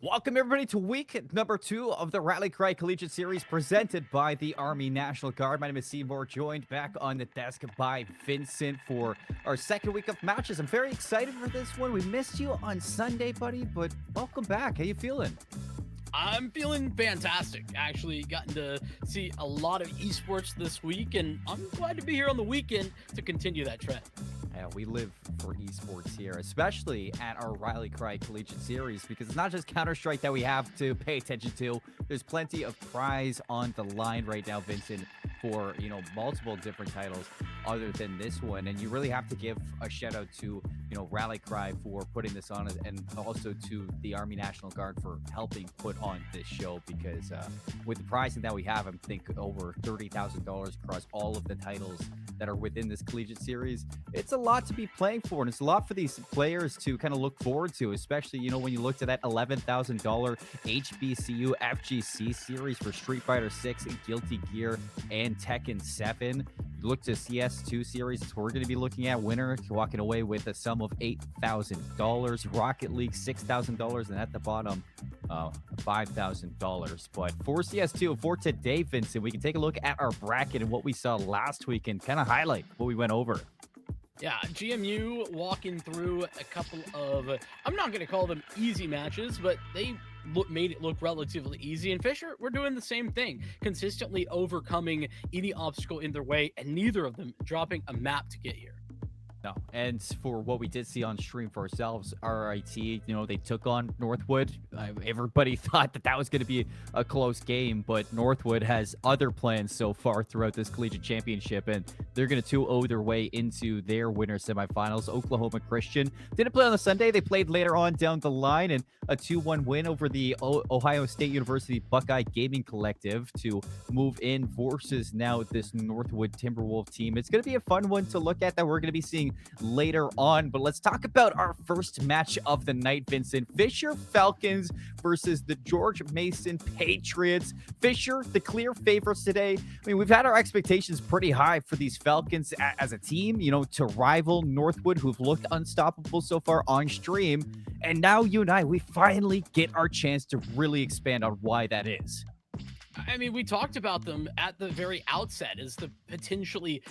Welcome, everybody, to week number 2 of the Rally Cry Collegiate Series presented by the Army National Guard. My name is Seymour, joined back on the desk by Vincent for our second week of matches. I'm very excited for this one. We missed you on Sunday, buddy, but welcome back. How you feeling? I'm feeling fantastic. Actually, gotten to see a lot of esports this week, and I'm glad to be here on the weekend to continue that trend. Yeah, we live for esports here, especially at our Riley Cry Collegiate Series, because it's not just Counter-Strike that we have to pay attention to. There's plenty of prize on the line right now, Vincent, for, multiple different titles other than this one. And you really have to give a shout out to, Rally Cry for putting this on, and also to the Army National Guard for helping put on this show, because with the pricing that we have, I think over $30,000 across all of the titles that are within this collegiate series. It's a lot to be playing for, and it's a lot for these players to kind of look forward to, especially, when you look to that $11,000 HBCU FGC series for Street Fighter 6, Guilty Gear, and Tekken 7. You look to CS2 series, we're going to be looking at winner walking away with a sum of $8,000. Rocket League, $6,000, and at the bottom, $5,000. But for CS2, for today, Vincent, we can take a look at our bracket and what we saw last week and kind of highlight what we went over. Yeah, GMU walking through a couple of, I'm not going to call them easy matches, but they made it look relatively easy. And Fisher, we're doing the same thing, consistently overcoming any obstacle in their way, and neither of them dropping a map to get here. No, and for what we did see on stream for ourselves, RIT, they took on Northwood. Everybody thought that was going to be a close game, but Northwood has other plans so far throughout this collegiate championship, and they're going to 2-0 their way into their winner semifinals. Oklahoma Christian didn't play on the Sunday. They played later on down the line, and a 2-1 win over the Ohio State University Buckeye Gaming Collective to move in versus now this Northwood Timberwolf team. It's going to be a fun one to look at that we're going to be seeing later on, but let's talk about our first match of the night, Vincent. Fisher Falcons versus the George Mason Patriots. Fisher, the clear favorites today. I mean, we've had our expectations pretty high for these Falcons as a team, to rival Northwood, who've looked unstoppable so far on stream. And now you and I, we finally get our chance to really expand on why that is. I mean, we talked about them at the very outset as the potentially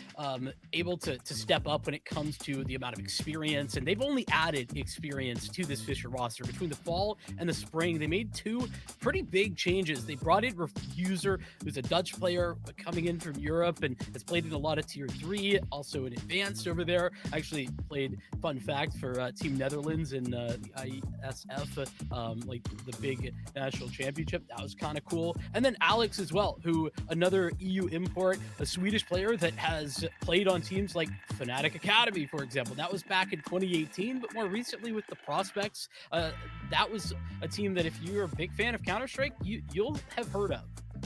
able to step up when it comes to the amount of experience, and they've only added experience to this Fisher roster between the fall and the spring. They made two pretty big changes. They brought in Refuser, who's a Dutch player coming in from Europe and has played in a lot of Tier 3, also in Advanced over there. Actually played, fun fact, for Team Netherlands in the ISF, like the big national championship. That was kind of cool. And then Alex as well, who another EU import, a Swedish player that has played on teams like Fnatic Academy, for example. That was back in 2018, but more recently with the Prospects, that was a team that if you're a big fan of Counter-Strike, you'll have heard of.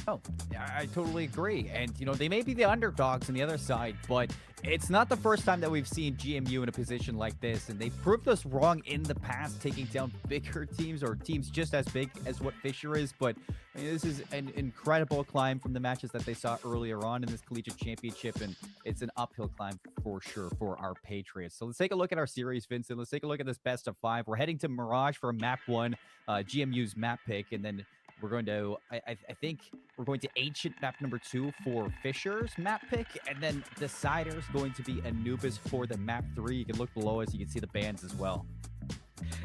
Oh, yeah, I totally agree. And, they may be the underdogs on the other side, but it's not the first time that we've seen GMU in a position like this. And they've proved us wrong in the past, taking down bigger teams or teams just as big as what Fisher is. But I mean, this is an incredible climb from the matches that they saw earlier on in this collegiate championship. And it's an uphill climb for sure for our Patriots. So let's take a look at our series, Vincent. Let's take a look at this best of 5. We're heading to Mirage for map 1, GMU's map pick. And then we're going to, I think we're going to Ancient map number 2 for Fisher's map pick. And then Decider's going to be Anubis for the map 3. You can look below us. You can see the bands as well.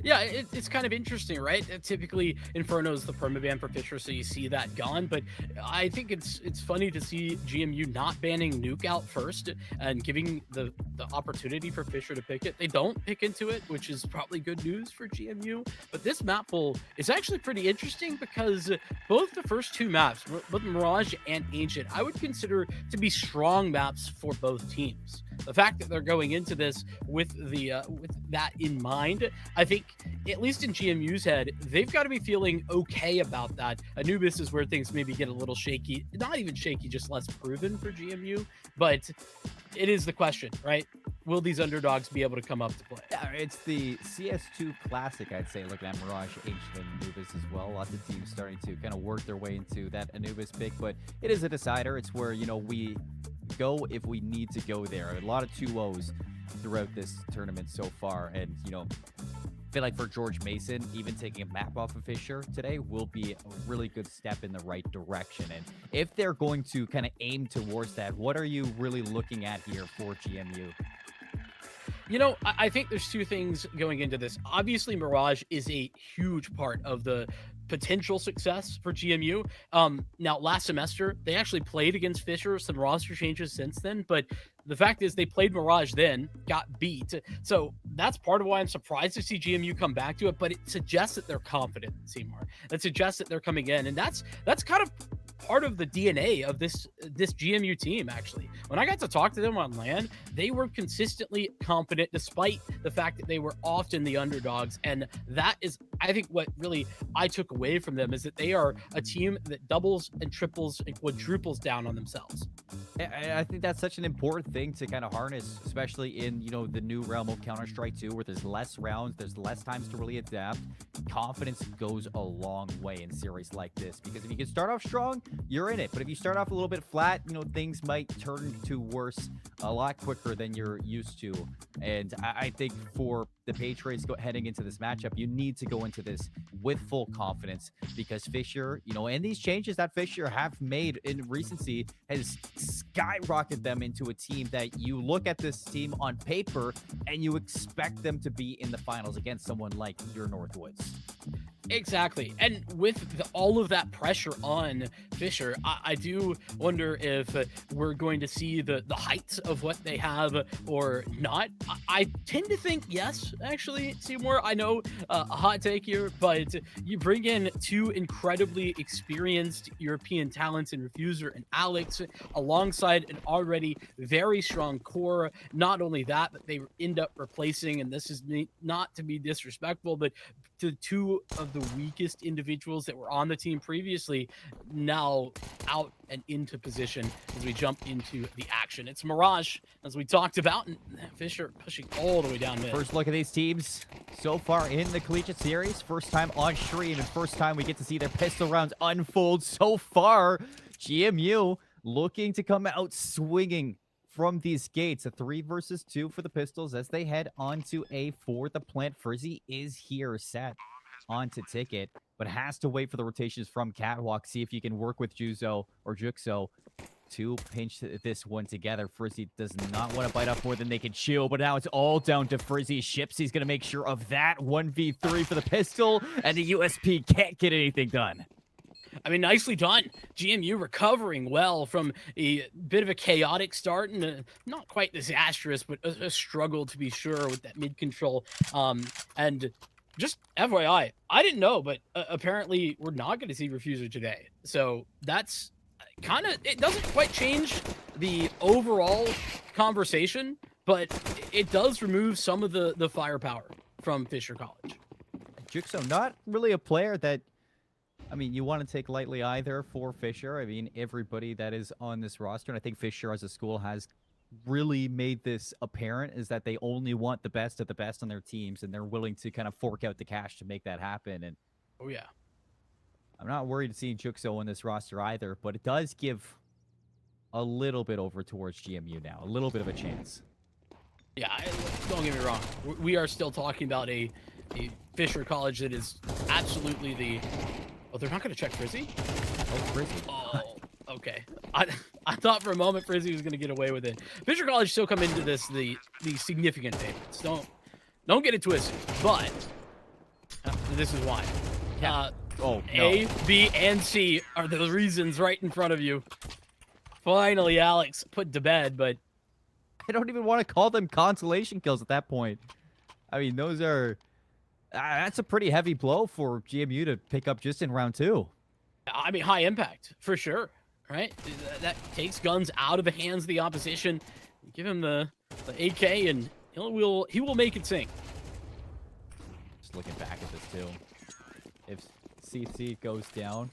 Yeah, it's kind of interesting, right? Typically, Inferno is the permaban for Fisher, so you see that gone. But I think it's funny to see GMU not banning Nuke out first and giving the opportunity for Fisher to pick it. They don't pick into it, which is probably good news for GMU. But this map pool is actually pretty interesting because both the first two maps, both Mirage and Ancient, I would consider to be strong maps for both teams. The fact that they're going into this with that in mind, I think, at least in GMU's head, they've got to be feeling okay about that. Anubis is where things maybe get a little shaky. Not even shaky, just less proven for GMU. But it is the question, right? Will these underdogs be able to come up to play? Yeah, it's the CS2 classic, I'd say, looking at Mirage, Ancient, and Anubis as well. Lots of teams starting to kind of work their way into that Anubis pick, but it is a decider. It's where, we go if we need to go there. A lot of 2-0s throughout this tournament so far, and feel like for George Mason, even taking a map off of Fisher today will be a really good step in the right direction. And if they're going to kind of aim towards that, what are you really looking at here for GMU? You know, I think there's two things going into this. Obviously, Mirage is a huge part of the potential success for GMU. Now, last semester, they actually played against Fisher, some roster changes since then, but the fact is they played Mirage then, got beat. So that's part of why I'm surprised to see GMU come back to it, but it suggests that they're confident, Seymour. That suggests that they're coming in, and that's kind of part of the DNA of this GMU team. Actually, when I got to talk to them on LAN, they were consistently confident despite the fact that they were often the underdogs, and that is, I think, what really I took away from them is that they are a team that doubles and triples and quadruples down on themselves. I think that's such an important thing to kind of harness, especially in, you know, the new realm of Counter-Strike 2, where there's less rounds, there's less times to really adapt. Confidence goes a long way in series like this, because if you can start off strong, you're in it. But if you start off a little bit flat, you know, things might turn to worse a lot quicker than you're used to. And I think for the Patriots heading into this matchup, you need to go into this with full confidence, because Fisher, you know, and these changes that Fisher have made in recency has skyrocketed them into a team that you look at this team on paper and you expect them to be in the finals against someone like your Northwoods. Exactly. And with all of that pressure on Fisher, I do wonder if we're going to see the heights of what they have or not. I tend to think yes, actually, Seymour. I know a hot take here, but you bring in two incredibly experienced European talents in Refuser and Alex alongside an already very strong core. Not only that, but they end up replacing, and this is not to be disrespectful, but to two of the weakest individuals that were on the team previously, now out and into position as we jump into the action. It's Mirage, as we talked about, and Fisher pushing all the way down mid. First look at these teams so far in the Collegiate Series. First time on stream, and first time we get to see their pistol rounds unfold so far. GMU looking to come out swinging from these gates. A 3 versus 2 for the pistols as they head onto A4. The plant Frizzy is here, set onto ticket, but has to wait for the rotations from Catwalk. See if you can work with Juzo or Juxo to pinch this one together. Frizzy does not want to bite off more than they can chew, but now it's all down to Frizzy. Shipsy's going to make sure of that. 1v3 for the pistol, and the USP can't get anything done. I mean, nicely done. GMU recovering well from a bit of a chaotic start and not quite disastrous, but a struggle to be sure with that mid control. And just FYI, I didn't know, but apparently we're not going to see Refuser today. So that's kind of, it doesn't quite change the overall conversation, but it does remove some of the firepower from Fisher College. Juxo, not really a player that, I mean, you want to take lightly either for Fisher. I mean, everybody that is on this roster, and I think Fisher as a school has really made this apparent, is that they only want the best of the best on their teams, and they're willing to kind of fork out the cash to make that happen. And oh yeah, I'm not worried to see Juxo on this roster either, but it does give a little bit over towards GMU now, a little bit of a chance. Yeah, don't get me wrong. We are still talking about a Fisher College that is absolutely the... Oh, they're not going to check Frizzy? Oh, Frizzy. Oh, okay. I thought for a moment Frizzy was going to get away with it. Fisher College still come into this the significant favorites. Don't get it twisted, but this is why. Oh, no. A, B, and C are the reasons right in front of you. Finally, Alex put to bed, but I don't even want to call them consolation kills at that point. I mean, those are... that's a pretty heavy blow for GMU to pick up just in round 2. I mean, high impact, for sure, right? That takes guns out of the hands of the opposition. Give him the AK, and he will make it sing. Just looking back at this, too. If CC goes down,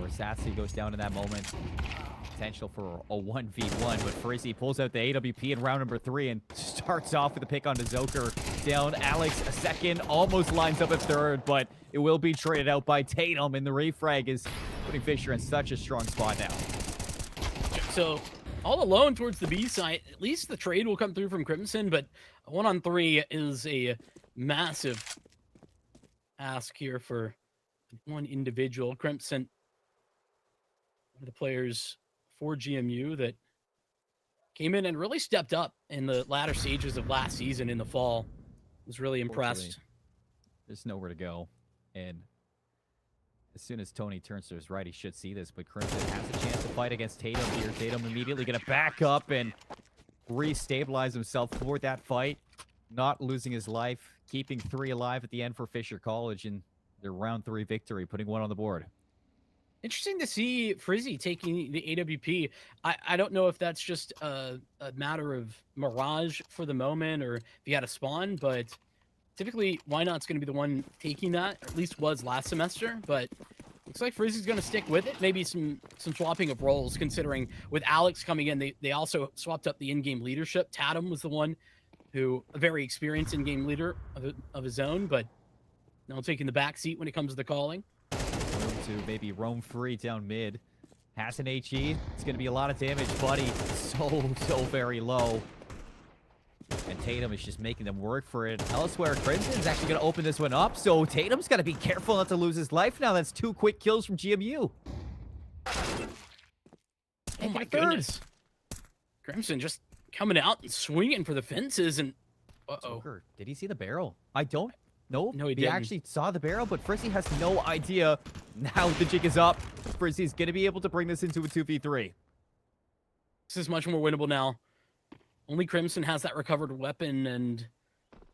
or Sassy goes down in that moment, potential for a 1v1, but Frizzy pulls out the AWP in round number 3 and starts off with a pick onto Zoker. Down Alex a second, almost lines up a third, but it will be traded out by Tatum, and the refrag is putting Fisher in such a strong spot now. So all alone towards the B side. At least the trade will come through from Crimson, but 1-on-3 is a massive ask here for one individual. Crimson, one of the players for GMU that came in and really stepped up in the latter stages of last season in the fall. Was really impressed. There's nowhere to go. And as soon as Tony turns to his right, he should see this. But Crimson has a chance to fight against Tatum here. Tatum immediately going to back up and restabilize himself for that fight. Not losing his life. Keeping 3 alive at the end for Fisher College in their round 3 victory. Putting 1 on the board. Interesting to see Frizzy taking the AWP. I don't know if that's just a matter of mirage for the moment or if he had a spawn, but typically Why Not's going to be the one taking that, or at least was last semester, but looks like Frizzy's going to stick with it. Maybe some swapping of roles, considering with Alex coming in, they also swapped up the in-game leadership. Tatum was the one who, a very experienced in-game leader of his own, but now taking the back seat when it comes to the calling. To maybe roam free down mid. Has an HE. It's going to be a lot of damage. Buddy, so very low. And Tatum is just making them work for it. Elsewhere, Crimson's actually going to open this one up. So Tatum's got to be careful not to lose his life now. That's 2 quick kills from GMU. Oh my goodness. Crimson just coming out and swinging for the fences and... Uh-oh. Joker, did he see the barrel? I don't. No, he didn't. Actually saw the barrel, but Frizzy has no idea. Now the jig is up. Frizzy's going to be able to bring this into a 2v3. This is much more winnable now. Only Crimson has that recovered weapon, and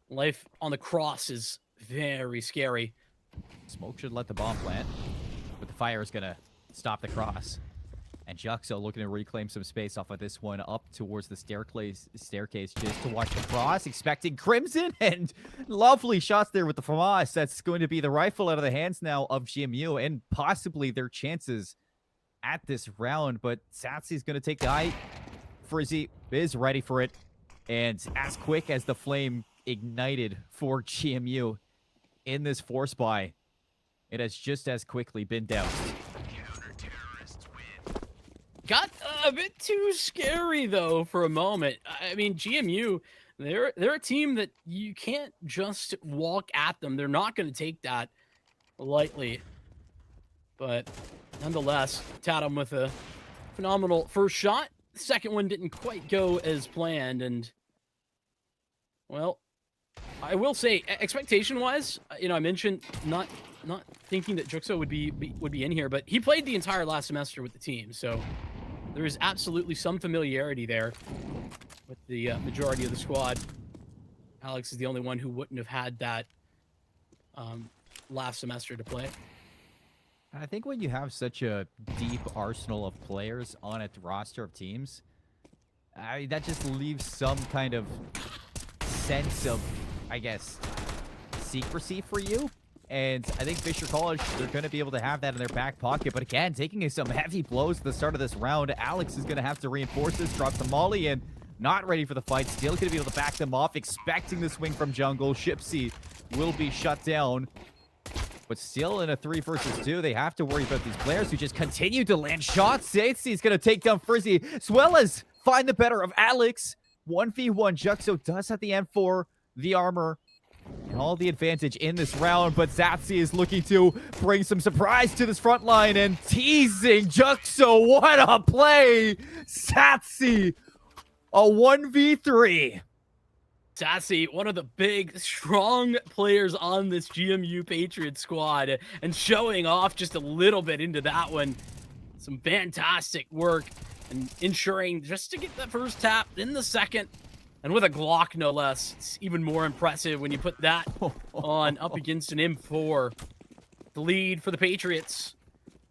life on the cross is very scary. Smoke should let the bomb plant, but the fire is going to stop the cross. And Juxo looking to reclaim some space off of this one up towards the staircase just to watch the cross, expecting Crimson, and lovely shots there with the FAMAS. That's going to be the rifle out of the hands now of GMU and possibly their chances at this round. But Satsy's going to take the height. Frizzy is ready for it. And as quick as the flame ignited for GMU in this force buy, it has just as quickly been doused. Got a bit too scary though for a moment. I mean, GMU, they're a team that you can't just walk at them. They're not going to take that lightly. But nonetheless, Tatum with a phenomenal first shot. The second one didn't quite go as planned, and well, I will say, expectation-wise, you know, I mentioned not thinking that Juxo would be in here, but he played the entire last semester with the team, so there is absolutely some familiarity there with the majority of the squad. Alex is the only one who wouldn't have had that last semester to play. I think when you have such a deep arsenal of players on a roster of teams, that just leaves some kind of sense of, I guess, secrecy for you. And I think Fisher College, they're going to be able to have that in their back pocket. But again, taking some heavy blows at the start of this round, Alex is going to have to reinforce this, drop the molly in. Not ready for the fight, still going to be able to back them off, expecting the swing from jungle. Shipsy will be shut down. But still in a 3 versus 2, they have to worry about these players who just continue to land shots. Satsy's going to take down Frizzy, as well as find the better of Alex. 1v1, Juxo does have the M4, the armor, and all the advantage in this round. But Satsy is looking to bring some surprise to this front line and teasing Juxo. What a play! Satsy, a 1v3. Sassy, one of the big, strong players on this GMU Patriots squad, and showing off just a little bit into that one. Some fantastic work and ensuring just to get the first tap, then the second, and with a Glock no less. It's even more impressive when you put that on up against an M4. The lead for the Patriots.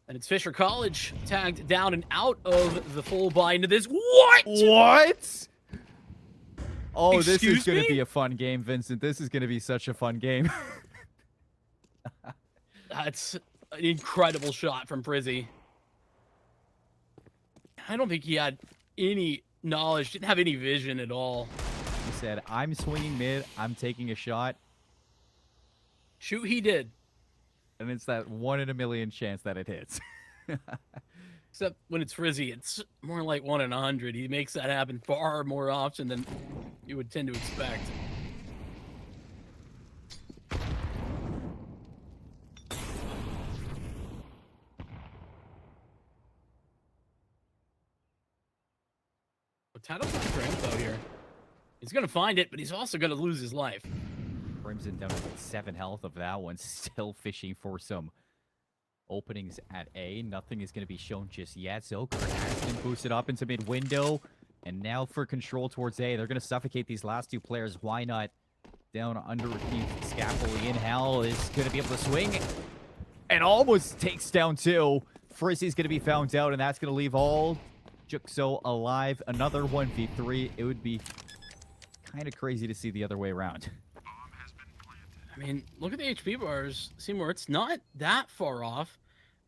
And it's Fisher College tagged down and out of the full buy into this. What? What? Oh, Excuse this is going me? to be a fun game, Vincent. This is going to be such a fun game. That's an incredible shot from Frizzy. I don't think he had any knowledge, didn't have any vision at all. He said, I'm swinging mid, I'm taking a shot. Shoot, he did. And it's that 1 in a million chance that it hits. Except when it's Frizzy, it's more like 1 in 100. He makes that happen far more often than you would tend to expect. But Title's not for info here. He's going to find it, but he's also going to lose his life. Crimson down to 7 health of that one. Still fishing for some openings at A. Nothing is going to be shown just yet. Zoker has been boosted up into mid-window. And now for control towards A. They're going to suffocate these last 2 players. Why not? Down underneath scaffolding. In Hell is going to be able to swing. And almost takes down 2. Frizzy's going to be found out. And that's going to leave all Juxo alive. Another 1v3. It would be kind of crazy to see the other way around. I mean, look at the HP bars, Seymour. It's not that far off,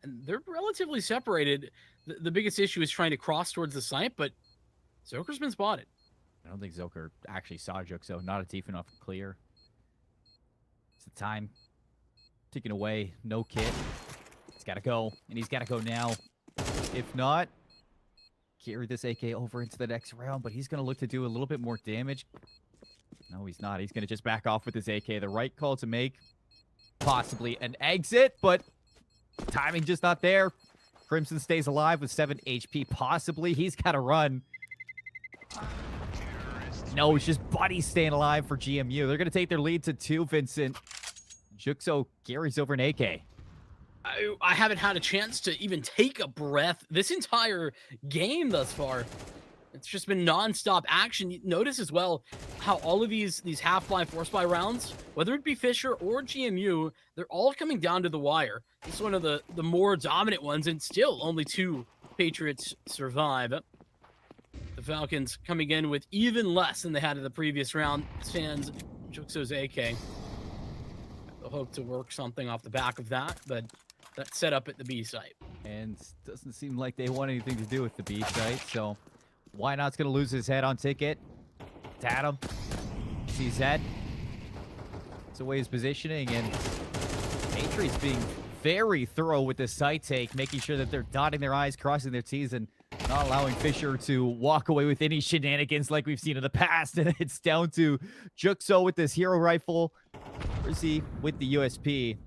and they're relatively separated. The biggest issue is trying to cross towards the site, but Zoker's been spotted. I don't think Zoker actually saw Juxo. Not a deep enough clear. It's the time. Ticking away. No kit. He's got to go, and he's got to go now. If not, carry this AK over into the next round, but he's going to look to do a little bit more damage. No, he's not. He's going to just back off with his AK. The right call to make. Possibly an exit, but timing just not there. Crimson stays alive with 7 HP. Possibly. He's got to run. No, it's just Buddy staying alive for GMU. They're going to take their lead to 2, Vincent. Juxo carries over an AK. I haven't had a chance to even take a breath this entire game thus far. It's just been non-stop action. You notice as well how all of these half-blind force-buy rounds, whether it be Fisher or GMU, they're all coming down to the wire. It's one of the more dominant ones, and still only 2 Patriots survive. The Falcons coming in with even less than they had in the previous round. Sans Juxo's AK. They'll hope to work something off the back of that, but that's set up at the B site. And doesn't seem like they want anything to do with the B site, so why not's going to lose his head on ticket. Tatum. CZ. It's away his positioning, and Patriots being very thorough with this site take, making sure that they're dotting their I's, crossing their T's, and not allowing Fisher to walk away with any shenanigans like we've seen in the past. And it's down to Juxo with this hero rifle, Rizzy with the USP,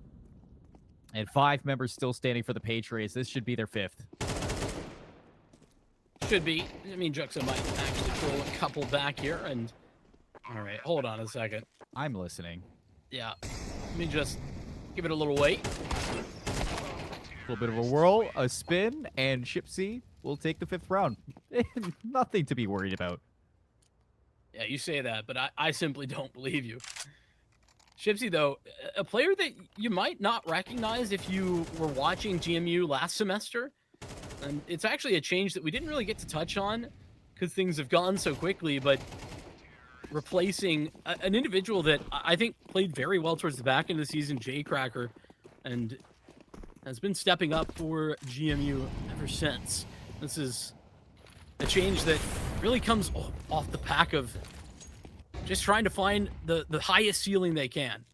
and 5 members still standing for the Patriots. This should be their 5th. Should be. I mean, Juxo might actually pull a couple back here, and all right, hold on a second. I'm listening. Yeah, let me just give it a little wait. A little bit of a whirl, a spin, and Shipsy will take the 5th round. Nothing to be worried about. Yeah, you say that, but I simply don't believe you. Shipsy, though, a player that you might not recognize if you were watching GMU last semester. And it's actually a change that we didn't really get to touch on because things have gone so quickly, but replacing an individual that I think played very well towards the back end of the season, Jay Cracker, and has been stepping up for GMU ever since. This is a change that really comes off the back of just trying to find the highest ceiling they can.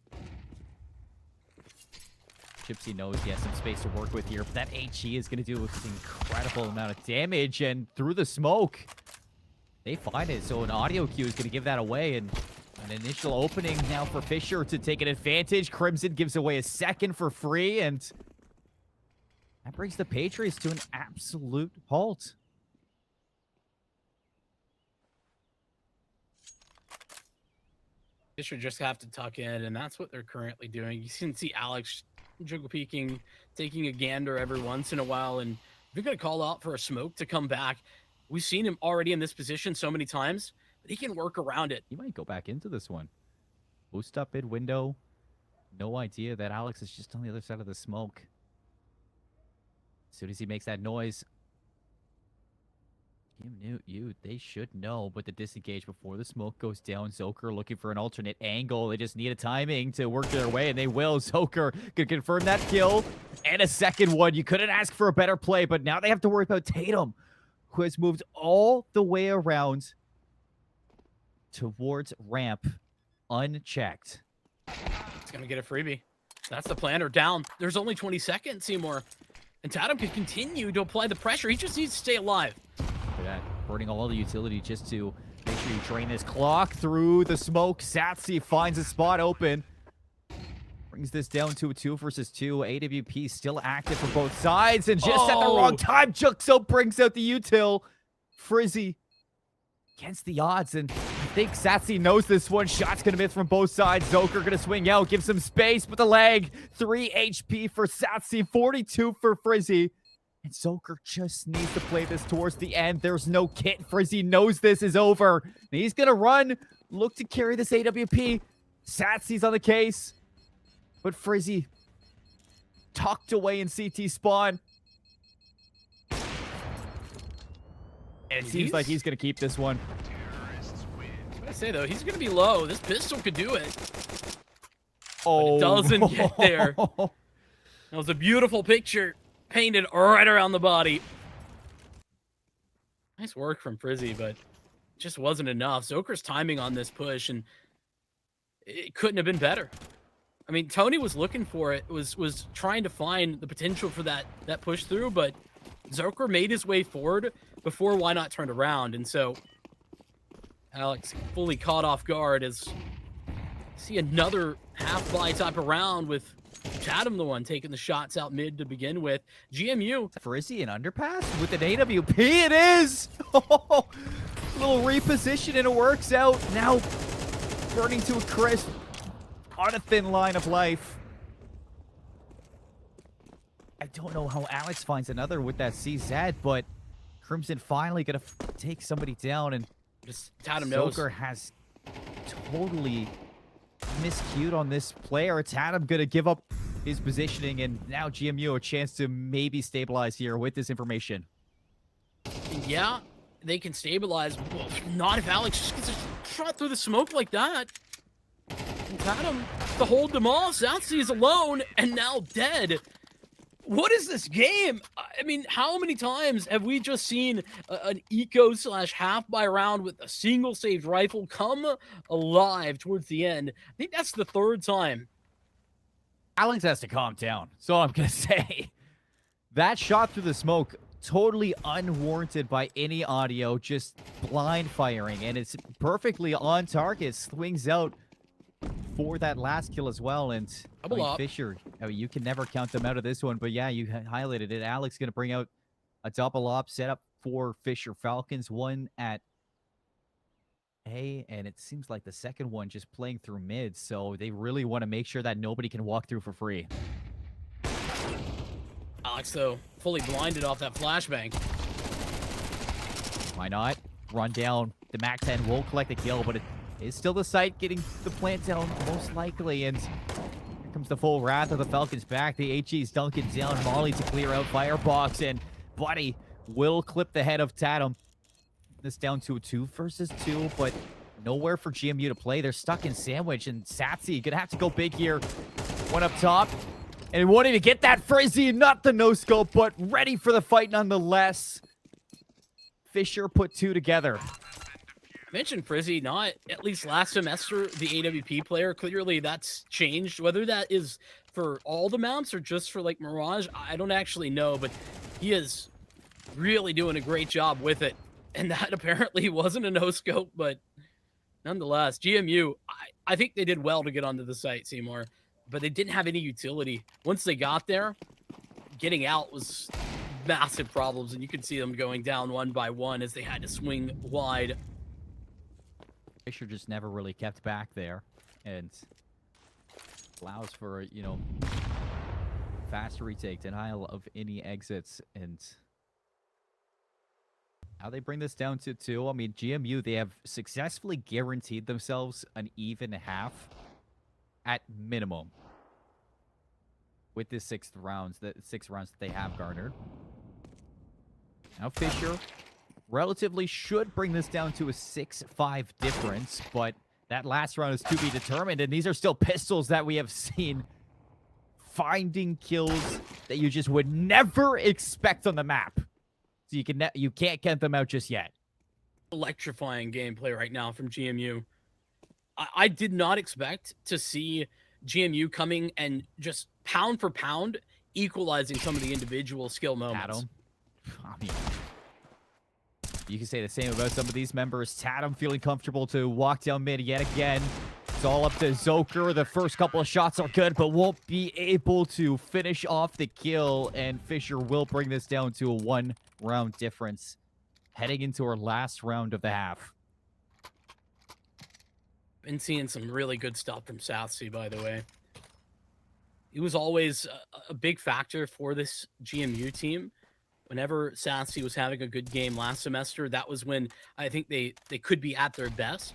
Gypsy knows he has some space to work with here, but that HE is going to do an incredible amount of damage, and through the smoke, they find it. So an audio cue is going to give that away, and an initial opening now for Fisher to take an advantage. Crimson gives away a 2nd for free, and that brings the Patriots to an absolute halt. Fisher just have to tuck in, and that's what they're currently doing. You can see Alex jiggle peeking, taking a gander every once in a while, and if you're going to call out for a smoke to come back, we've seen him already in this position so many times, but he can work around it. He might go back into this one. Boost up mid window. No idea that Alex is just on the other side of the smoke. As soon as he makes that noise, they should know, but the disengage before the smoke goes down. Zoker looking for an alternate angle. They just need a timing to work their way, and they will. Zoker could confirm that kill and a 2nd one. You couldn't ask for a better play, but now they have to worry about Tatum, who has moved all the way around towards ramp unchecked. It's going to get a freebie. That's the plan, or down. There's only 20 seconds, Seymour. And Tatum can continue to apply the pressure. He just needs to stay alive. Yeah, burning all the utility just to make sure you drain this clock through the smoke. Satsi finds a spot open. Brings this down to a 2 versus 2. AWP still active for both sides. And just at the wrong time, Juxo brings out the util. Frizzy against the odds. And I think Satsi knows this one. Shot's going to miss from both sides. Zoker going to swing out, give some space with the leg. 3 HP for Satsi, 42 for Frizzy. And Zoker just needs to play this towards the end. There's no kit. Frizzy knows this is over. And he's going to run, look to carry this AWP. Satsi's on the case. But Frizzy tucked away in CT spawn. And it seems like he's going to keep this one. I say, though, he's going to be low. This pistol could do it. Oh. But it doesn't get there. That was a beautiful picture painted right around the body. Nice work from Frizzy, but it just wasn't enough. Zoker's timing on this push, and it couldn't have been better. I mean, Tony was looking for it, was trying to find the potential for that push through, but Zoker made his way forward before Why Not turned around, and so Alex fully caught off guard as see another half-buy type of round with Tatum the one taking the shots out mid to begin with. GMU. Frizzy an underpass with an AWP. It is! Little reposition and it works out. Now burning to a crisp on a thin line of life. I don't know how Alex finds another with that CZ, but Crimson finally gonna take somebody down, and just Tatum knows. Zoker has totally miscued on this player. It's Tatum gonna give up his positioning, and now GMU a chance to maybe stabilize here with this information. Yeah, they can stabilize. Well, not if Alex just gets a shot through the smoke like that. And Tatum to hold them off. Southsea is alone and now dead. What is this game? I mean, how many times have we just seen an eco / half-buy round with a single saved rifle come alive towards the end? I think that's the 3rd time. Alex has to calm down. That's all I'm going to say. That shot through the smoke, totally unwarranted by any audio, just blind firing. And it's perfectly on target. Swings out for that last kill as well. And Fisher, you can never count them out of this one. But yeah, you highlighted it. Alex going to bring out a double op setup for Fisher Falcons. One at A, and it seems like the second one just playing through mid. So they really want to make sure that nobody can walk through for free. Alex, though, fully blinded off that flashbang. Why not? Run down. The MAC-10 will collect the kill, but it is still the site getting the plant down most likely. And here comes the full wrath of the Falcons back. The HE's dunking down Molly to clear out Firebox, and Buddy will clip the head of Tatum. This down to a 2 versus 2, but nowhere for GMU to play. They're stuck in sandwich, and Satsi gonna have to go big here. One up top, and wanting to get that Frizzy, not the no-scope, but ready for the fight nonetheless. Fisher put 2 together. I mentioned Frizzy, not at least last semester, the AWP player. Clearly that's changed. Whether that is for all the mounts or just for like Mirage, I don't actually know, but he is really doing a great job with it. And that apparently wasn't a no-scope, but nonetheless, GMU, I think they did well to get onto the site, Seymour, but they didn't have any utility. Once they got there, getting out was massive problems, and you could see them going down one by one as they had to swing wide. Fisher just never really kept back there, and allows for, you know, faster retake, denial of any exits, and how they bring this down to 2. I mean, GMU, they have successfully guaranteed themselves an even half at minimum with the 6 rounds that they have garnered. Now Fisher relatively should bring this down to a 6-5 difference, but that last round is to be determined, and these are still pistols that we have seen finding kills that you just would never expect on the map. So you can't get them out just yet. Electrifying gameplay right now from GMU. I did not expect to see GMU coming and just pound for pound equalizing some of the individual skill moments. Tatum. I mean, you can say the same about some of these members. Tatum feeling comfortable to walk down mid yet again. It's all up to Zoker. The first couple of shots are good, but won't be able to finish off the kill. And Fisher will bring this down to a 1-round difference, heading into our last round of the half. Been seeing some really good stuff from Southsea, by the way. He was always a big factor for this GMU team. Whenever Southsea was having a good game last semester, that was when I think they could be at their best.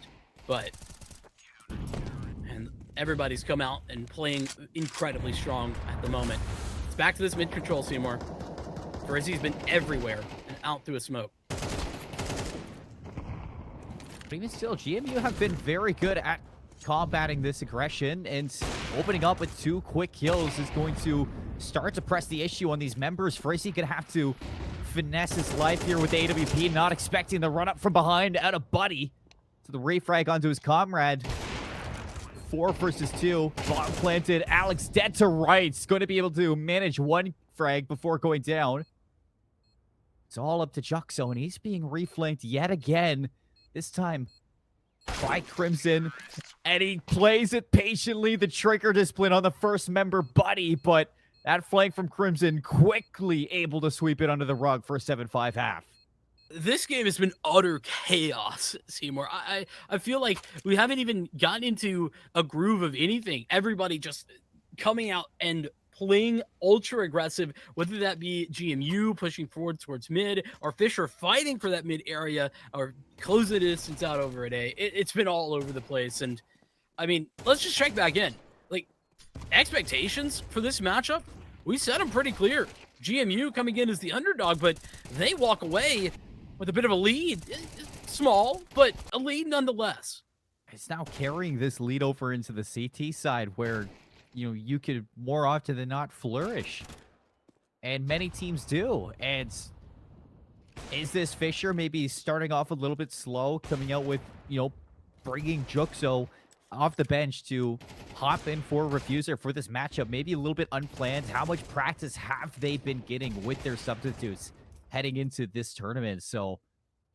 And everybody's come out and playing incredibly strong at the moment. It's back to this mid control, Seymour. Frizzy's been everywhere and out through a smoke. But even still, GMU have been very good at combating this aggression, and opening up with 2 quick kills is going to start to press the issue on these members. Frizzy gonna have to finesse his life here with AWP, not expecting the run up from behind out of Buddy. So the refrag onto his comrade. 4 versus 2. Bomb planted. Alex dead to rights. Going to be able to manage 1 frag before going down. It's all up to Juxo, and he's being reflanked yet again. This time by Crimson, and he plays it patiently. The trigger discipline on the first member, Buddy, but that flank from Crimson quickly able to sweep it under the rug for a 7-5 half. This game has been utter chaos, Seymour. I feel like we haven't even gotten into a groove of anything. Everybody just coming out and playing ultra aggressive, whether that be GMU pushing forward towards mid, or Fisher fighting for that mid area, or closing the distance out over a day. It's been all over the place. And I mean, let's just check back in. Like, expectations for this matchup, we set them pretty clear. GMU coming in as the underdog, but they walk away with a bit of a lead. Small, but a lead nonetheless. It's now carrying this lead over into the CT side where, you know, you could more often than not flourish. And many teams do. And is this Fisher maybe starting off a little bit slow, coming out with, you know, bringing Juxo off the bench to hop in for Refuser for this matchup? Maybe a little bit unplanned. How much practice have they been getting with their substitutes heading into this tournament? So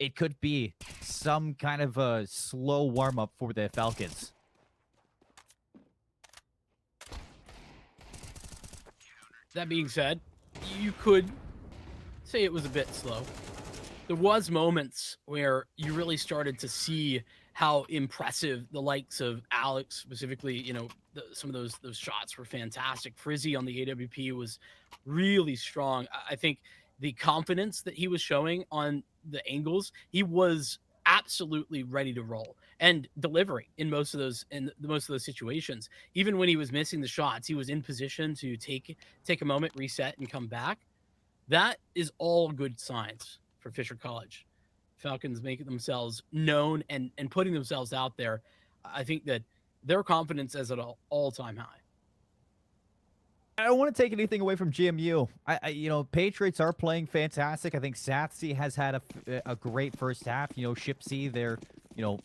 it could be some kind of a slow warm-up for the Falcons. That being said, you could say it was a bit slow. There was moments where you really started to see how impressive the likes of Alex, specifically, you know, some of those shots were fantastic. Frizzy on the AWP was really strong. I think the confidence that he was showing on the angles, he was absolutely ready to roll and delivering in most of those situations. Even when he was missing the shots, he was in position to take a moment, reset, and come back. That is all good signs for Fisher College. Falcons making themselves known and putting themselves out there. I think that their confidence is at an all-time high. I don't want to take anything away from GMU. You know, Patriots are playing fantastic. I think Satsy has had a great first half. You know, Shipsy, their, you know,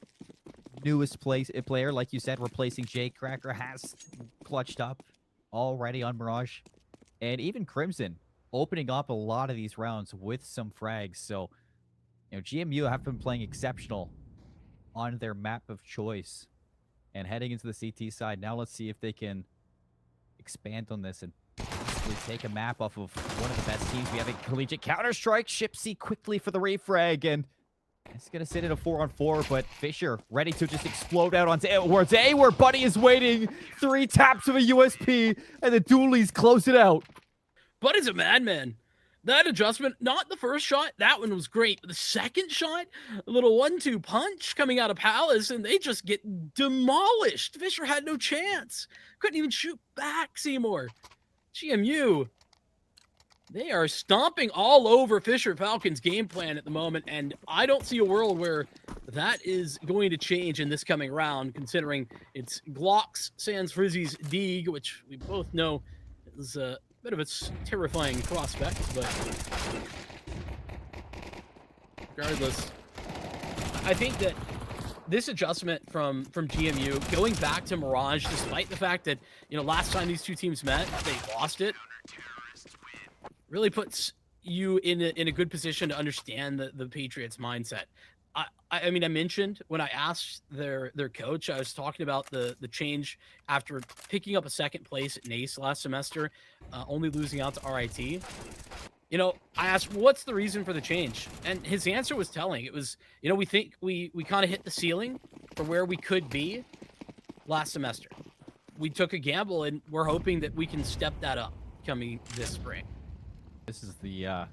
newest player, like you said, replacing Jake Cracker, has clutched up already on Mirage. And even Crimson opening up a lot of these rounds with some frags. So, you know, GMU have been playing exceptional on their map of choice. And heading into the CT side, now let's see if they can expand on this and possibly take a map off of one of the best teams. We have a Collegiate Counter-Strike. Shipsy quickly for the refrag, and it's going to sit in a 4-on-4, but Fisher ready to just explode out onto towards A, where Buddy is waiting. 3 taps of a USP, and the dualies close it out. Buddy's a madman. That adjustment, not the first shot, that one was great. But the second shot, a little 1-2 punch coming out of Palace, and they just get demolished. Fisher had no chance. Couldn't even shoot back, Seymour. GMU, they are stomping all over Fisher Falcons' game plan at the moment, and I don't see a world where that is going to change in this coming round, considering it's Glocks sans Frizzy's Deeg, which we both know is a bit of a terrifying prospect, but regardless, I think that this adjustment from GMU, going back to Mirage, despite the fact that, you know, last time these two teams met, they lost it. really puts you in a good position to understand the Patriots mindset. I mean, I mentioned when I asked their coach, I was talking about the change after picking up a second place at NACE last semester, only losing out to RIT. You know, I asked, what's the reason for the change? And his answer was telling. It was, you know, we think we kind of hit the ceiling for where we could be last semester. We took a gamble, and we're hoping that we can step that up coming this spring. This is the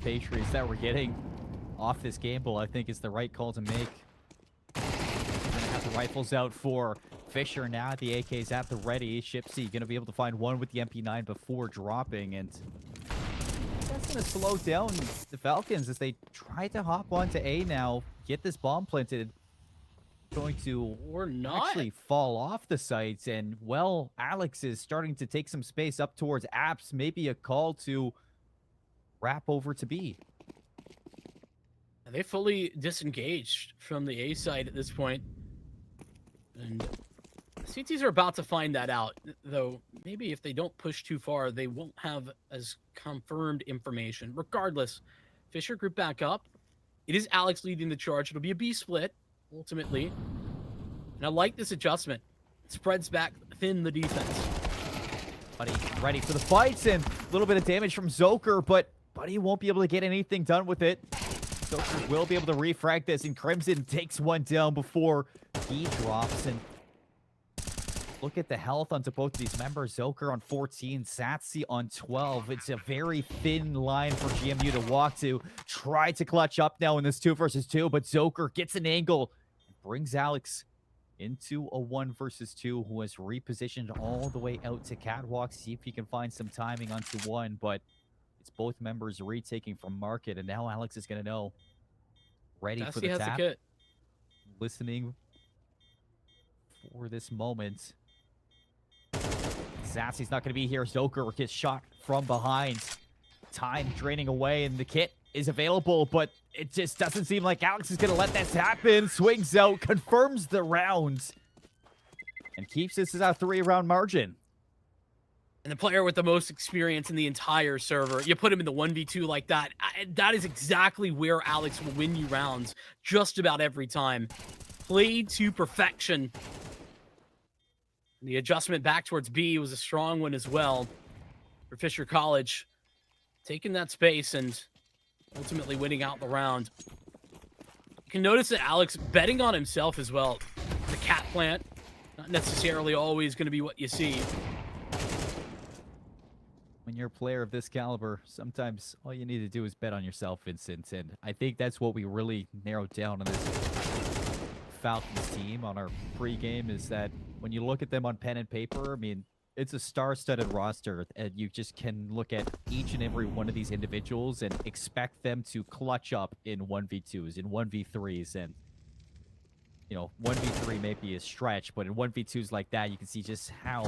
Patriots that we're getting off this gamble. I think is the right call to make. Gonna have the rifles out for Fisher now. The AK's at the ready. Shipsy gonna be able to find one with the MP9 before dropping, and that's gonna slow down the Falcons as they try to hop onto A now, get this bomb planted. Going to Or not. actually fall off the sites, and well, Alex is starting to take some space up towards Apps. Maybe a call to wrap over to B. They fully disengaged from the A side at this point. And CTs are about to find that out, though maybe if they don't push too far, they won't have as confirmed information. Regardless, Fisher group back up. It is Alex leading the charge. It'll be a B split, ultimately. And I like this adjustment. It spreads back thin the defense. Buddy ready for the fights, and a little bit of damage from Zoker, but Buddy won't be able to get anything done with it. Zoker will be able to refrag this, and Crimson takes one down before he drops. And look at the health onto both of these members. Zoker on 14, Satsi on 12. It's a very thin line for GMU to walk to. Try to clutch up now in this 2 versus 2, but Zoker gets an angle and brings Alex into a 1 versus 2, who has repositioned all the way out to Catwalk. See if he can find some timing onto 1, but it's both members retaking from Market, and now Alex is going to know. Ready for the has tap. the kit. Listening for this moment. Zassy's not going to be here. Zoker gets shot from behind. Time draining away, and the kit is available, but it just doesn't seem like Alex is going to let this happen. Swings out, confirms the round, and keeps this as a 3-round margin. And the player with the most experience in the entire server, you put him in the 1v2 like that, that is exactly where Alex will win you rounds just about every time. Played to perfection. The adjustment back towards B was a strong one as well for Fisher College. Taking that space and ultimately winning out the round. You can notice that Alex betting on himself as well. The cat plant, not necessarily always going to be what you see. When you're a player of this caliber, sometimes all you need to do is bet on yourself, Vincent. And I think that's what we really narrowed down on this Falcons team on our pregame, is that when you look at them on pen and paper, I mean, it's a star-studded roster, and you just can look at each and every one of these individuals and expect them to clutch up in 1v2s, in 1v3s, and, you know, 1v3 may be a stretch, but in 1v2s like that, you can see just how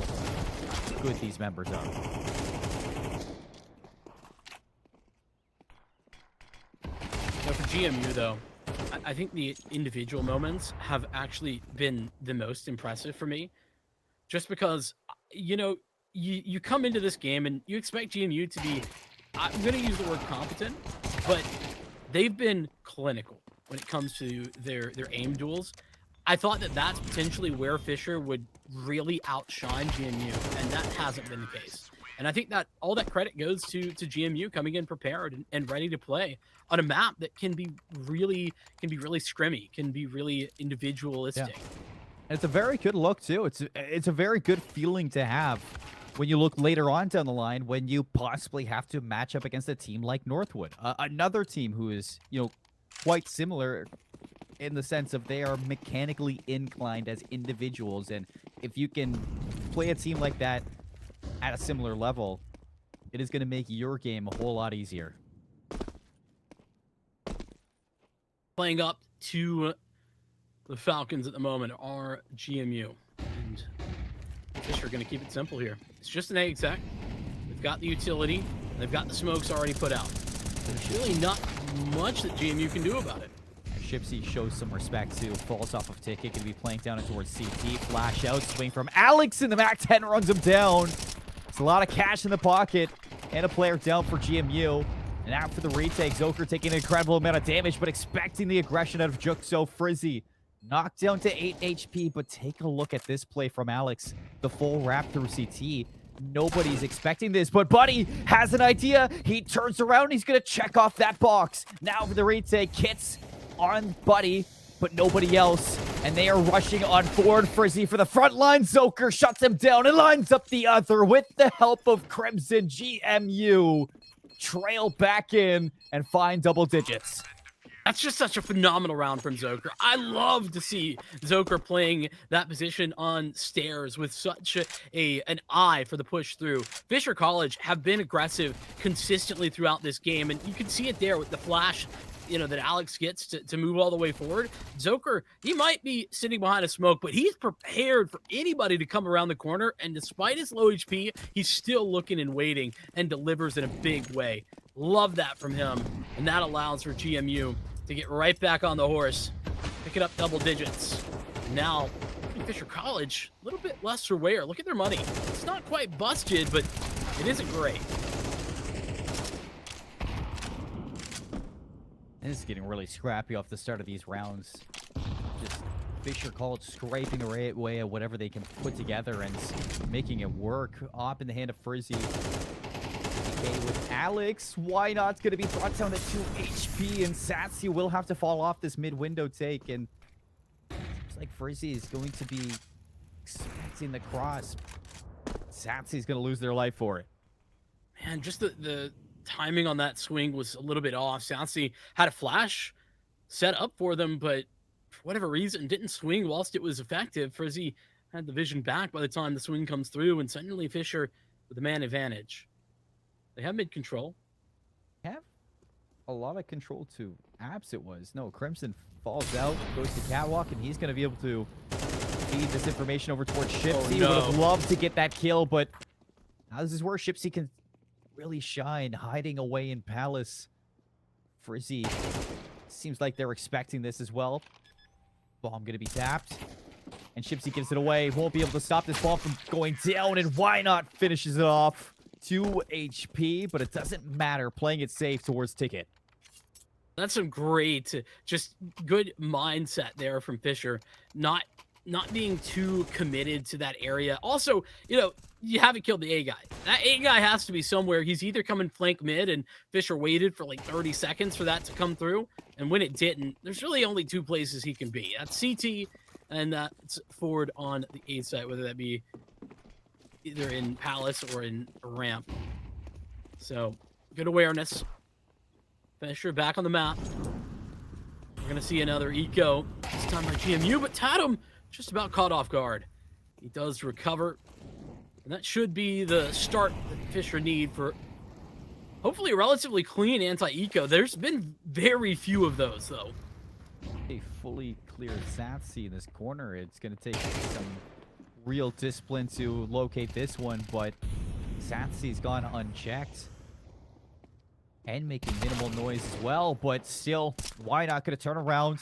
good these members are. Now for GMU, though, I think the individual moments have actually been the most impressive for me. Just because, you know, you come into this game and you expect GMU to be, I'm going to use the word competent, but they've been clinical when it comes to their aim duels. I thought that that's potentially where Fisher would really outshine GMU, and that hasn't been the case. And I think that all that credit goes to GMU coming in prepared and ready to play on a map that can be really scrimmy, can be really individualistic. Yeah. And it's a very good look too. It's a very good feeling to have when you look later on down the line, when you possibly have to match up against a team like Northwood, another team who is, you know, quite similar in the sense of they are mechanically inclined as individuals. And if you can play a team like that at a similar level, it is going to make your game a whole lot easier. Playing up to the Falcons at the moment are GMU. And Fisher going to keep it simple here. It's just an A exec. They've got the utility. And they've got the smokes already put out. There's really not much that GMU can do about it. Shipsy shows some respect too. Falls off of Ticket. Going to be playing down it towards CT. Flash out. Swing from Alex in the MAC-10 runs him down. It's a lot of cash in the pocket. and a player down for GMU. And after the retake, Zoker taking an incredible amount of damage, but expecting the aggression out of Juxo. Frizzy knocked down to 8 HP, but take a look at this play from Alex. The full wrap through CT. Nobody's expecting this, but Buddy has an idea. He turns around. He's going to check off that box. Now for the retake. Kits on Buddy, but nobody else. And they are rushing on forward. Frizzy for the front line. Zoker shuts him down and lines up the other with the help of Crimson. GMU trail back in and find double digits. That's just such a phenomenal round from Zoker. I love to see Zoker playing that position on stairs with such an eye for the push through. Fisher College have been aggressive consistently throughout this game, and you can see it there with the flash, that Alex gets to move all the way forward. Zoker, he might be sitting behind a smoke, but he's prepared for anybody to come around the corner, and despite his low HP, he's still looking and waiting and delivers in a big way. Love that from him, and that allows for GMU to get right back on the horse, picking up double digits. Now, Fisher College, a little bit less aware. Look at their money. It's not quite busted, but it isn't great. This is getting really scrappy off the start of these rounds. Just Fisher College scraping away at whatever they can put together and making it work. Op in the hand of Frizzy. Okay, with Alex, why not? It's going to be brought down to 2 HP, and Satsy will have to fall off this mid-window take, and looks like Frizzy is going to be expecting the cross. Satsy's going to lose their life for it. Man, just the timing on that swing was a little bit off. Satsy had a flash set up for them, but for whatever reason, didn't swing whilst it was effective. Frizzy had the vision back by the time the swing comes through, and suddenly Fisher with the man advantage. They have mid-control. Have a lot of control to Abs it was. No, Crimson falls out, goes to Catwalk, and he's going to be able to feed this information over towards Shipsy. No. Would have loved to get that kill, but now this is where Shipsy can really shine, hiding away in Palace. Frizzy seems like they're expecting this as well. Bomb going to be tapped, and Shipsy gives it away. Won't be able to stop this bomb from going down, and why not finishes it off. 2 HP, but it doesn't matter. Playing it safe towards Ticket. That's some great, just good mindset there from Fisher. Not being too committed to that area. Also, you haven't killed the A guy. That A guy has to be somewhere. He's either coming flank mid, and Fisher waited for like 30 seconds for that to come through. And when it didn't, there's really only 2 places he can be. That's CT, and that's forward on the A site, whether that be either in Palace or in ramp. So good awareness. Fisher back on the map. We're gonna see another eco, this time by GMU, but Tatum just about caught off guard. He does recover, and that should be the start that Fisher need for hopefully a relatively clean anti-eco. There's been very few of those though. A fully clear Satsy in this corner. It's gonna take some real discipline to locate this one, but Satsy's gone unchecked and making minimal noise as well, but still, why not gonna turn around?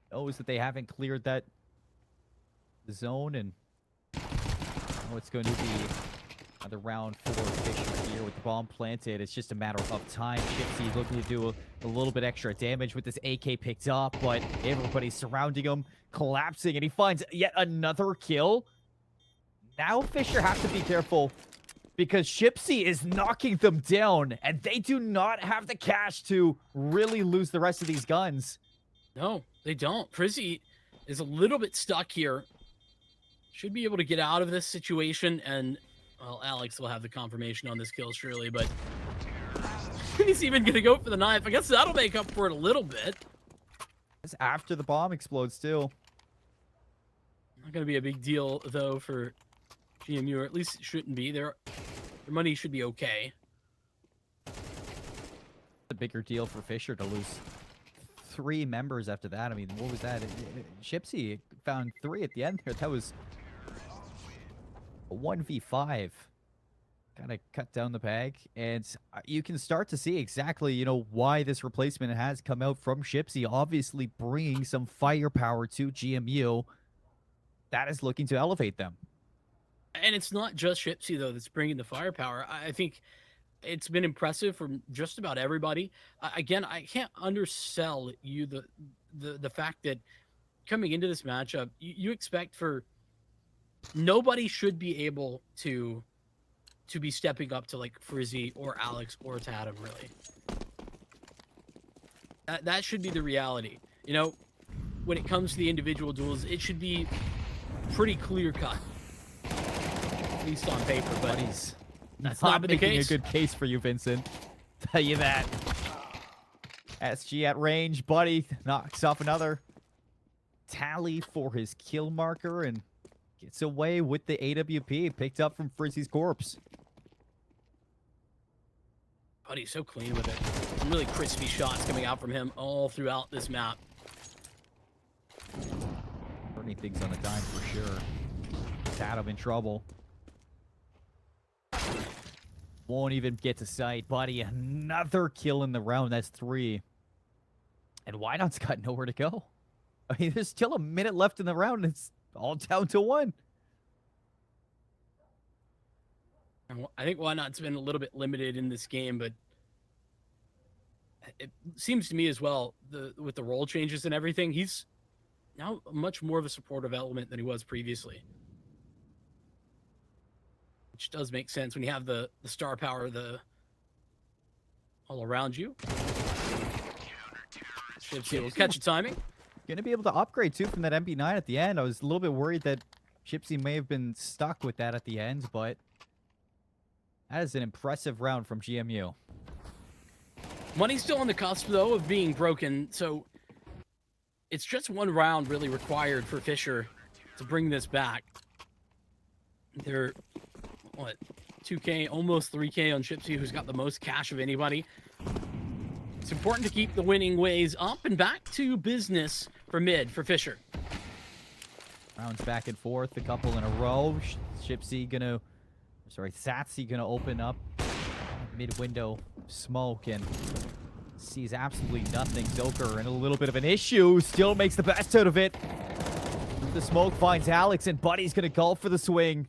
Knows that they haven't cleared that zone, and it's going to be another round for Fisher here with the bomb planted. It's just a matter of time. Shipsy looking to do a little bit extra damage with this AK picked up, but everybody's surrounding him, collapsing, and he finds yet another kill. Now Fisher has to be careful because Shipsy is knocking them down, and they do not have the cash to really lose the rest of these guns. No, they don't. Frizzy is a little bit stuck here. Should be able to get out of this situation, and well, Alex will have the confirmation on this kill surely, but he's even gonna go for the knife. I guess that'll make up for it a little bit. It's after the bomb explodes too. Not gonna be a big deal though for GMU, or at least it shouldn't be. Their money should be okay. A bigger deal for Fisher to lose 3 members after that. I mean, what was that? Shipsy found 3 at the end there. That was a 1v5. Kind of cut down the bag, and you can start to see exactly, why this replacement has come out from Shipsy, obviously bringing some firepower to GMU that is looking to elevate them. And it's not just Shipsy, though, that's bringing the firepower. I think it's been impressive from just about everybody. Again, I can't undersell you the fact that coming into this matchup, you expect for nobody should be able to be stepping up to like Frizzy or Alex or Tatum, really. That should be the reality. You know, when it comes to the individual duels, it should be pretty clear cut. At least on paper, but that's not been the making case. a good case for you, Vincent. Tell you that. SG at range, buddy knocks off another tally for his kill marker and gets away with the AWP picked up from Frizzy's corpse. Buddy's so clean with it. Some really crispy shots coming out from him all throughout this map. Turning things on a dime for sure. Tatum in trouble. Won't even get to sight. Buddy, another kill in the round. That's 3. And Wynot's got nowhere to go. I mean, there's still a minute left in the round. And it's all down to 1. I think Wynot's been a little bit limited in this game, but it seems to me as well, with the role changes and everything, he's now much more of a supportive element than he was previously. Which does make sense when you have the star power, all around you. Shipsy will catch a timing. Gonna be able to upgrade too from that MP9 at the end. I was a little bit worried that Shipsy may have been stuck with that at the end, but that is an impressive round from GMU. Money's still on the cusp, though, of being broken, so it's just 1 round really required for Fisher to bring this back. They're, what, 2K, almost 3K on Shipsy, who's got the most cash of anybody. It's important to keep the winning ways up and back to business for mid for Fisher. Rounds back and forth, a couple in a row. Shipsy gonna, sorry, Satsy gonna open up mid-window smoke and sees absolutely nothing. Zoker in a little bit of an issue, still makes the best out of it. The smoke finds Alex, and Buddy's gonna go for the swing.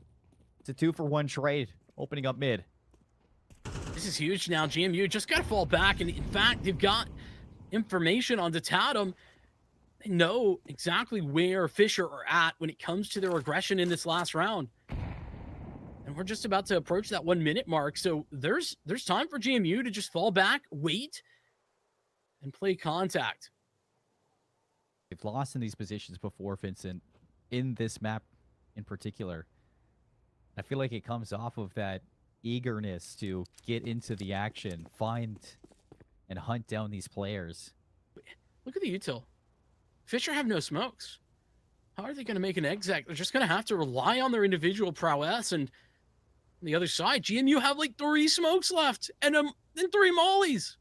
It's a 2-for-1 trade, opening up mid. This is huge now. GMU just got to fall back, and in fact, they've got information on the Tatum. They know exactly where Fisher are at when it comes to their aggression in this last round. And we're just about to approach that 1-minute mark, so there's time for GMU to just fall back, wait, and play contact. They've lost in these positions before, Vincent, in this map in particular. I feel like it comes off of that eagerness to get into the action, find and hunt down these players. Look at the util. Fisher have no smokes. How are they going to make an exec? They're just going to have to rely on their individual prowess. And on the other side, GMU have like 3 smokes left and 3 mollies.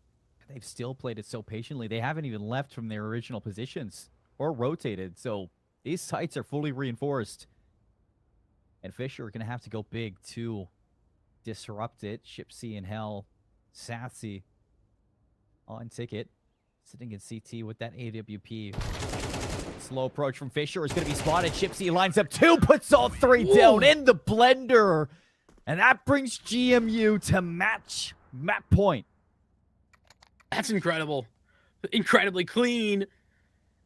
They've still played it so patiently. They haven't even left from their original positions or rotated. So these sites are fully reinforced. And Fisher are going to have to go big to disrupt it. Shipsy in hell. Sassy on ticket. Sitting in CT with that AWP. Slow approach from Fisher is going to be spotted. Shipsy lines up 2, puts all 3 down in the blender. And that brings GMU to match point. That's incredible. Incredibly clean.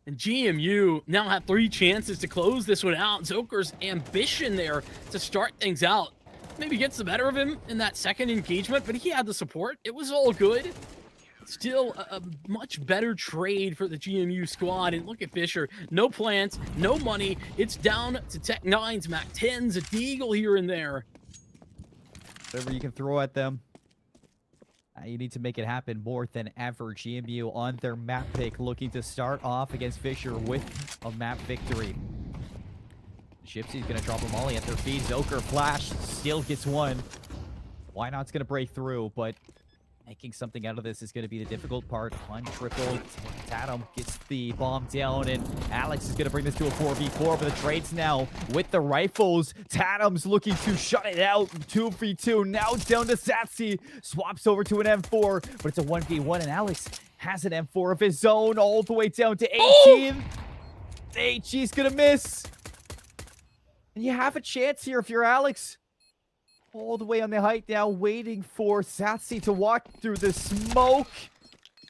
And GMU now have 3 chances to close this one out. Zoker's ambition there to start things out maybe gets the better of him in that second engagement, but he had the support. It was all good. Still a much better trade for the GMU squad. And look at Fisher. No plants, no money. It's down to Tech 9s, Mac 10s, a Deagle here and there. Whatever you can throw at them. You need to make it happen more than ever. GMU on their map pick, looking to start off against Fisher with a map victory. Shipsy's going to drop a molly at their feet. Zoker flash, still gets one. Wynot's going to break through, but making something out of this is going to be the difficult part. On triple, Tatum gets the bomb down, and Alex is going to bring this to a 4v4, but the trades now with the rifles. Tatum's looking to shut it out. 2v2, now down to Satsy. Swaps over to an M4, but it's a 1v1, and Alex has an M4 of his own all the way down to 18. HG's going to miss. And you have a chance here if you're Alex. All the way on the height now, waiting for Satsi to walk through the smoke.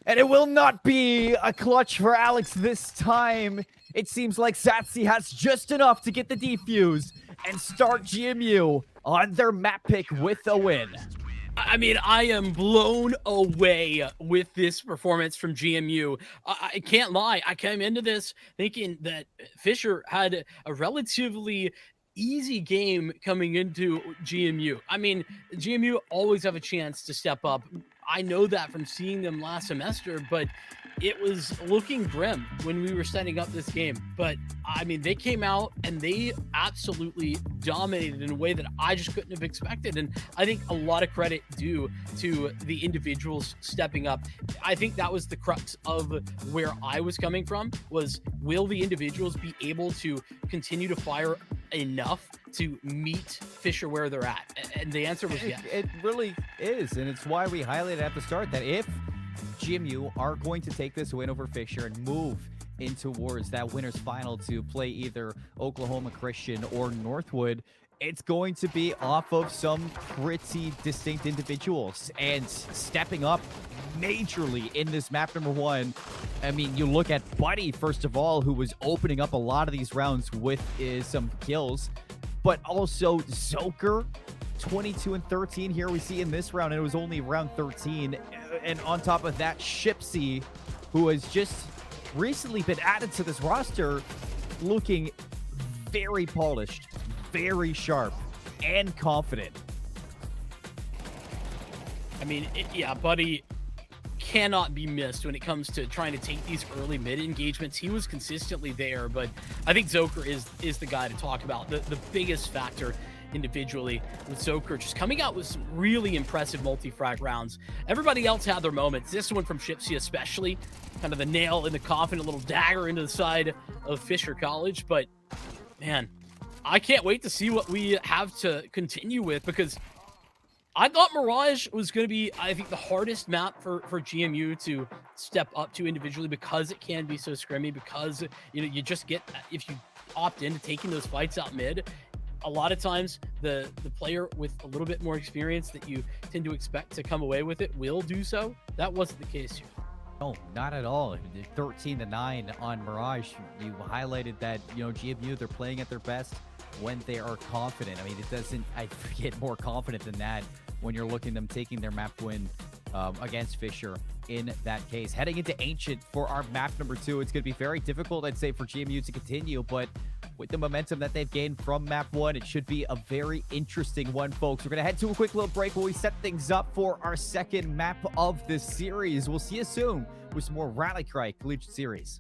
And it will not be a clutch for Alex this time. It seems like Satsi has just enough to get the defuse and start GMU on their map pick with a win. I mean, I am blown away with this performance from GMU. I can't lie. I came into this thinking that Fisher had a relatively easy game coming into GMU. I mean, GMU always have a chance to step up. I know that from seeing them last semester, but it was looking grim when we were setting up this game. But I mean, they came out and they absolutely dominated in a way that I just couldn't have expected. And I think a lot of credit due to the individuals stepping up. I think that was the crux of where I was coming from, was will the individuals be able to continue to fire enough to meet Fisher where they're at? And the answer was yes. It really is. And it's why we highlighted at the start that if GMU are going to take this win over Fisher and move in towards that winner's final to play either Oklahoma Christian or Northwood, it's going to be off of some pretty distinct individuals and stepping up majorly in this map number 1. I mean, you look at Buddy, first of all, who was opening up a lot of these rounds with some kills, but also Zoker, 22 and 13 here we see in this round, and it was only round 13. And on top of that, Shipsy, who has just recently been added to this roster, looking very polished, very sharp, and confident. I mean, yeah, Buddy cannot be missed when it comes to trying to take these early mid engagements. He was consistently there, but I think Zoker is the guy to talk about. The biggest factor individually with Zoker just coming out with some really impressive multi-frag rounds. Everybody else had their moments. This one from Shipsy especially, kind of the nail in the coffin, a little dagger into the side of Fisher College. But man, I can't wait to see what we have to continue with, because I thought Mirage was going to be, I think, the hardest map for GMU to step up to individually, because it can be so scrimmy, because, you know, you just get, if you opt into taking those fights out mid, a lot of times the player with a little bit more experience that you tend to expect to come away with it will do so. That wasn't the case here. No, not at all. 13-9 on Mirage. You highlighted that, you know, GMU, they're playing at their best when they are confident. I mean, it doesn't, I get more confident than that when you're looking them taking their map win against Fisher in that case. Heading into Ancient for our map number 2, it's going to be very difficult, I'd say, for GMU to continue, but with the momentum that they've gained from map 1, it should be a very interesting one, folks. We're going to head to a quick little break while we set things up for our second map of this series. We'll see you soon with some more Rally Cry Collegiate Series.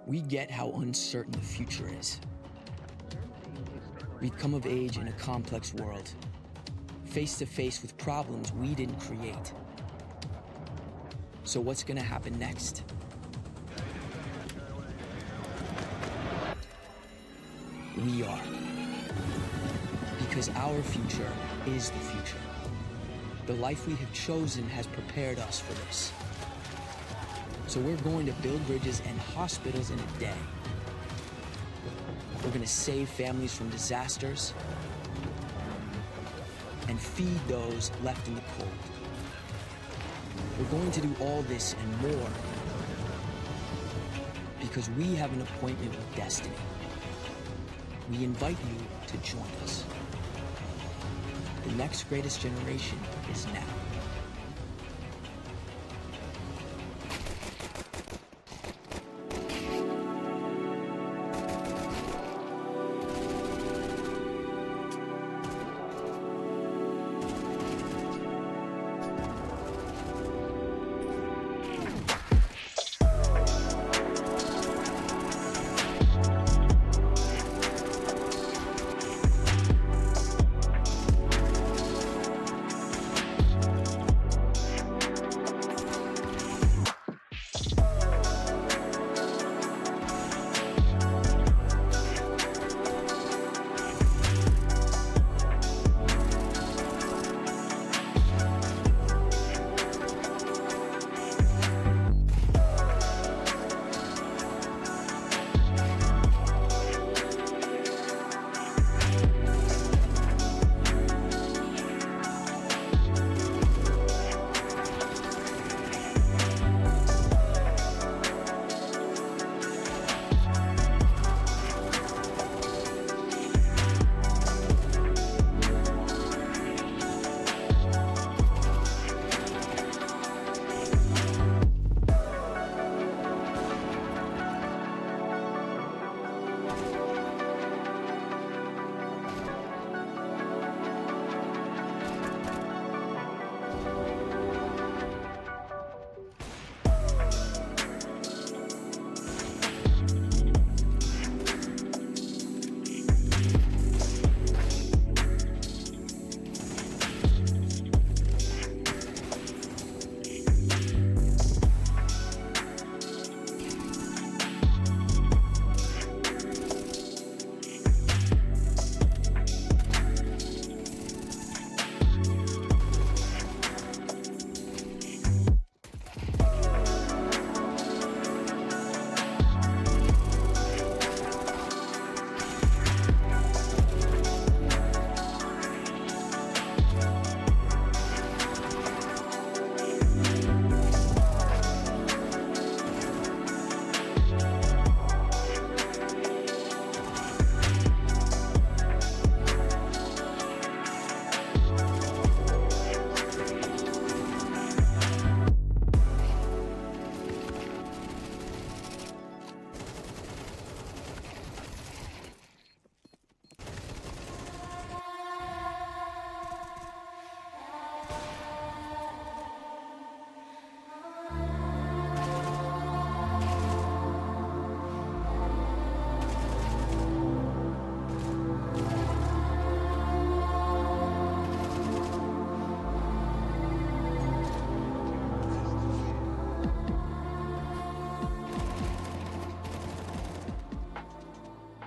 We get how uncertain the future is. We've come of age in a complex world, face to face with problems we didn't create. So what's gonna happen next? We are. Because our future is the future. The life we have chosen has prepared us for this. So we're going to build bridges and hospitals in a day. We're going to save families from disasters and feed those left in the cold. We're going to do all this and more because we have an appointment with destiny. We invite you to join us. The next greatest generation is now.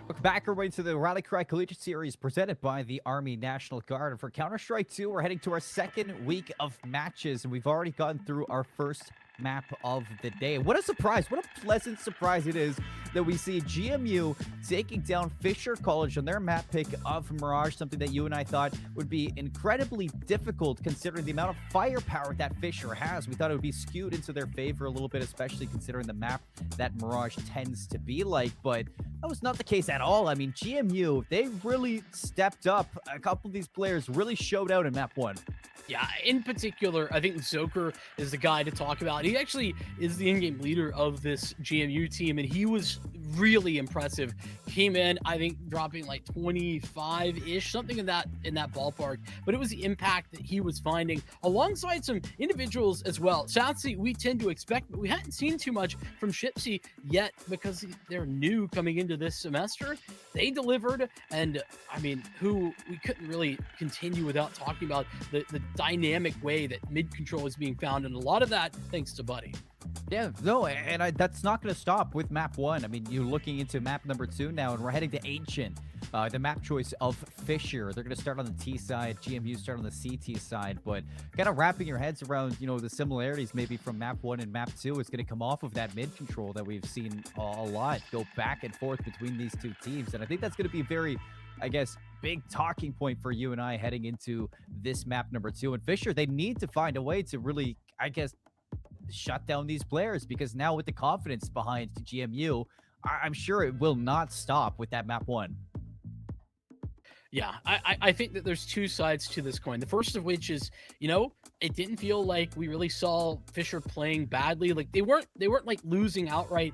Welcome back, everybody, to the Rally Cry Collegiate Series presented by the Army National Guard. And for Counter-Strike 2, we're heading to our second week of matches, and we've already gotten through our first map of the day. What a surprise. What a pleasant surprise it is that we see GMU taking down Fisher College on their map pick of Mirage, something that you and I thought would be incredibly difficult considering the amount of firepower that Fisher has. We thought it would be skewed into their favor a little bit, especially considering the map that Mirage tends to be like, but that was not the case at all. I mean, GMU, they really stepped up. A couple of these players really showed out in map 1. Yeah, in particular, I think Zoker is the guy to talk about. He actually is the in-game leader of this GMU team, and he was really impressive. Came in, I think, dropping like 25-ish, something in that ballpark. But it was the impact that he was finding alongside some individuals as well. Southsea, we tend to expect, but we hadn't seen too much from Shipsy yet because they're new coming into this semester. They delivered, and I mean, who we couldn't really continue without talking about the dynamic way that mid control is being found, and a lot of that thanks to Buddy. Yeah, no, and that's not going to stop with map 1. I mean, you're looking into map number 2 now, and we're heading to Ancient. The map choice of Fisher. They're going to start on the T side, GMU start on the CT side, but kind of wrapping your heads around, the similarities maybe from map 1 and map 2 is going to come off of that mid control that we've seen a lot go back and forth between these two teams, and I think that's going to be very, I guess, big talking point for you and I heading into this map number 2. And Fisher, they need to find a way to really, I guess, shut down these players, because now with the confidence behind GMU, I'm sure it will not stop with that map 1. Yeah, I think that there's two sides to this coin. The first of which is, it didn't feel like we really saw Fisher playing badly. Like they weren't like losing outright.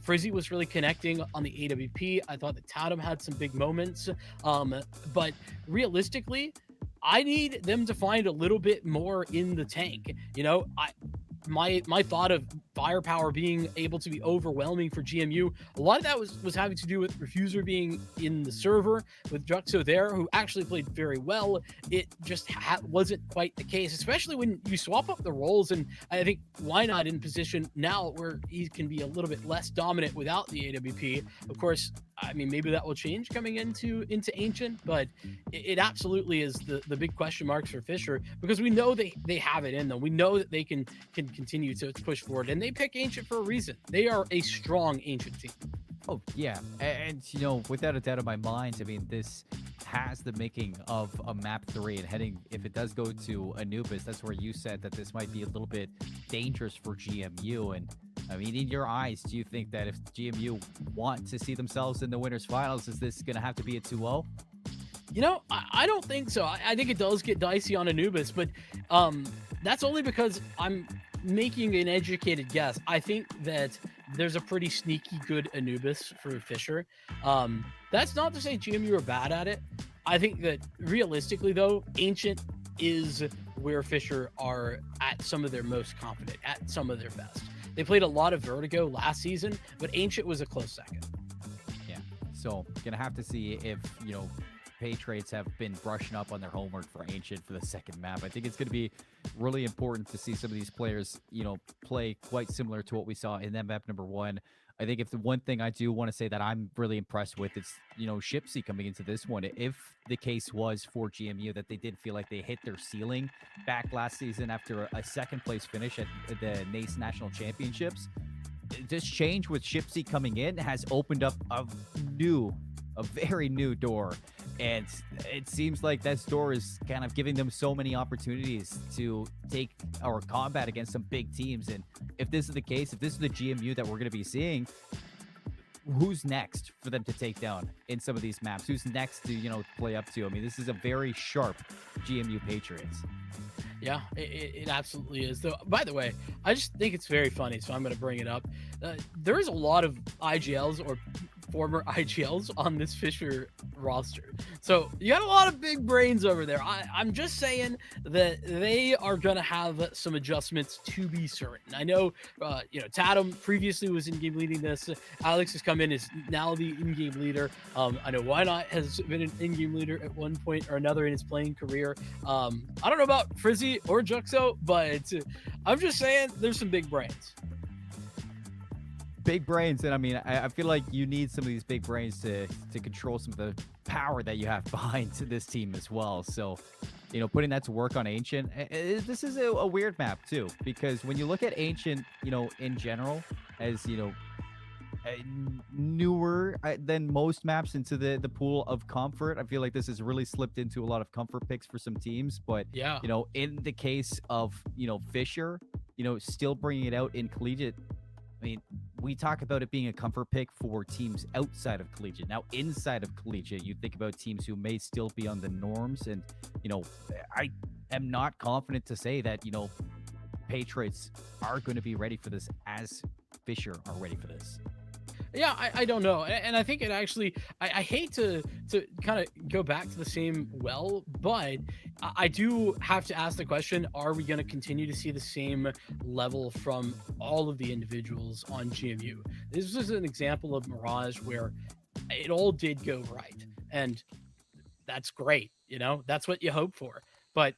Frizzy was really connecting on the AWP. I thought that Tatum had some big moments. But realistically, I need them to find a little bit more in the tank. My thought of firepower being able to be overwhelming for GMU, a lot of that was having to do with Refuser being in the server with Juxo there, who actually played very well. It just wasn't quite the case, especially when you swap up the roles. And I think why not in position now where he can be a little bit less dominant without the AWP. Of course, I mean, maybe that will change coming into Ancient, but it absolutely is the big question marks for Fisher, because we know they have it in them. We know that they can continue to push forward, and they pick Ancient for a reason. They are a strong Ancient team. Oh, yeah. And, without a doubt in my mind, I mean, this has the making of a map 3, and heading, if it does go to Anubis, that's where you said that this might be a little bit dangerous for GMU. And I mean, in your eyes, do you think that if GMU want to see themselves in the winners finals, is this going to have to be a 2-0? I don't think so. I think it does get dicey on Anubis, but that's only because I'm making an educated guess. I think that there's a pretty sneaky good Anubis for Fisher. That's not to say GMU are bad at it. I think that realistically, though, Ancient is where Fisher are at some of their most confident, at some of their best. They played a lot of Vertigo last season, but Ancient was a close second. Yeah, so gonna have to see if, Patriots have been brushing up on their homework for Ancient for the second map. I think it's going to be really important to see some of these players, play quite similar to what we saw in that map number 1. I think if the one thing I do want to say that I'm really impressed with is, Shipsy coming into this one. If the case was for GMU that they did feel like they hit their ceiling back last season after a second place finish at the NACE National Championships, this change with Shipsy coming in has opened up a very new door. And it seems like that door is kind of giving them so many opportunities to take or combat against some big teams. And if this is the case, if this is the GMU that we're going to be seeing, who's next for them to take down in some of these maps? Who's next to, play up to? I mean, this is a very sharp GMU Patriots. Yeah, it absolutely is. Though, by the way, I just think it's very funny, so I'm going to bring it up. There is a lot of IGLs or former IGLs on this Fisher roster. So you got a lot of big brains over there. I'm just saying that they are going to have some adjustments to be certain. I know, Tatum previously was in-game leading this. Alex has come in, is now the in-game leader. I know Why Not has been an in-game leader at one point or another in his playing career. I don't know about Frizzy or Juxo, but I'm just saying there's some big brains. big brains, and I mean, I feel like you need some of these big brains to control some of the power that you have behind this team as well. So, putting that to work on Ancient, this is a weird map too, because when you look at Ancient, in general, as newer than most maps into the pool of comfort. I feel like this has really slipped into a lot of comfort picks for some teams. But Yeah. in the case of Fisher, still bringing it out in Collegiate. I mean, we talk about it being a comfort pick for teams outside of Collegiate. Now, inside of Collegiate, you think about teams who may still be on the norms, and I am not confident to say that Patriots are going to be ready for this as Fisher are ready for this. Yeah, I don't know, and I think it actually. I hate to kind of go back to the same well, but I do have to ask the question: are we going to continue to see the same level from all of the individuals on GMU? This is an example of Mirage where it all did go right, and that's great. That's what you hope for, but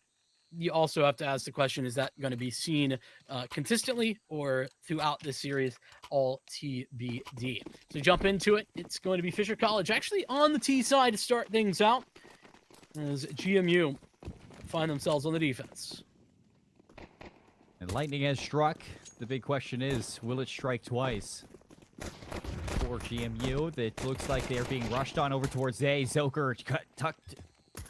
you also have to ask the question, is that going to be seen consistently or throughout this series? All TBD. So jump into it. It's going to be Fisher College actually on the T side to start things out, as GMU find themselves on the defense. And lightning has struck. The big question is, will it strike twice? For GMU, it looks like they're being rushed on over towards A. Zoker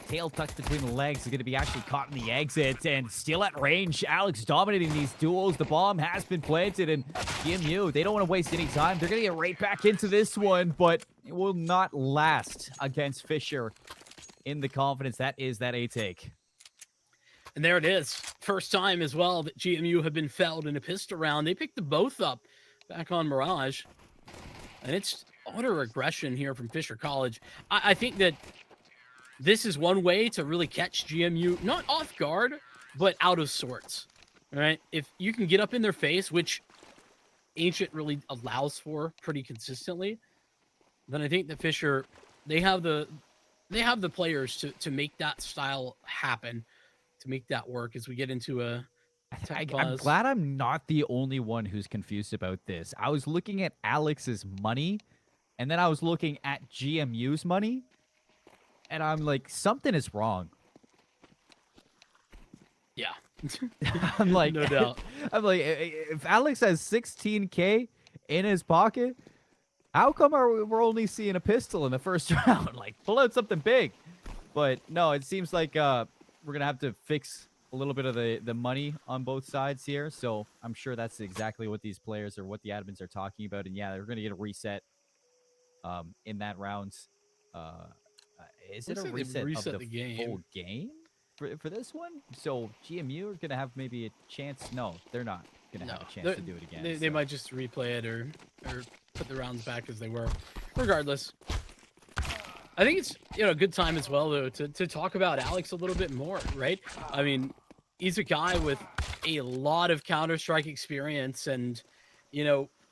tail tucked between the legs, is going to be actually caught in the exit and still at range. Alex dominating these duels. The bomb has been planted, and GMU, they don't want to waste any time. They're going to get right back into this one, but it will not last against Fisher in the confidence that is that A take. And there it is. First time as well that GMU have been felled in a pistol round. They picked the both up back on Mirage. And it's utter aggression here from Fisher College. I think that this is one way to really catch GMU, not off guard, but out of sorts, right? If you can get up in their face, which Ancient really allows for pretty consistently, then I think that Fisher, they have the players to make that style happen, to make that work as we get into a I'm glad I'm not the only one who's confused about this. I was looking at Alex's money, and then I was looking at GMU's money, and I'm like, something is wrong. Yeah. I'm like, no doubt. I'm like, if Alex has 16K in his pocket, how come we're only seeing a pistol in the first round? Like, pull out something big. But no, it seems like we're going to have to fix a little bit of the money on both sides here. So I'm sure that's exactly what these players or what the admins are talking about. And yeah, they're going to get a reset in that round. Is it a reset of the full game for this one? So GMU are going to have maybe a chance. No, they're not going to have a chance to do it again. They might just replay it or put the rounds back as they were. Regardless, I think it's a good time as well though to talk about Alex a little bit more, right? I mean, he's a guy with a lot of Counter-Strike experience, and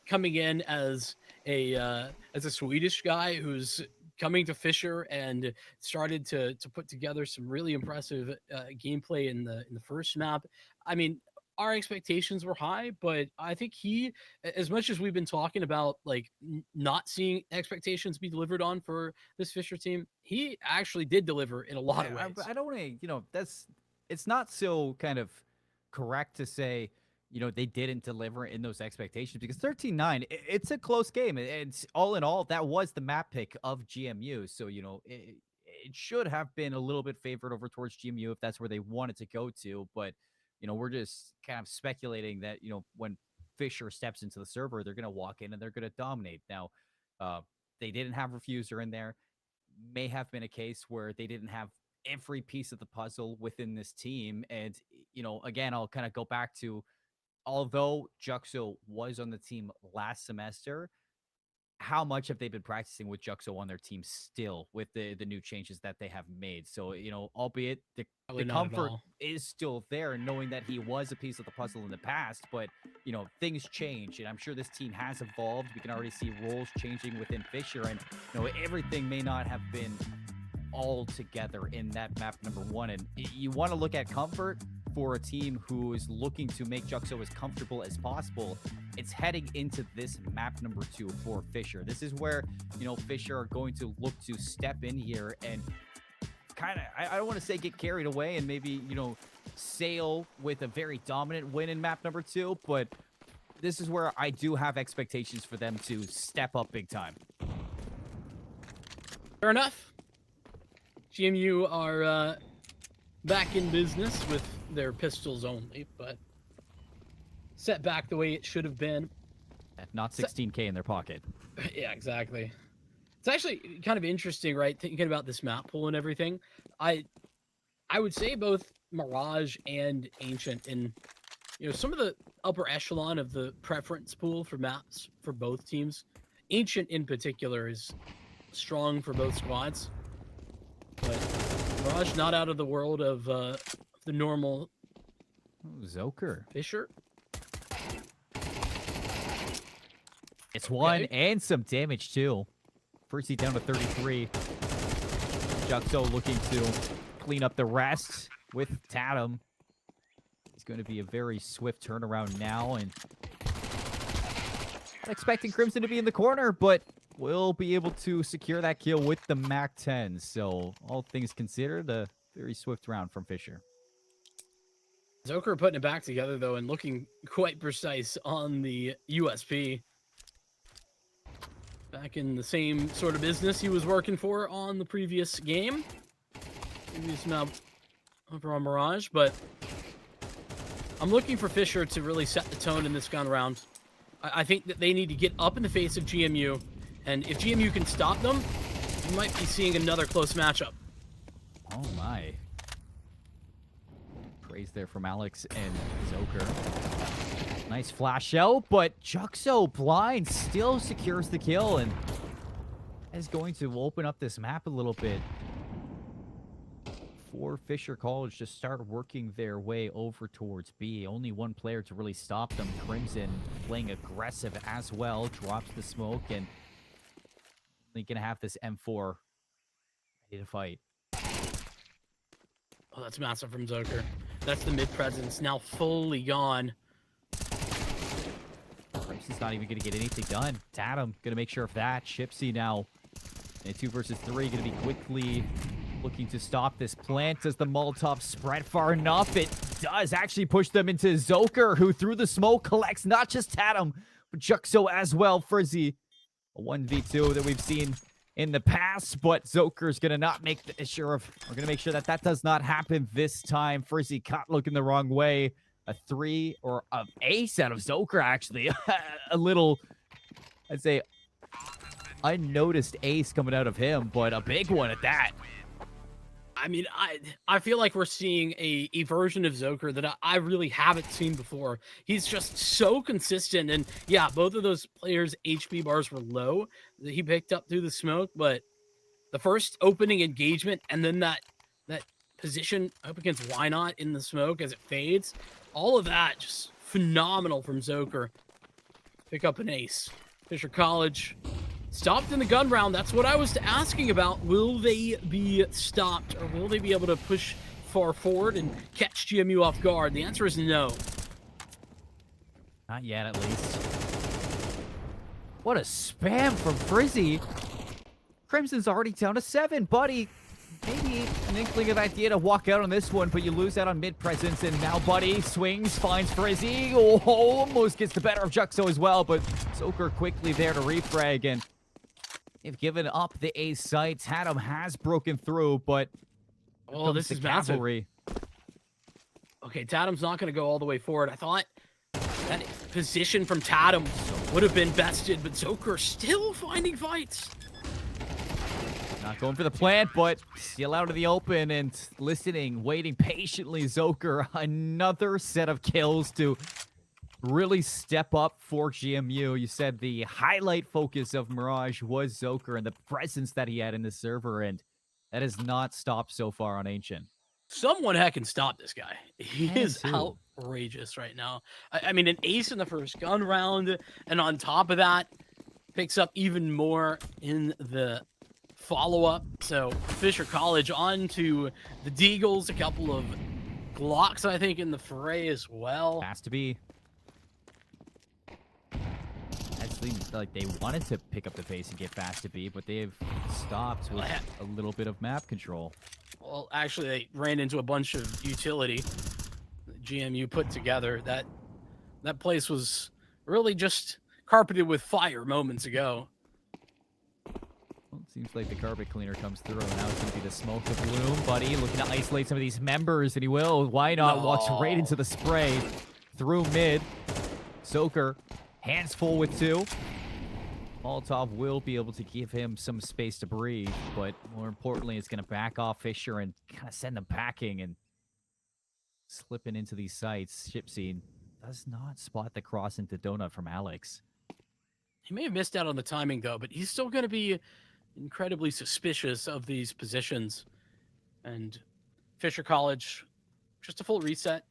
coming in as a Swedish guy who's coming to Fisher and started to put together some really impressive gameplay in the first map. I mean, our expectations were high, but I think he, as much as we've been talking about like not seeing expectations be delivered on for this Fisher team, he actually did deliver in a lot of ways. I don't want to, it's not so kind of correct to say, they didn't deliver in those expectations, because 13-9, it's a close game. It's all in all, that was the map pick of GMU. So, it should have been a little bit favored over towards GMU if that's where they wanted to go to. But, we're just kind of speculating that, when Fisher steps into the server, they're going to walk in and they're going to dominate. Now, they didn't have Refuser in there. May have been a case where they didn't have every piece of the puzzle within this team. And, again, I'll kind of go back to, although Juxo was on the team last semester, how much have they been practicing with Juxo on their team still with the new changes that they have made? So, albeit the comfort is still there, knowing that he was a piece of the puzzle in the past, but, things change, and I'm sure this team has evolved. We can already see roles changing within Fisher, and, everything may not have been all together in that map number one. And you want to look at comfort, for a team who is looking to make Juxo as comfortable as possible, it's heading into this map number 2 for Fisher. This is where, Fisher are going to look to step in here and kind of, I don't want to say get carried away and maybe, sail with a very dominant win in map number 2, but this is where I do have expectations for them to step up big time. Fair enough. GMU are back in business with their pistols only, but set back the way it should have been. Not 16K in their pocket. Yeah, exactly. It's actually kind of interesting, right? Thinking about this map pool and everything. I would say both Mirage and Ancient in some of the upper echelon of the preference pool for maps for both teams. Ancient in particular is strong for both squads. But Mirage not out of the world of the normal. Zoker. Fisher. It's one and some damage too. First down to 33. Juxo looking to clean up the rest with Tatum. It's going to be a very swift turnaround now, and not expecting Crimson to be in the corner, but will be able to secure that kill with the MAC-10. So all things considered, a very swift round from Fisher. Zoker putting it back together though and looking quite precise on the USP. Back in the same sort of business he was working for on the previous game. Previous map over on Mirage, but I'm looking for Fisher to really set the tone in this gun round. I think that they need to get up in the face of GMU, and if GMU can stop them, we might be seeing another close matchup. Oh my. Praise there from Alex and Zoker. Nice flash out, but Juxo blind still secures the kill and is going to open up this map a little bit for Fisher College to start working their way over towards B. Only one player to really stop them. Crimson playing aggressive as well. Drops the smoke and they're going to have this M4 ready to fight. Oh, that's massive from Zoker. That's the mid presence now fully gone. Crimson's not even going to get anything done. Tatum going to make sure of that. Shipsy now in 2 versus 3 going to be quickly looking to stop this plant. Does the Molotov spread far enough? It does actually push them into Zoker, who through the smoke collects not just Tatum, but Juxo as well. Frizzy, a 1v2 that we've seen in the past, but Zoker's going to not make sure of, we're going to make sure that that does not happen this time. Frizzy caught looking the wrong way. A 3 or an ace out of Zoker, actually. A little, I'd say, unnoticed ace coming out of him, but a big one at that. I mean, I feel like we're seeing a version of Zoker that I really haven't seen before. He's just so consistent. And yeah, both of those players' HP bars were low that he picked up through the smoke. But the first opening engagement and then that position up against Why Not in the smoke as it fades, all of that just phenomenal from Zoker. Pick up an ace. Fisher College stopped in the gun round. That's what I was asking about. Will they be stopped, or will they be able to push far forward and catch GMU off guard? The answer is no. Not yet, at least. What a spam from Frizzy. Crimson's already down to 7, buddy. Maybe an inkling of idea to walk out on this one, but you lose out on mid-presence, and now Buddy swings, finds Frizzy. Oh, almost gets the better of Juxo as well, but Zoker quickly there to refrag, and they've given up the A site. Tatum has broken through, but oh, this is cavalry. Okay, Tatum's not going to go all the way forward. I thought that position from Tatum would have been bested, but Zoker still finding fights. Not going for the plant, but still out of the open and listening, waiting patiently. Zoker, another set of kills to really step up for GMU. You said the highlight focus of Mirage was Zoker and the presence that he had in the server, and that has not stopped so far on Ancient. Someone heckin' stop this guy. He is outrageous right now. I mean, an ace in the first gun round, and on top of that, picks up even more in the follow-up. So Fisher College on to the Deagles, a couple of Glocks, I think, in the fray as well. Has to be. Actually, like they wanted to pick up the pace and get fast to be, but they've stopped with a little bit of map control. Well, actually, they ran into a bunch of utility that GMU put together. That place was really just carpeted with fire moments ago. Well, it seems like the carpet cleaner comes through, and now it's going to be the smoke of gloom, buddy. Looking to isolate some of these members, and he will. Why not? Walks right into the spray through mid. Soaker, hands full with 2. Molotov will be able to give him some space to breathe, but more importantly, it's going to back off Fisher and kind of send him packing and slipping into these sites. Shipsy does not spot the cross into Donut from Alex. He may have missed out on the timing, though, but he's still going to be incredibly suspicious of these positions. And Fisher College, just a full reset.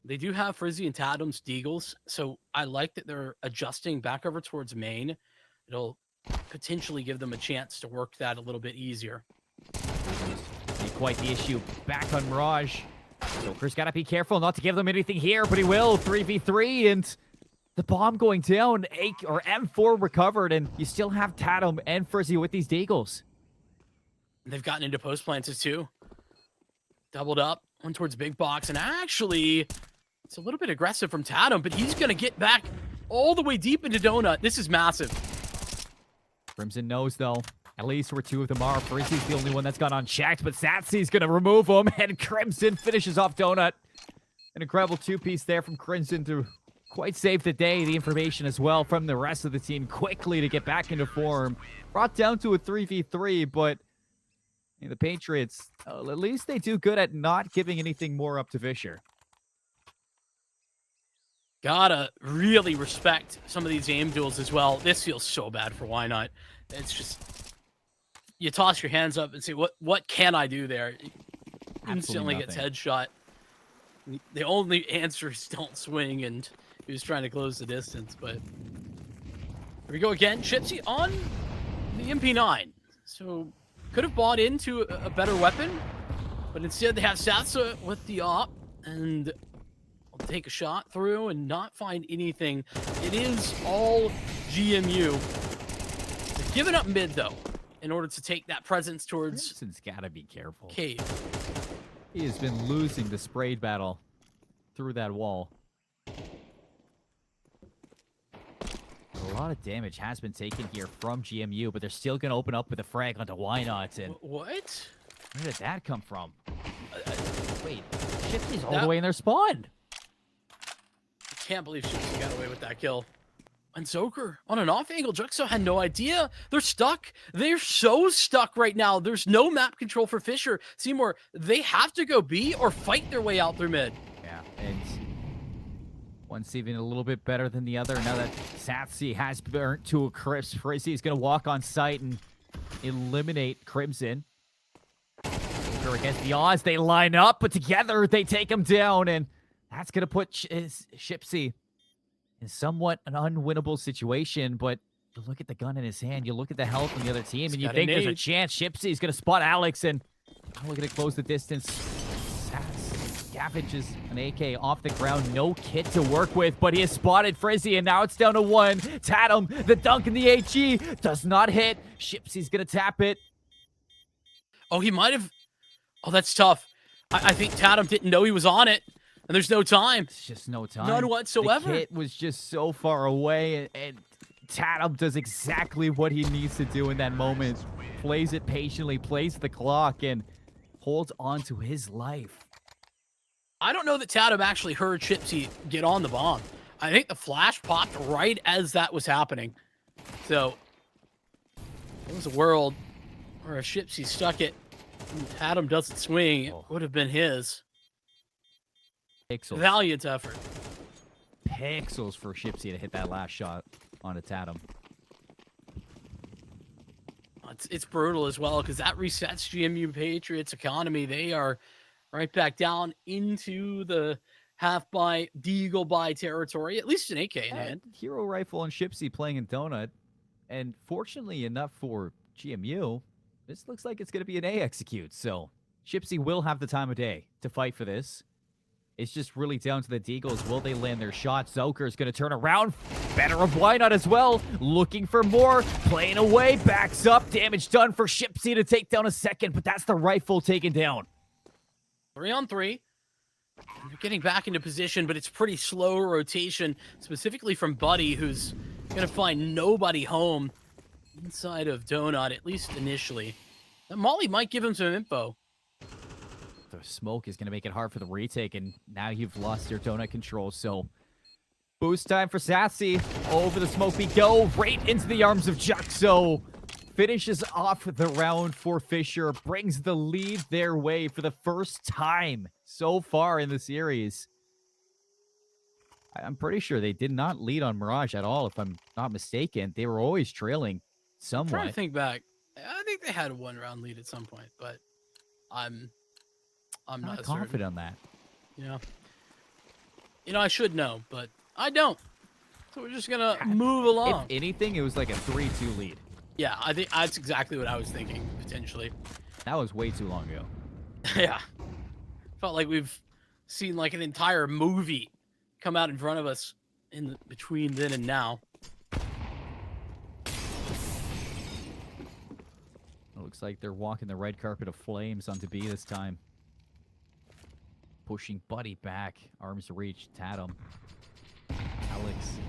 They do have Frizzy and Tatum's Deagles, so I like that they're adjusting back over towards main. It'll potentially give them a chance to work that a little bit easier. Be quite the issue back on Mirage. Joker's got to be careful not to give them anything here, but he will. 3v3, and the bomb going down. M4 recovered, and you still have Tatum and Frizzy with these Deagles. They've gotten into post planters too. Doubled up, one towards big box, and actually, it's a little bit aggressive from Tatum, but he's going to get back all the way deep into Donut. This is massive. Crimson knows, though. At least where 2 of them are. Frizzy's the only one that's gone unchecked, but Satsy's going to remove him, and Crimson finishes off Donut. An incredible 2-piece there from Crimson to quite save the day. The information as well from the rest of the team quickly to get back into form. Brought down to a 3v3, but the Patriots, at least they do good at not giving anything more up to Fisher. Gotta really respect some of these aim duels as well. This feels so bad for Why Not. It's just, you toss your hands up and say, what can I do there? Instantly gets headshot. The only answer is don't swing, and he was trying to close the distance, but here we go again. Chipsy on the MP9. So could have bought into a better weapon, but instead they have Satsa with the op, and I'll take a shot through and not find anything. It is all GMU. They've given up mid, though, in order to take that presence towards Crimson's got to be careful. cave. He has been losing the sprayed battle through that wall. A lot of damage has been taken here from GMU, but they're still going to open up with a frag onto Why Not. And What? where did that come from? Wait, Shifty's all the way in their spawn. I can't believe Shipsy got away with that kill. And Zoker on an off angle. Juxo had no idea. They're stuck. They're so stuck right now. There's no map control for Fisher. Seymour, they have to go B or fight their way out through mid. Yeah, and one's even a little bit better than the other. Now that Satsy has burnt to a crisp, Frizzy is going to walk on site and eliminate Crimson. Joker against the odds. They line up, but together they take him down, and that's going to put Shipsy in somewhat an unwinnable situation, but you look at the gun in his hand, you look at the health on the other team, and you think there's a chance Shipsy's going to spot Alex, and looking to close the distance. Scavenges an AK off the ground, no kit to work with, but he has spotted Frizzy, and now it's down to 1. Tatum, the dunk in the HE, does not hit. Shipsy's going to tap it. Oh, he might have. Oh, that's tough. I think Tatum didn't know he was on it. And there's no time. It's just no time. None whatsoever. The kit was just so far away, and Tatum does exactly what he needs to do in that moment. Plays it patiently, plays the clock, and holds on to his life. I don't know that Tatum actually heard Shipsy get on the bomb. I think the flash popped right as that was happening. So it was a world where if Shipsy stuck it and Tatum doesn't swing, it would have been his. Pixels. Valiant effort. Pixels for Shipsy to hit that last shot on a Tatum. It's brutal as well, because that resets GMU Patriots economy. They are right back down into the half-buy, deagle-buy territory, at least an AK in hand. Hero Rifle on Shipsy playing in Donut. And fortunately enough for GMU, this looks like it's going to be an A execute. So Chipsy will have the time of day to fight for this. It's just really down to the Deagles. Will they land their shot? Zoker is going to turn around. Better of Why Not as well. Looking for more. Playing away. Backs up. Damage done for Chipsy to take down a second, but that's the rifle taken down. 3-on-3. They're getting back into position, but it's pretty slow rotation, specifically from Buddy, who's going to find nobody home inside of Donut, at least initially. That Molly might give him some info. The smoke is going to make it hard for the retake, and now you've lost your Donut control, so boost time for Sassy. Over the smoke we go, right into the arms of Juxo. Finishes off the round for Fisher, brings the lead their way for the first time so far in the series. I'm pretty sure they did not lead on Mirage at all, if I'm not mistaken. They were always trailing somewhat. I'm trying to think back. I think they had a one-round lead at some point, but I'm not confident certain. on that. You know, I should know, but I don't. So we're just gonna move along. If anything, it was like a 3-2 lead. Yeah, I think that's exactly what I was thinking, potentially. That was way too long ago. Yeah. Felt like we've seen like an entire movie come out in front of us in between then and now. It looks like they're walking the red carpet of flames onto B this time. Pushing Buddy back. Arms reach. Tatum. Alex.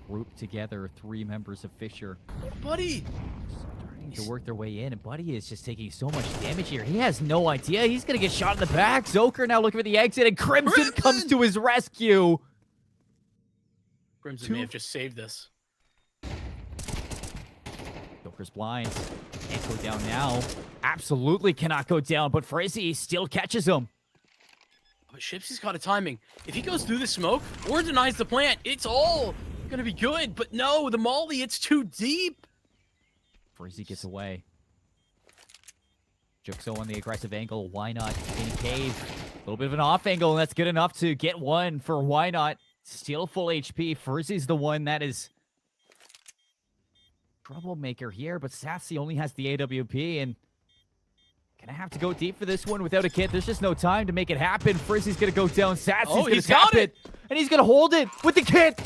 Grouped together. 3 members of Fisher. Buddy! Starting to work their way in, and Buddy is just taking so much damage here. He has no idea. He's going to get shot in the back. Zoker now looking for the exit, and Crimson comes to his rescue. Crimson may have just saved this. Joker's blind. Can't go down now. Absolutely cannot go down, but Frizzy still catches him. But Shipsy's got a timing. If he goes through the smoke or denies the plant, it's all gonna be good. But no, the Molly, it's too deep. Frizzy gets away. Juxo on the aggressive angle. Why Not in cave? A little bit of an off angle, and that's good enough to get one for Why Not. Still full HP. Frizzy's the one that is troublemaker here, but Sassy only has the AWP, and gonna have to go deep for this one without a kit. There's just no time to make it happen. Frizzy's gonna go down. Sassy's gonna tap it, and he's gonna hold it with the kit.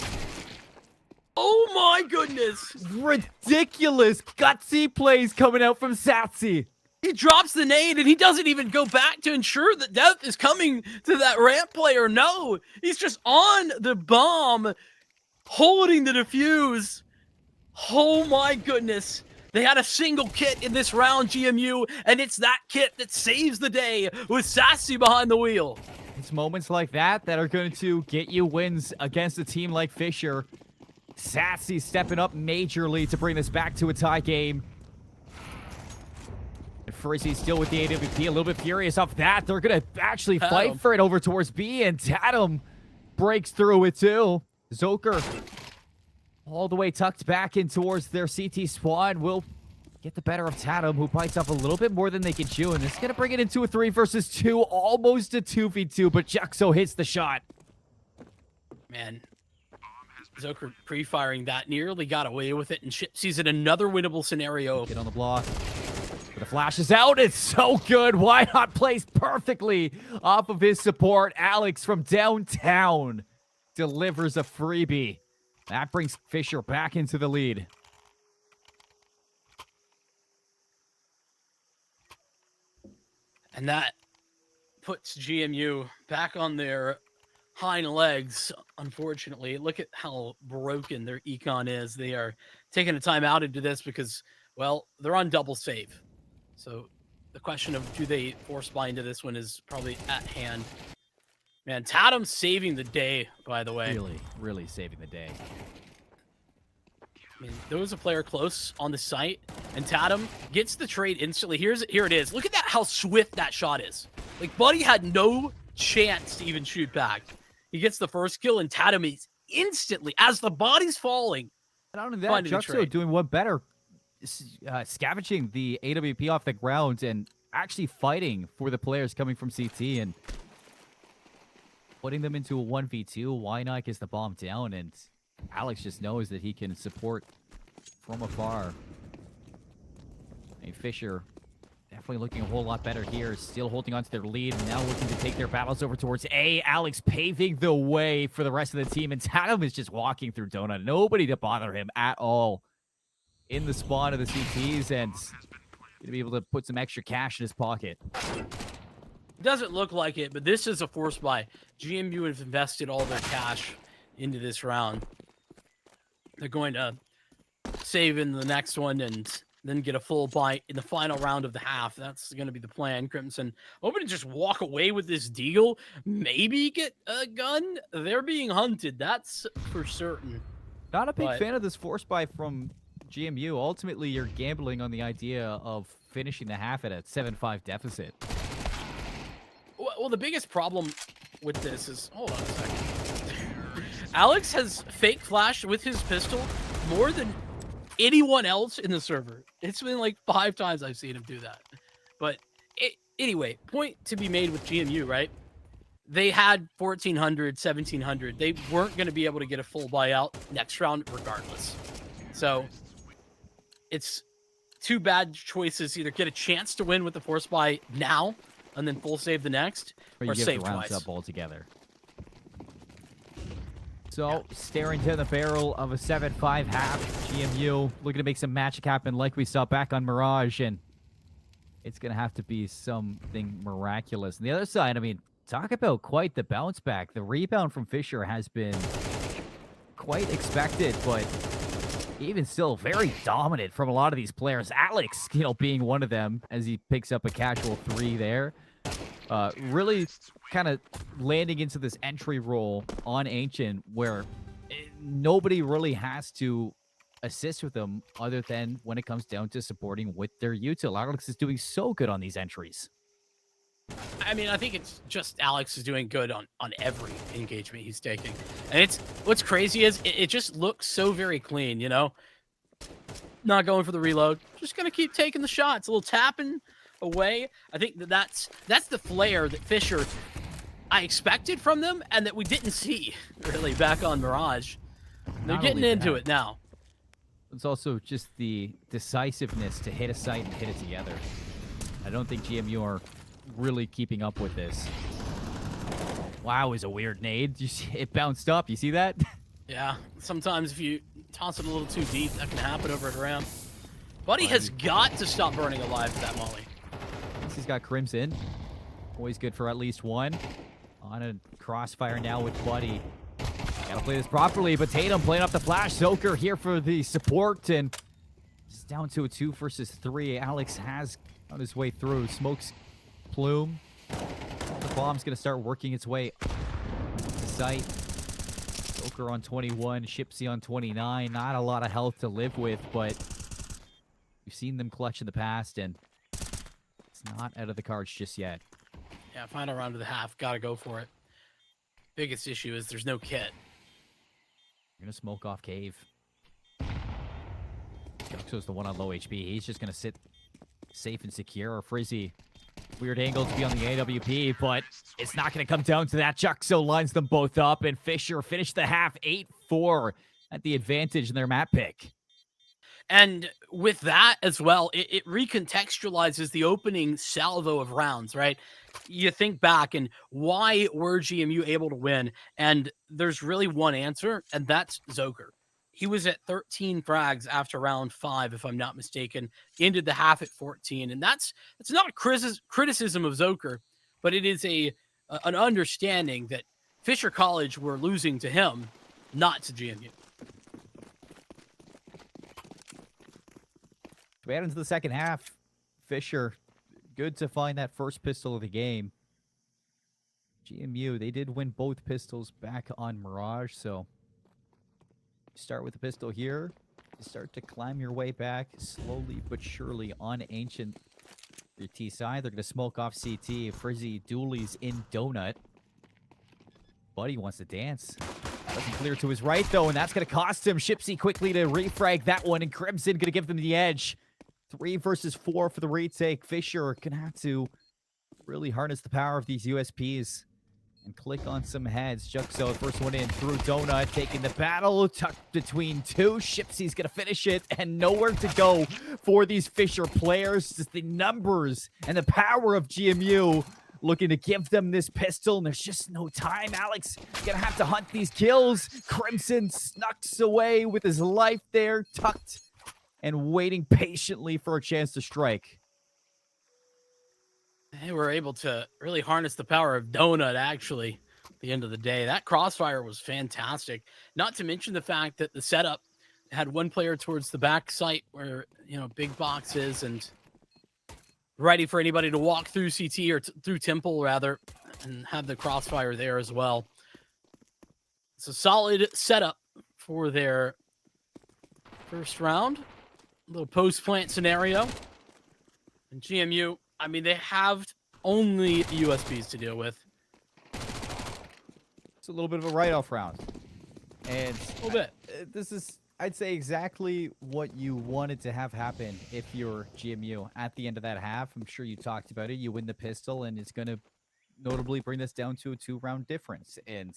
Oh my goodness! Ridiculous gutsy plays coming out from Sassy. He drops the nade, and he doesn't even go back to ensure that death is coming to that ramp player. No, he's just on the bomb, holding the defuse. Oh my goodness. They had a single kit in this round, GMU, and it's that kit that saves the day with Sassy behind the wheel. It's moments like that that are going to get you wins against a team like Fisher. Sassy stepping up majorly to bring this back to a tie game. And Frizzy still with the AWP, a little bit furious off that. They're going to actually fight for it over towards B, and Tatum breaks through it too. Zoker all the way tucked back in towards their CT squad will get the better of Tatum, who bites off a little bit more than they can chew, and it's going to bring it into a 3 versus 2, almost a 2v2, but Juxo hits the shot. Man, Zoker pre-firing that nearly got away with it, and Shipsy's in another winnable scenario. Get on the block. But the flash is out. It's so good. Why Not plays perfectly off of his support. Alex from downtown delivers a freebie. That brings Fisher back into the lead. And that puts GMU back on their hind legs, unfortunately. Look at how broken their econ is. They are taking a time out into this because, well, they're on double save. So the question of do they force buy into this one is probably at hand. Man, Tatum's saving the day, by the way. Really, really saving the day. I mean, there was a player close on the site, and Tatum gets the trade instantly. Here it is. Look at that, how swift that shot is. Like, Buddy had no chance to even shoot back. He gets the first kill, and Tatum is instantly, as the body's falling. Not only that, Juxo doing one better, scavenging the AWP off the ground and actually fighting for the players coming from CT and putting them into a 1v2. Why Not gets the bomb down, and Alex just knows that he can support from afar. And Fisher definitely looking a whole lot better here. Still holding on to their lead and now looking to take their battles over towards A. Alex paving the way for the rest of the team. And Tatum is just walking through Donut. Nobody to bother him at all in the spawn of the CTs, and going to be able to put some extra cash in his pocket. Doesn't look like it, but this is a force buy. GMU have invested all their cash into this round. They're going to save in the next one and then get a full buy in the final round of the half. That's going to be the plan. Crimson hoping to just walk away with this deal, maybe get a gun. They're being hunted, that's for certain. Not a big fan of this force buy from GMU. Ultimately, you're gambling on the idea of finishing the half at a 7-5 deficit. Well, the biggest problem with this is, hold on a second. Alex has fake flashed with his pistol more than anyone else in the server. It's been like 5 times I've seen him do that. But anyway, point to be made with GMU, right? They had 1,400, 1,700. They weren't going to be able to get a full buyout next round regardless. So it's 2 bad choices. Either get a chance to win with the force buy now and then full save the next, or you save give the rounds twice. up altogether. So, staring down the barrel of a 7-5 half, GMU looking to make some magic happen like we saw back on Mirage, and it's going to have to be something miraculous. On the other side, I mean, talk about quite the bounce back. The rebound from Fisher has been quite expected, but even still very dominant from a lot of these players. Alex, being one of them as he picks up a casual 3 there. Really kind of landing into this entry role on Ancient where nobody really has to assist with them other than when it comes down to supporting with their util. Alex is doing so good on these entries. I mean, I think it's just Alex is doing good on every engagement he's taking. And it's what's crazy is it just looks so very clean, Not going for the reload. Just going to keep taking the shots. A little tapping away. I think that's the flair that Fisher I expected from them and that we didn't see really back on Mirage. They're getting into it now. It's also just the decisiveness to hit a site and hit it together. I don't think GMU are really keeping up with this. Wow, it was a weird nade. It bounced up. You see that? Yeah, sometimes if you toss it a little too deep, that can happen over at ramp. Buddy has got to stop burning alive with that molly. He's got Crimson. Always good for at least one. On a crossfire now with Buddy. Gotta play this properly, but Tatum playing up the flash. Zoker here for the support, and it's down to a 2 versus 3. Alex has on his way through. Smokes Plume. The bomb's gonna start working its way to sight. Zoker on 21, Shipsy on 29. Not a lot of health to live with, but we've seen them clutch in the past, and it's not out of the cards just yet. Yeah, final round of the half. Gotta go for it. Biggest issue is there's no kit. You're gonna smoke off Cave. Juxo's the one on low HP. He's just gonna sit safe and secure. Or Frizzy. Weird angle to be on the AWP, but it's not gonna come down to that. Juxo lines them both up, and Fisher finished the half 8-4 at the advantage in their map pick. And with that as well, it recontextualizes the opening salvo of rounds, right? You think back and why were GMU able to win? And there's really one answer, and that's Zoker. He was at 13 frags after round 5, if I'm not mistaken, ended the half at 14. And that's not a criticism of Zoker, but it is an understanding that Fisher College were losing to him, not to GMU. We head into the second half. Fisher, good to find that first pistol of the game. GMU, they did win both pistols back on Mirage, so start with the pistol here. Start to climb your way back slowly but surely on Ancient. Your T side, they're going to smoke off CT. Frizzy dualies in Donut. Buddy wants to dance. Doesn't clear to his right, though, and that's going to cost him. Shipsy quickly to refrag that one, and Crimson going to give them the edge. 3 versus 4 for the retake. Fisher going to have to really harness the power of these USPs and click on some heads. Juxo, first one in through Donut, taking the battle, tucked between two. Shipsy's going to finish it, and nowhere to go for these Fisher players. Just the numbers and the power of GMU looking to give them this pistol, and there's just no time. Alex going to have to hunt these kills. Crimson snucks away with his life there, tucked and waiting patiently for a chance to strike. They were able to really harness the power of Donut, actually, at the end of the day. That crossfire was fantastic. Not to mention the fact that the setup had one player towards the back site where, you know, big box is, and ready for anybody to walk through CT or through Temple, rather, and have the crossfire there as well. It's a solid setup for their first round. A little post-plant scenario. And GMU, I mean, they have only USBs to deal with. It's a little bit of a write-off round. And A little bit. This is, I'd say, exactly what you wanted to have happen if you're GMU. At the end of that half, I'm sure you talked about it. You win the pistol, and it's going to notably bring this down to a 2-round difference. And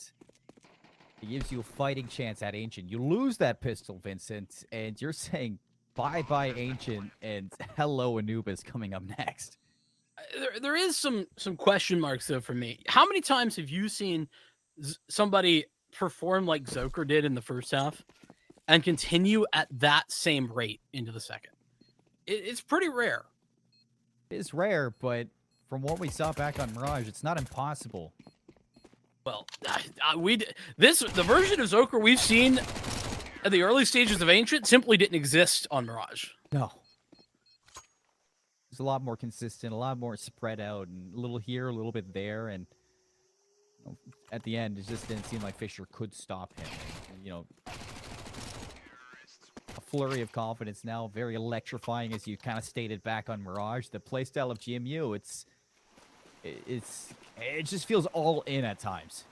it gives you a fighting chance at Ancient. You lose that pistol, Vincent, and you're saying bye-bye Ancient and hello Anubis coming up next. There is some question marks, though, for me. How many times have you seen somebody perform like Zoker did in the first half and continue at that same rate into the second? It's pretty rare. It is rare, but from what we saw back on Mirage, it's not impossible. Well, the version of Zoker we've seen at the early stages of Ancient simply didn't exist on Mirage. No. It's a lot more consistent, a lot more spread out, and a little here, a little bit there, and at the end, it just didn't seem like Fisher could stop him. And, you know, a flurry of confidence now, very electrifying, as you kind of stated back on Mirage. The playstyle of GMU, it just feels all in at times.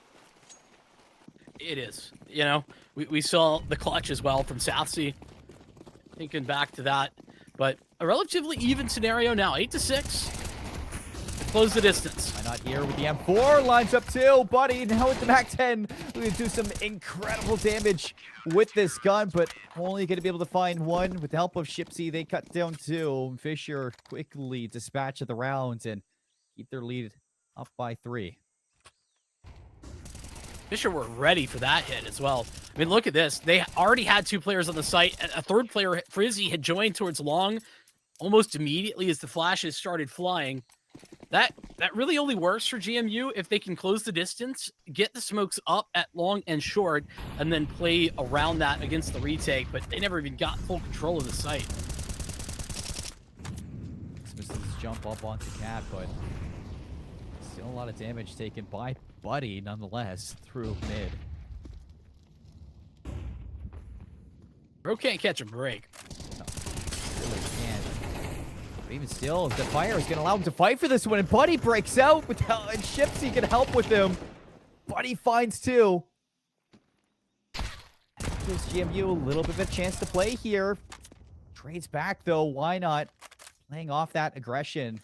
It is. You know, we saw the clutch as well from Southsea. Thinking back to that, but a relatively even scenario now, 8-6. Close the distance. Why not here with the M4? Lines up two. Buddy now with the MAC-10. We can do some incredible damage with this gun, but only going to be able to find one. With the help of Shipsy, they cut down two. Fisher quickly dispatch of the rounds and keep their lead up by 3. Fisher were ready for that hit as well. I mean, look at this. They already had 2 players on the site. A third player, Frizzy, had joined towards long almost immediately as the flashes started flying. That really only works for GMU if they can close the distance, get the smokes up at long and short, and then play around that against the retake, but they never even got full control of the site. Smith's jump up onto Cat, but still a lot of damage taken by Buddy, nonetheless, through mid. Bro can't catch a break. No, really can't. But even still, the fire is going to allow him to fight for this one, and Buddy breaks out, and Shipsy can help with him. Buddy finds 2. Gives GMU a little bit of a chance to play here. Trades back, though. Why not? Playing off that aggression.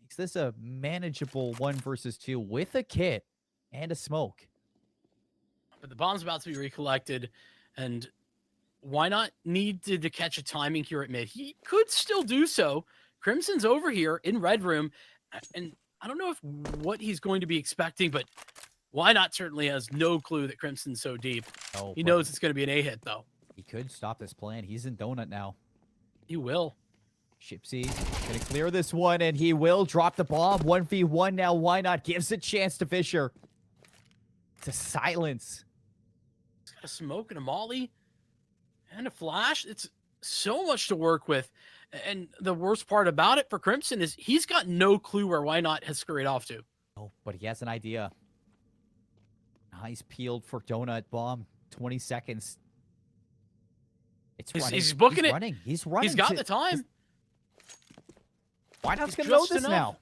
Makes this a manageable 1 versus 2 with a kit and a smoke. But the bomb's about to be recollected, and why not need to catch a timing here at mid? He could still do so. Crimson's over here in Red Room, and I don't know what he's going to be expecting, but why not certainly has no clue that Crimson's so deep. Oh, he knows it's going to be an A hit, though. He could stop this plan. He's in Donut now. He will. Shipsy gonna clear this one, and he will drop the bomb. 1v1 now. Why not? Gives a chance to Fisher. To silence. He's got a smoke and a molly and a flash. It's so much to work with. And the worst part about it for Crimson is he's got no clue where Why Not has scurried off to. Oh, but he has an idea. Nice peeled for Donut bomb. 20 seconds. It's running. He's booking it. Running. He's running. He's got the time. Why not gonna know this now?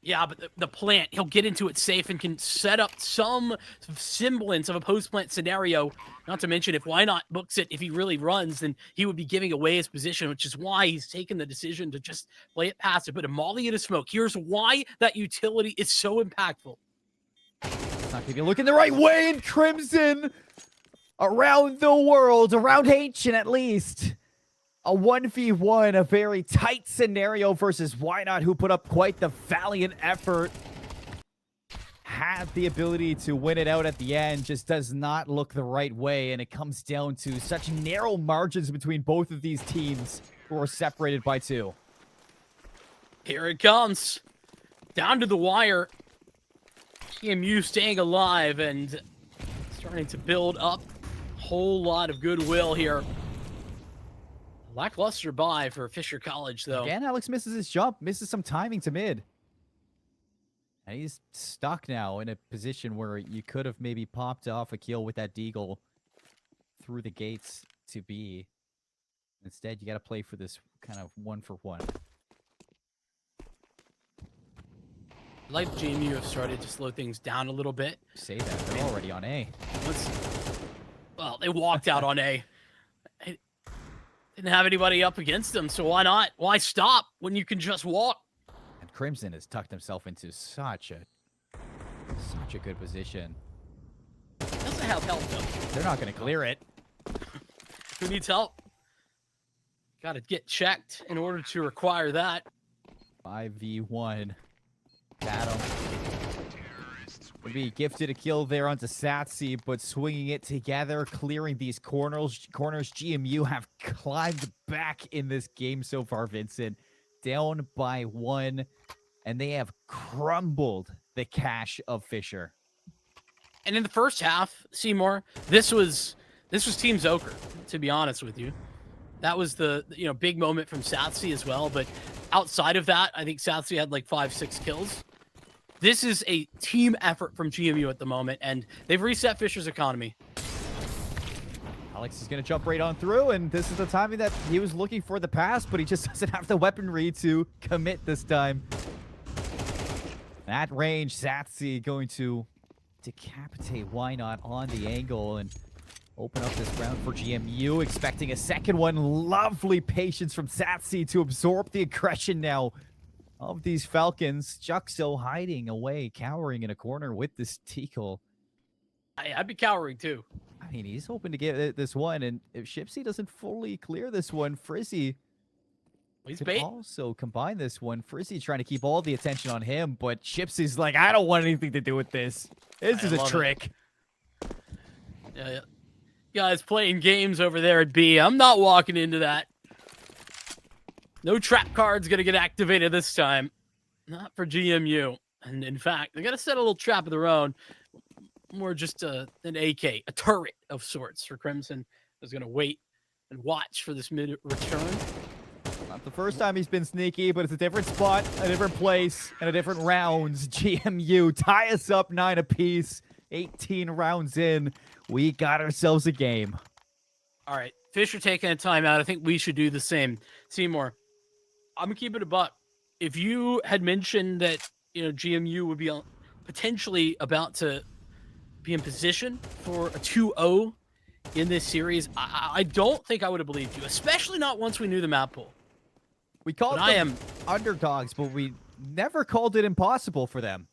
Yeah, but the plant, he'll get into it safe and can set up some semblance of a post-plant scenario. Not to mention, if Why Not books it, if he really runs, then he would be giving away his position, which is why he's taken the decision to just play it past it. But a molly and a smoke, here's why that utility is so impactful. not going to be looking the right way, and Crimson around the world, around H at least. A 1v1, a very tight scenario versus Why Not, who put up quite the valiant effort. Had the ability to win it out at the end, just does not look the right way, and it comes down to such narrow margins between both of these teams who are separated by 2. Here it comes. Down to the wire. GMU staying alive and starting to build up a whole lot of goodwill here. Lackluster buy for Fisher College, though. Again, Alex misses his jump, misses some timing to mid. And he's stuck now in a position where you could have maybe popped off a kill with that deagle through the gates to B. Instead, you got to play for this kind of 1-for-1. I like GMU have started to slow things down a little bit. Say that, they're already on A. Well, they walked out on A. Didn't have anybody up against them, so why not? Why stop when you can just walk? And Crimson has tucked himself into such a good position. Doesn't have help, though. They're not going to clear it. Who needs help? Got to get checked in order to require that. 5v1. Got him. Would be gifted a kill there onto Satsi, but swinging it together, clearing these corners. GMU have climbed back in this game so far, Vincent. Down by 1, and they have crumbled the cache of Fisher. And in the first half, Seymour, this was Team Zoker, to be honest with you. That was the big moment from Satsi as well, but outside of that, I think Satsi had like 5-6 kills. This is a team effort from GMU at the moment, and they've reset Fisher's economy. Alex is going to jump right on through, and this is the timing that he was looking for the pass, but he just doesn't have the weaponry to commit this time. At range, Satsi going to decapitate Why Not on the angle and open up this round for GMU, expecting a second one. Lovely patience from Satsi to absorb the aggression now of these Falcons. Juxo hiding away, cowering in a corner with this Teakle. I'd be cowering too. I mean, he's hoping to get this one, and if Shipsy doesn't fully clear this one, Frizzy could also combine this one. Frizzy trying to keep all the attention on him, but Shipsy's like, I don't want anything to do with this. This is a trick. Yeah. Guys playing games over there at B. I'm not walking into that. No trap card's going to get activated this time. Not for GMU. And in fact, they got to set a little trap of their own. More just an AK, a turret of sorts for Crimson. Is going to wait and watch for this mid-return. Not the first time he's been sneaky, but it's a different spot, a different place, and a different rounds. GMU tie us up 9 apiece. 18 rounds in. We got ourselves a game. All right. Fisher taking a timeout. I think we should do the same. Seymour, I'm going to keep it a buck. If you had mentioned that, GMU would be potentially about to be in position for a 2-0 in this series, I don't think I would have believed you, especially not once we knew the map pool. We called them underdogs, but we never called it impossible for them.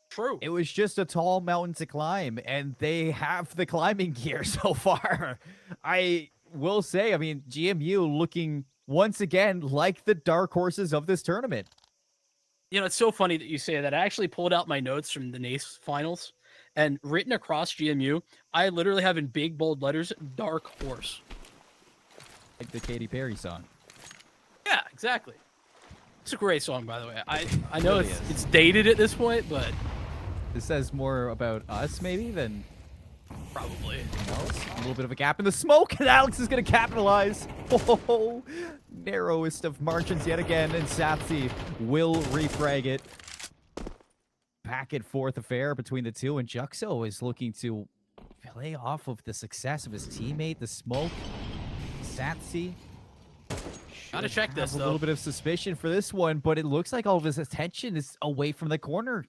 True. It was just a tall mountain to climb, and they have the climbing gear so far. I will say, I mean, GMU looking once again like the dark horses of this tournament. It's so funny that you say that. I actually pulled out my notes from the NACE finals, and written across GMU, I literally have in big, bold letters, Dark Horse. Like the Katy Perry song. Yeah, exactly. It's a great song, by the way. I know it's dated at this point, but this says more about us, maybe, than probably anything else. A little bit of a gap in the smoke, and Alex is going to capitalize. Oh, narrowest of margins yet again, and Satsi will refrag it. Back and forth affair between the two, and Juxo is looking to play off of the success of his teammate, the smoke. Satsi. Gotta check this, though. A little bit of suspicion for this one, but it looks like all of his attention is away from the corner.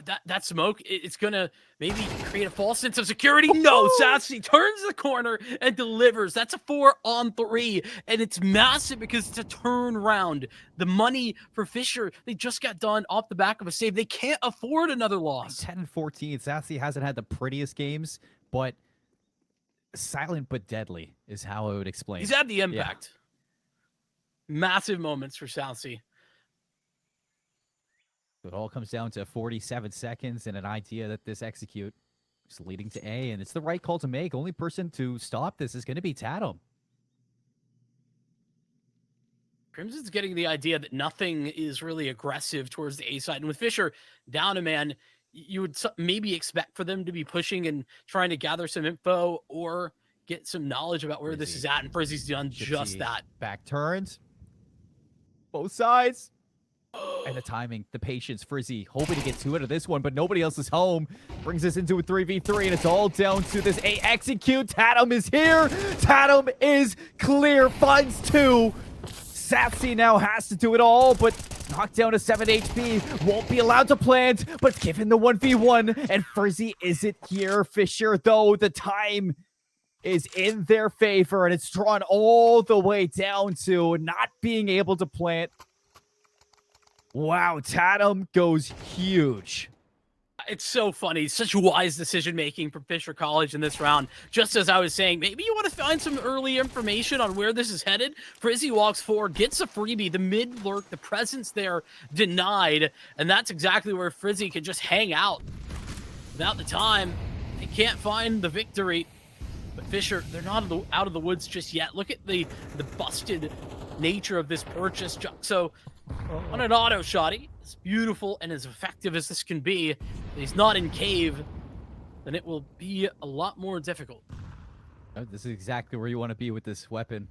But that smoke, it's gonna maybe create a false sense of security. No, Sassy turns the corner and delivers. That's a 4-on-3, and it's massive because it's a turnaround. The money for Fisher, they just got done off the back of a save. They can't afford another loss. 10-14. Sassy hasn't had the prettiest games, but silent but deadly is how I would explain. He's had the impact. Yeah. Massive moments for Sassy. It all comes down to 47 seconds and an idea that this execute is leading to A, and it's the right call to make. Only person to stop this is going to be Tatum. Crimson's getting the idea that nothing is really aggressive towards the A side. And with Fisher down a man, you would maybe expect for them to be pushing and trying to gather some info or get some knowledge about where this is at. And Frizzy's done just that. Back turns. Both sides. And the timing, the patience, Frizzy hoping to get 2 out of this one, but nobody else is home. Brings us into a 3v3, and it's all down to this A execute. Tatum is here. Tatum is clear. Finds 2. Sassy now has to do it all, but knocked down to 7 HP. Won't be allowed to plant, but given the 1v1, and Frizzy isn't here. Fisher, though, the time is in their favor, and it's drawn all the way down to not being able to plant. Wow, Tatum goes huge. It's so funny. Such wise decision-making from Fisher College in this round. Just as I was saying, maybe you want to find some early information on where this is headed. Frizzy walks forward, gets a freebie. The mid lurk, the presence there denied. And that's exactly where Frizzy can just hang out. Without the time, they can't find the victory. But Fisher, they're not out of the woods just yet. Look at the busted nature of this purchase. So on an auto shotty, as beautiful and as effective as this can be, he's not in cave, then it will be a lot more difficult. This is exactly where you want to be with this weapon.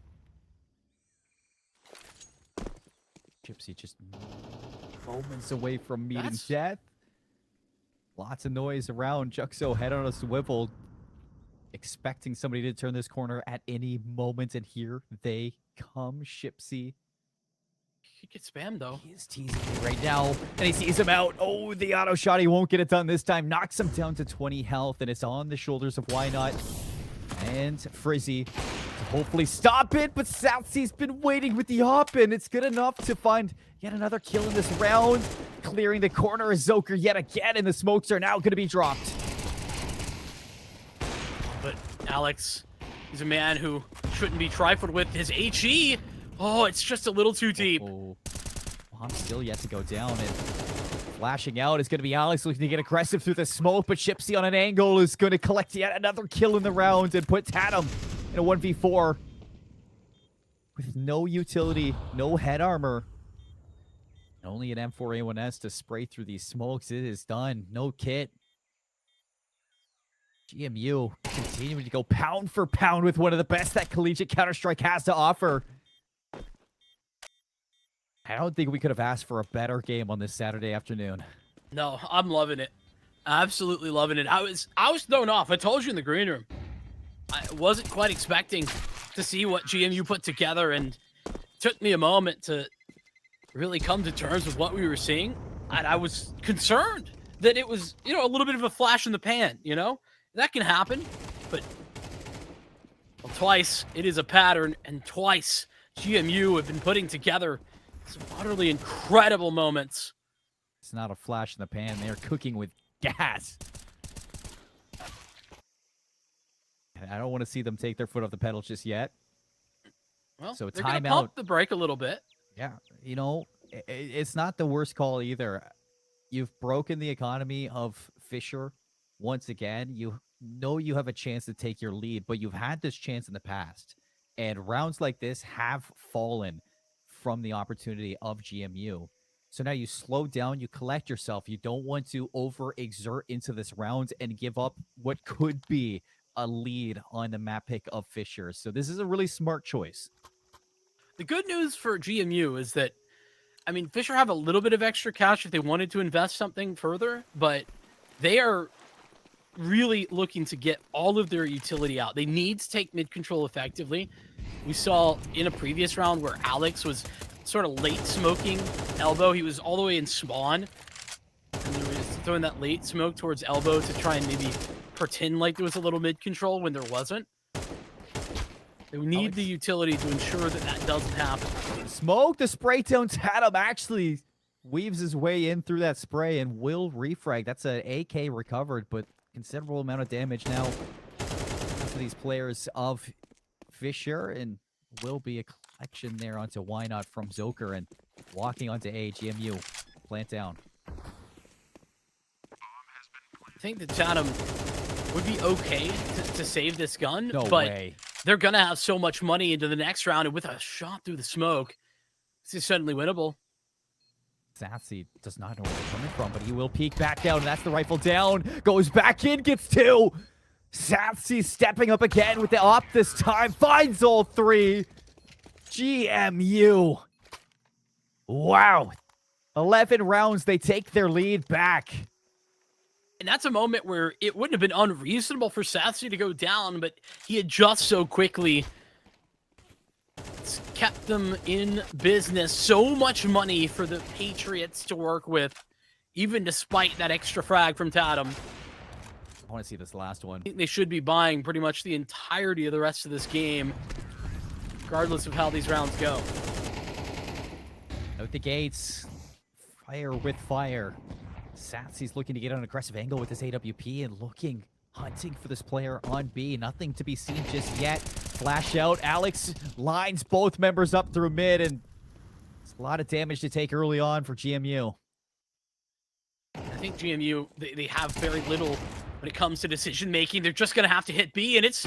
Gypsy just moments away from meeting death. Lots of noise around. Juxo head on a swivel, expecting somebody to turn this corner at any moment, and here they come. Shipsy. He gets spammed, though. He is teasing me right now, and he sees him out. Oh, the auto shot. He won't get it done this time. Knocks him down to 20 health, and it's on the shoulders of Why Not and Frizzy to hopefully stop it, but Southsea's been waiting with the op, and it's good enough to find yet another kill in this round. Clearing the corner is Zoker yet again, and the smokes are now going to be dropped. But Alex, he's a man who shouldn't be trifled with. His HE, oh, it's just a little too deep. Bomb's still yet to go down, and flashing out is going to be Alex looking to get aggressive through the smoke, but Shipsy on an angle is going to collect yet another kill in the round and put Tatum in a 1v4 with no utility, no head armor, and only an M4A1S to spray through these smokes. It is done. No kit. GMU continuing to go pound for pound with one of the best that Collegiate Counter-Strike has to offer. I don't think we could have asked for a better game on this Saturday afternoon. No, I'm loving it. Absolutely loving it. I was thrown off. I told you in the green room. I wasn't quite expecting to see what GMU put together, and it took me a moment to really come to terms with what we were seeing. And I was concerned that it was, a little bit of a flash in the pan, That can happen, but twice it is a pattern, and twice GMU have been putting together some utterly incredible moments. It's not a flash in the pan. They're cooking with gas. And I don't want to see them take their foot off the pedal just yet. Well, so they're going to pump the brake a little bit. Yeah, it's not the worst call either. You've broken the economy of Fisher once again. You know you have a chance to take your lead, but you've had this chance in the past. And rounds like this have fallen from the opportunity of GMU. So now you slow down, you collect yourself. You don't want to overexert into this round and give up what could be a lead on the map pick of Fisher. So this is a really smart choice. The good news for GMU is that, Fisher have a little bit of extra cash if they wanted to invest something further, but they are really looking to get all of their utility out. They need to take mid control effectively. We saw in a previous round where Alex was sort of late smoking elbow. He was all the way in spawn, and there was throwing that late smoke towards elbow to try and maybe pretend like there was a little mid control when there wasn't. They need the utility to ensure that that doesn't happen. Smoke, the spray down. Tatum actually weaves his way in through that spray and will refrag. That's an AK recovered, but considerable amount of damage now to these players of Fisher, and will be a collection there onto Why Not from Zoker and walking onto A. GMU. Plant down. I think that Tatum would be okay to save this gun, No but way. they're going to have so much money into the next round, and with a shot through the smoke, this is suddenly winnable. Sassy does not know where they're coming from, but he will peek back down. And that's the rifle down. Goes back in, gets two. Sassy stepping up again with the op this time. Finds all three. GMU. Wow. 11 rounds. They take their lead back. And that's a moment where it wouldn't have been unreasonable for Sassy to go down, but he adjusts so quickly. It's kept them in business. So much money for the Patriots to work with, even despite that extra frag from Tatum. I want to see this last one. I think they should be buying pretty much the entirety of the rest of this game, regardless of how these rounds go. Out the gates. Fire with fire. Satsy's looking to get an aggressive angle with this AWP and hunting for this player on B. Nothing to be seen just yet. Flash out. Alex lines both members up through mid, and it's a lot of damage to take early on for GMU. I think GMU, they have very little when it comes to decision making. They're just going to have to hit B, and it's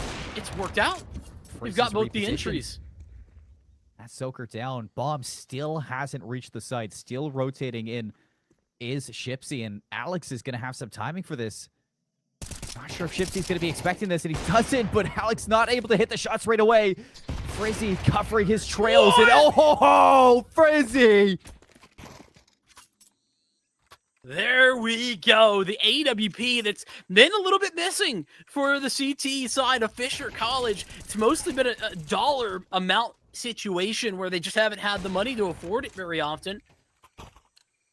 worked out. We've got both the entries. That's Soaker down. Bomb still hasn't reached the site. Still rotating in is Shipsy, and Alex is going to have some timing for this. Not sure if Shipsy's going to be expecting this, and he doesn't, but Alex not able to hit the shots right away. Frizzy covering his trails, and oh, Frizzy! There we go. The AWP that's been a little bit missing for the CT side of Fisher College. It's mostly been a dollar amount situation where they just haven't had the money to afford it very often.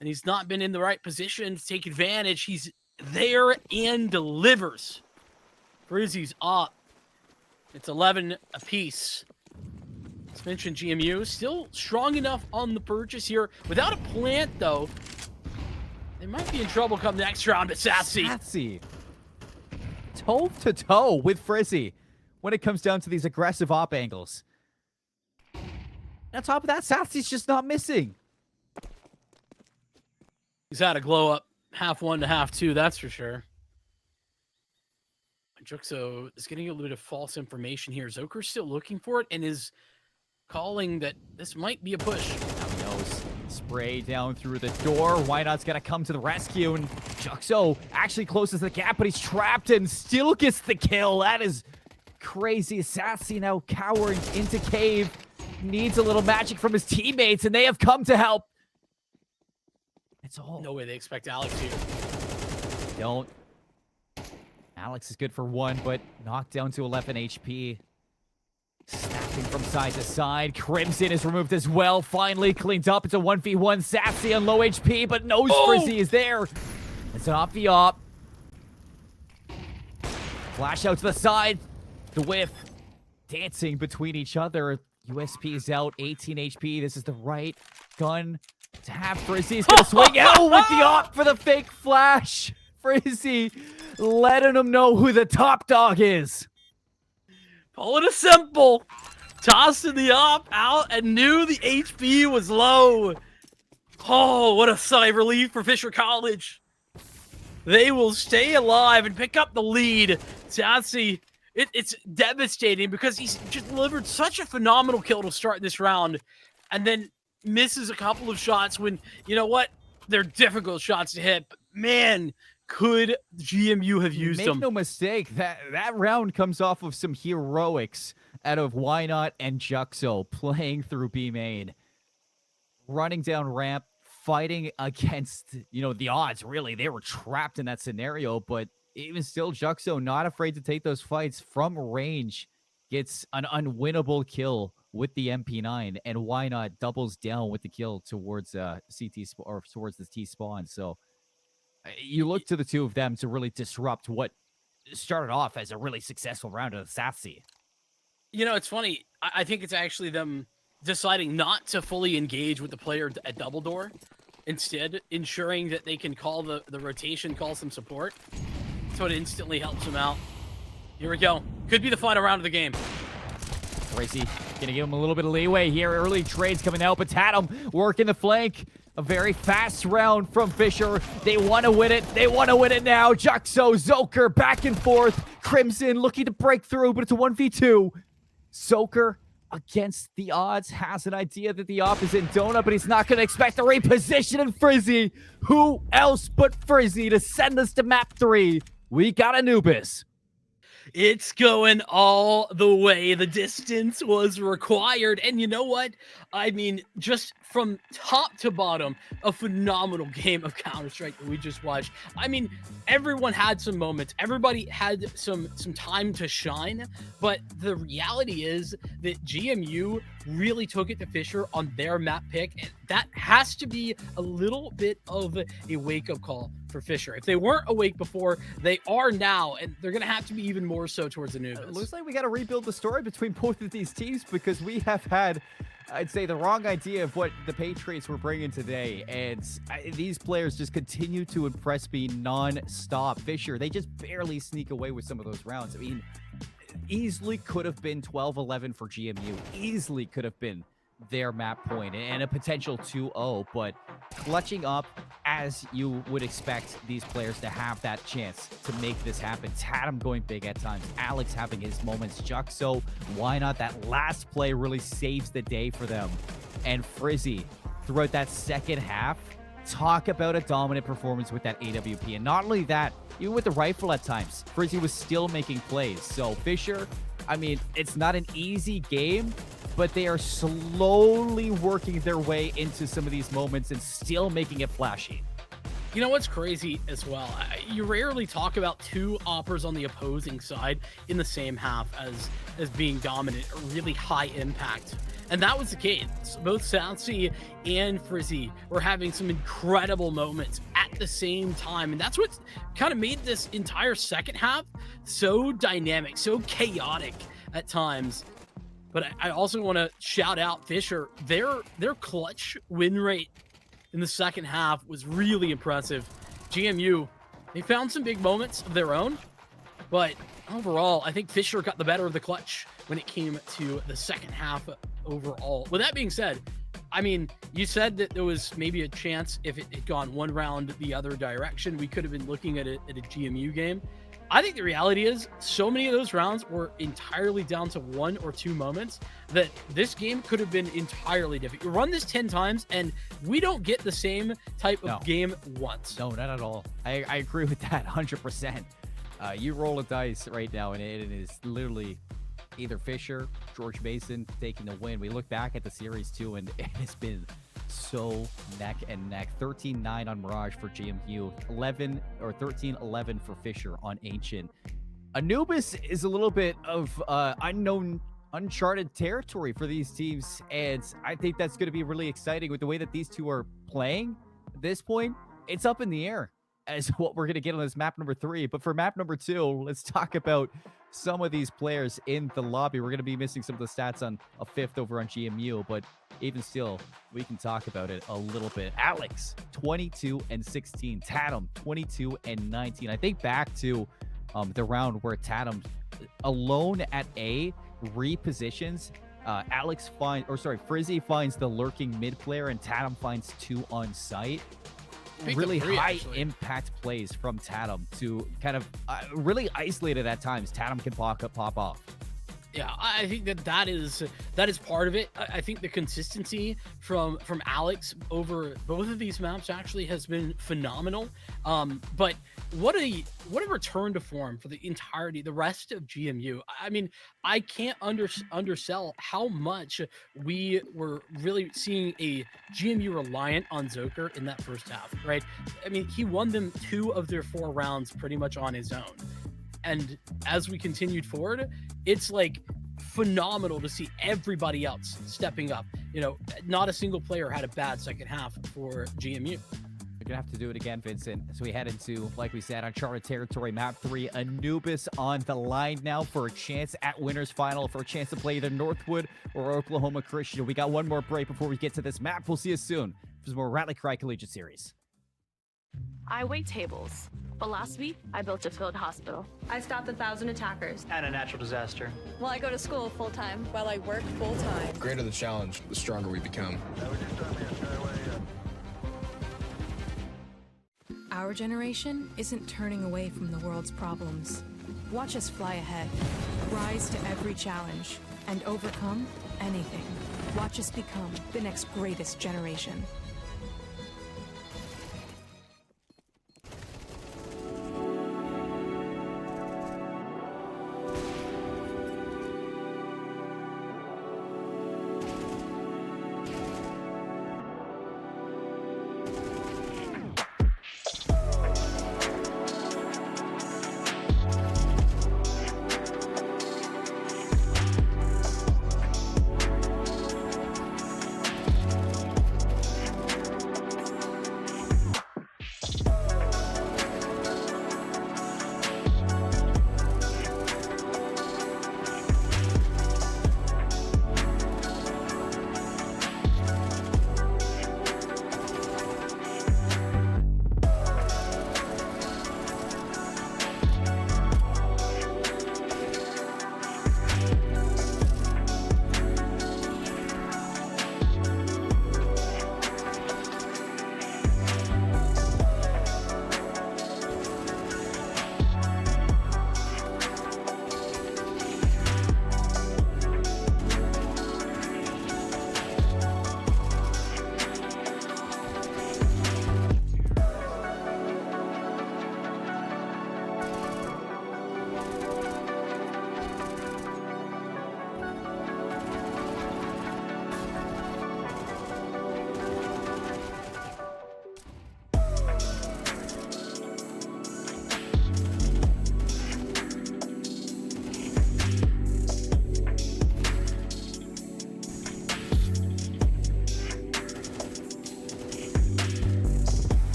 And he's not been in the right position to take advantage. He's there and delivers. Frizzy's up. It's 11 apiece. Let's mention GMU. Still strong enough on the purchase here. Without a plant, though, they might be in trouble come next round, but Sassy. Toe-to-toe with Frizzy when it comes down to these aggressive op angles. And on top of that, Sassy's just not missing. He's had a glow up half one to half two, that's for sure. Juxo is getting a little bit of false information here. Zoker's still looking for it and is calling that this might be a push. Now he knows. Spray down through the door. Why Not's gonna come to the rescue, and Juxo actually closes the gap, but he's trapped and still gets the kill. That is crazy. Sassy now cowering into cave. Needs a little magic from his teammates, and they have come to help. It's all. No way they expect Alex here. Don't. Alex is good for one, but knocked down to 11 HP. Snapping from side to side. Crimson is removed as well. Finally cleaned up. It's a 1v1. Sassy on low HP, but knows Frizzy is there. It's an op-the-op. Flash out to the side. The whiff. Dancing between each other. USP is out. 18 HP. This is the right gun to have. Frizzy's gonna swing out with the op for the fake flash. Frizzy letting him know who the top dog is. Pulling a simple. Tossing the op out and knew the HP was low. Oh, what a sigh of relief for Fisher College. They will stay alive and pick up the lead. Sassy, it's devastating because he's just delivered such a phenomenal kill to start this round and then misses a couple of shots when, you know what, they're difficult shots to hit. But man, could GMU have used them? Make no mistake, that round comes off of some heroics out of Why Not and Juxo playing through B main. Running down ramp, fighting against, the odds, really. They were trapped in that scenario, but even still, Juxo not afraid to take those fights from range. Gets an unwinnable kill with the MP9, and Why Not doubles down with the kill towards CT or towards the T spawn. So You look to the two of them to really disrupt what started off as a really successful round of the SATC. You know, it's funny. I think it's actually them deciding not to fully engage with the player at double door, instead ensuring that they can call the rotation, call some support, so it instantly helps them out. Here we go. Could be the final round of the game. Tracy gonna give him a little bit of leeway here. Early trades coming out, but Tatum working the flank. A very fast round from Fisher. They want to win it. They want to win it now. Juxo, Zoker, back and forth. Crimson looking to break through, but it's a 1v2. Zoker, against the odds, has an idea that the op is in Donut, but he's not going to expect a reposition in Frizzy. Who else but Frizzy to send us to map 3? We got Anubis. It's going all the way. The distance was required. And you know what? I mean, just from top to bottom, a phenomenal game of Counter-Strike that we just watched. I mean, everyone had some moments. Everybody had some time to shine. But the reality is that GMU really took it to Fisher on their map pick. And that has to be a little bit of a wake-up call for Fisher. If they weren't awake before, they are now, and they're going to have to be even more so towards Anubis. It looks like we got to rebuild the story between both of these teams because we have had, I'd say, the wrong idea of what the Patriots were bringing today, and these players just continue to impress me non-stop. Fisher, they just barely sneak away with some of those rounds. I mean, easily could have been 12-11 for GMU. Easily could have been their map point and a potential 2-0, but clutching up as you would expect these players to have that chance to make this happen. Tatum going big at times, Alex having his moments, Juxo, why not? That last play really saves the day for them. And Frizzy, throughout that second half, talk about a dominant performance with that AWP. And not only that, even with the rifle at times, Frizzy was still making plays. So Fisher, I mean, it's not an easy game, but they are slowly working their way into some of these moments and still making it flashy. You know what's crazy as well? You rarely talk about two oppers on the opposing side in the same half as being dominant or really high impact. And that was the case. Both Southsea and Frizzy were having some incredible moments at the same time. And that's what kind of made this entire second half so dynamic, so chaotic at times. But I also want to shout out Fisher. Their clutch win rate in the second half was really impressive. GMU, they found some big moments of their own, but overall, I think Fisher got the better of the clutch when it came to the second half overall. With that being said, I mean, you said that there was maybe a chance if it had gone one round the other direction, we could have been looking at a GMU game. I think the reality is so many of those rounds were entirely down to one or two moments that this game could have been entirely different. You run this 10 times and we don't get the same type of game once. No, not at all. I agree with that 100%. You roll a dice right now and it is literally either Fisher, George Mason taking the win. We look back at the series too and it's been so neck and neck. 13-9 on Mirage for GMU, 13-11 for Fisher on Ancient. Anubis is a little bit of uncharted territory for these teams, and I think that's going to be really exciting with the way that these two are playing at this point. It's up in the air as what we're going to get on this map number 3. But for map number 2, let's talk about some of these players in the lobby. We're going to be missing some of the stats on a 5th over on GMU, but even still, we can talk about it a little bit. Alex, 22-16. Tatum, 22-19. I think back to the round where Tatum alone at A repositions. Frizzy finds the lurking mid player and Tatum finds 2 on site. Really high impact plays from Tatum to kind of really isolated at times. Tatum can pop off. Yeah, I think that is part of it. I think the consistency from Alex over both of these maps actually has been phenomenal. But what a return to form for the rest of GMU. I mean, I can't undersell how much we were really seeing a GMU reliant on Zoker in that first half, right? I mean, he won them 2 of their 4 rounds pretty much on his own. And as we continued forward, it's like phenomenal to see everybody else stepping up. You know, not a single player had a bad second half for GMU. They're gonna have to do it again, Vincent. So we head into, like we said, uncharted territory, map 3. Anubis on the line now for a chance at winners final, for a chance to play either Northwood or Oklahoma Christian. We got one more break before we get to this map. We'll see you soon for some more Rally Cry Collegiate Series. I wait tables, but last week I built a field hospital. I stopped 1,000 attackers. And a natural disaster. Well, I go to school full-time. While I work full-time. The greater the challenge, the stronger we become. Our generation isn't turning away from the world's problems. Watch us fly ahead, rise to every challenge, and overcome anything. Watch us become the next greatest generation.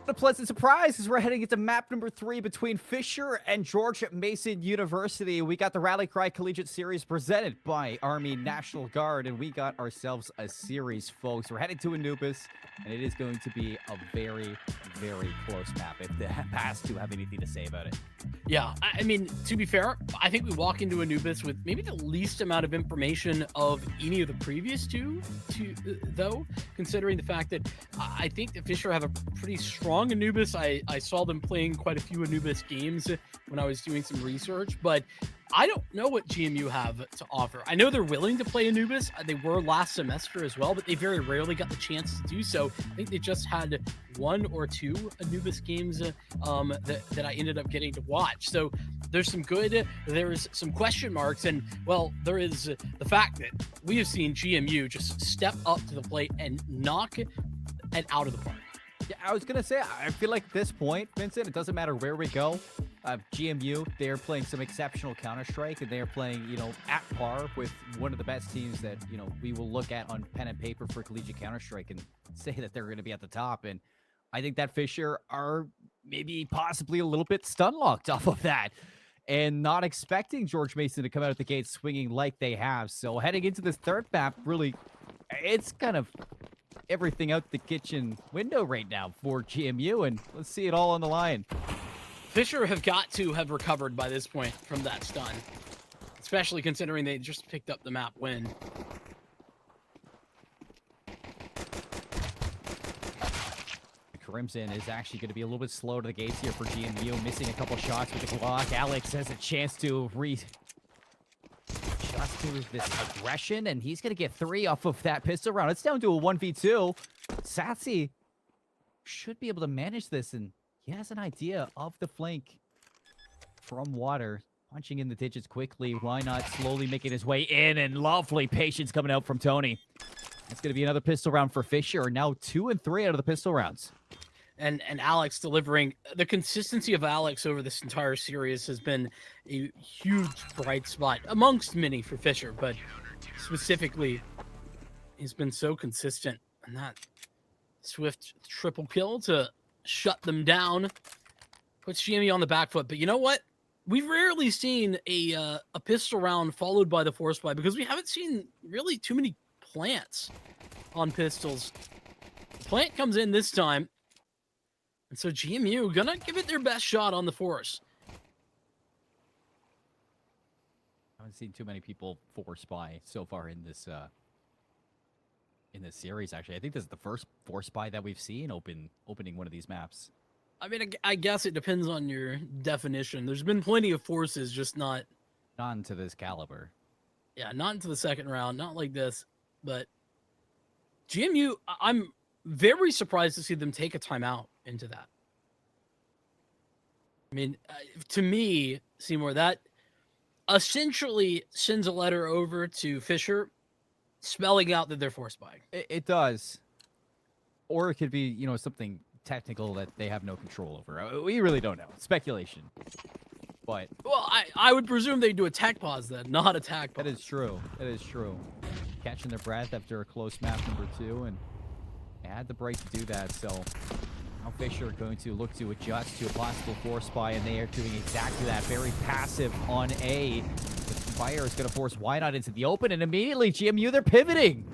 A pleasant surprise as we're heading into map number 3 between Fisher and George Mason University. We got the Rally Cry Collegiate Series presented by Army National Guard, and we got ourselves a series, folks. We're heading to Anubis, and it is going to be a very, very close map if the past two have anything to say about it. Yeah, I mean, to be fair, I think we walk into Anubis with maybe the least amount of information of any of the previous two, though, considering the fact that I think that Fisher have a pretty strong Anubis. I saw them playing quite a few Anubis games when I was doing some research, but I don't know what GMU have to offer. I know they're willing to play Anubis. They were last semester as well, but they very rarely got the chance to do so. I think they just had 1 or 2 Anubis games that I ended up getting to watch. So there's some good, there's some question marks, and well, there is the fact that we have seen GMU just step up to the plate and knock it out of the park. Yeah, I was gonna say, I feel like at this point, Vincent, it doesn't matter where we go. GMU, they're playing some exceptional Counter-Strike, and they're playing, at par with one of the best teams that, we will look at on pen and paper for Collegiate Counter-Strike and say that they're going to be at the top. And I think that Fisher are maybe possibly a little bit stun-locked off of that and not expecting George Mason to come out of the gate swinging like they have. So heading into this third map, really, it's kind of everything out the kitchen window right now for GMU, and let's see it all on the line. Fisher have got to have recovered by this point from that stun, especially considering they just picked up the map win. Crimson is actually going to be a little bit slow to the gates here for GMU, missing a couple shots with the Glock. Alex has a chance to just to this aggression, and he's going to get 3 off of that pistol round. It's down to a 1v2. Satsy should be able to manage this, and he has an idea of the flank from water. Punching in the digits quickly. Why not slowly making his way in, and lovely patience coming out from Tony. It's going to be another pistol round for Fisher. Now 2 and 3 out of the pistol rounds. And Alex delivering. The consistency of Alex over this entire series has been a huge bright spot amongst many for Fisher, but specifically, he's been so consistent. And that swift triple kill to shut them down puts GMU on the back foot. But you know what? We've rarely seen a pistol round followed by the force buy, because we haven't seen really too many plants on pistols. The plant comes in this time. And so GMU gonna give it their best shot on the force. I haven't seen too many people force buy so far in this series. Actually, I think this is the first force buy that we've seen opening one of these maps. I mean, I guess it depends on your definition. There's been plenty of forces, just not into this caliber. Yeah, not into the second round, not like this. But GMU, I'm very surprised to see them take a timeout into that. I mean, to me, Seymour, that essentially sends a letter over to Fisher spelling out that they're forced buying. It does. Or it could be, something technical that they have no control over. We really don't know. Speculation. But well, I would presume they do a tech pause then, not a tag pause. That is true. That is true. Catching their breath after a close map number 2, and they had the break to do that. So now Fisher are going to look to adjust to a possible force buy, and they are doing exactly that. Very passive on A. The fire is going to force Why Not into the open, and immediately GMU, they're pivoting.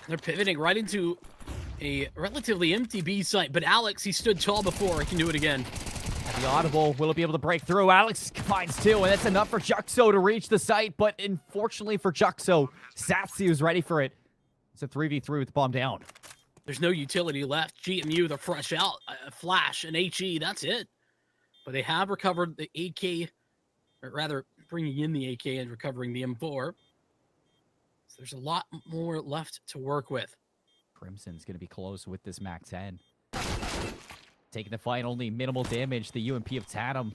They're pivoting right into a relatively empty B site, but Alex, he stood tall before. He can do it again. At the audible, will it be able to break through? Alex finds 2, and that's enough for Juxo to reach the site, but unfortunately for Juxo, Satsy was ready for it. It's a 3v3 with the bomb down. There's no utility left. GMU, they're fresh out. Flash and HE, that's it. But they have recovered the AK, or rather, bringing in the AK and recovering the M4. So there's a lot more left to work with. Crimson's going to be close with this Mac 10. Taking the fight, only minimal damage. The UMP of Tatum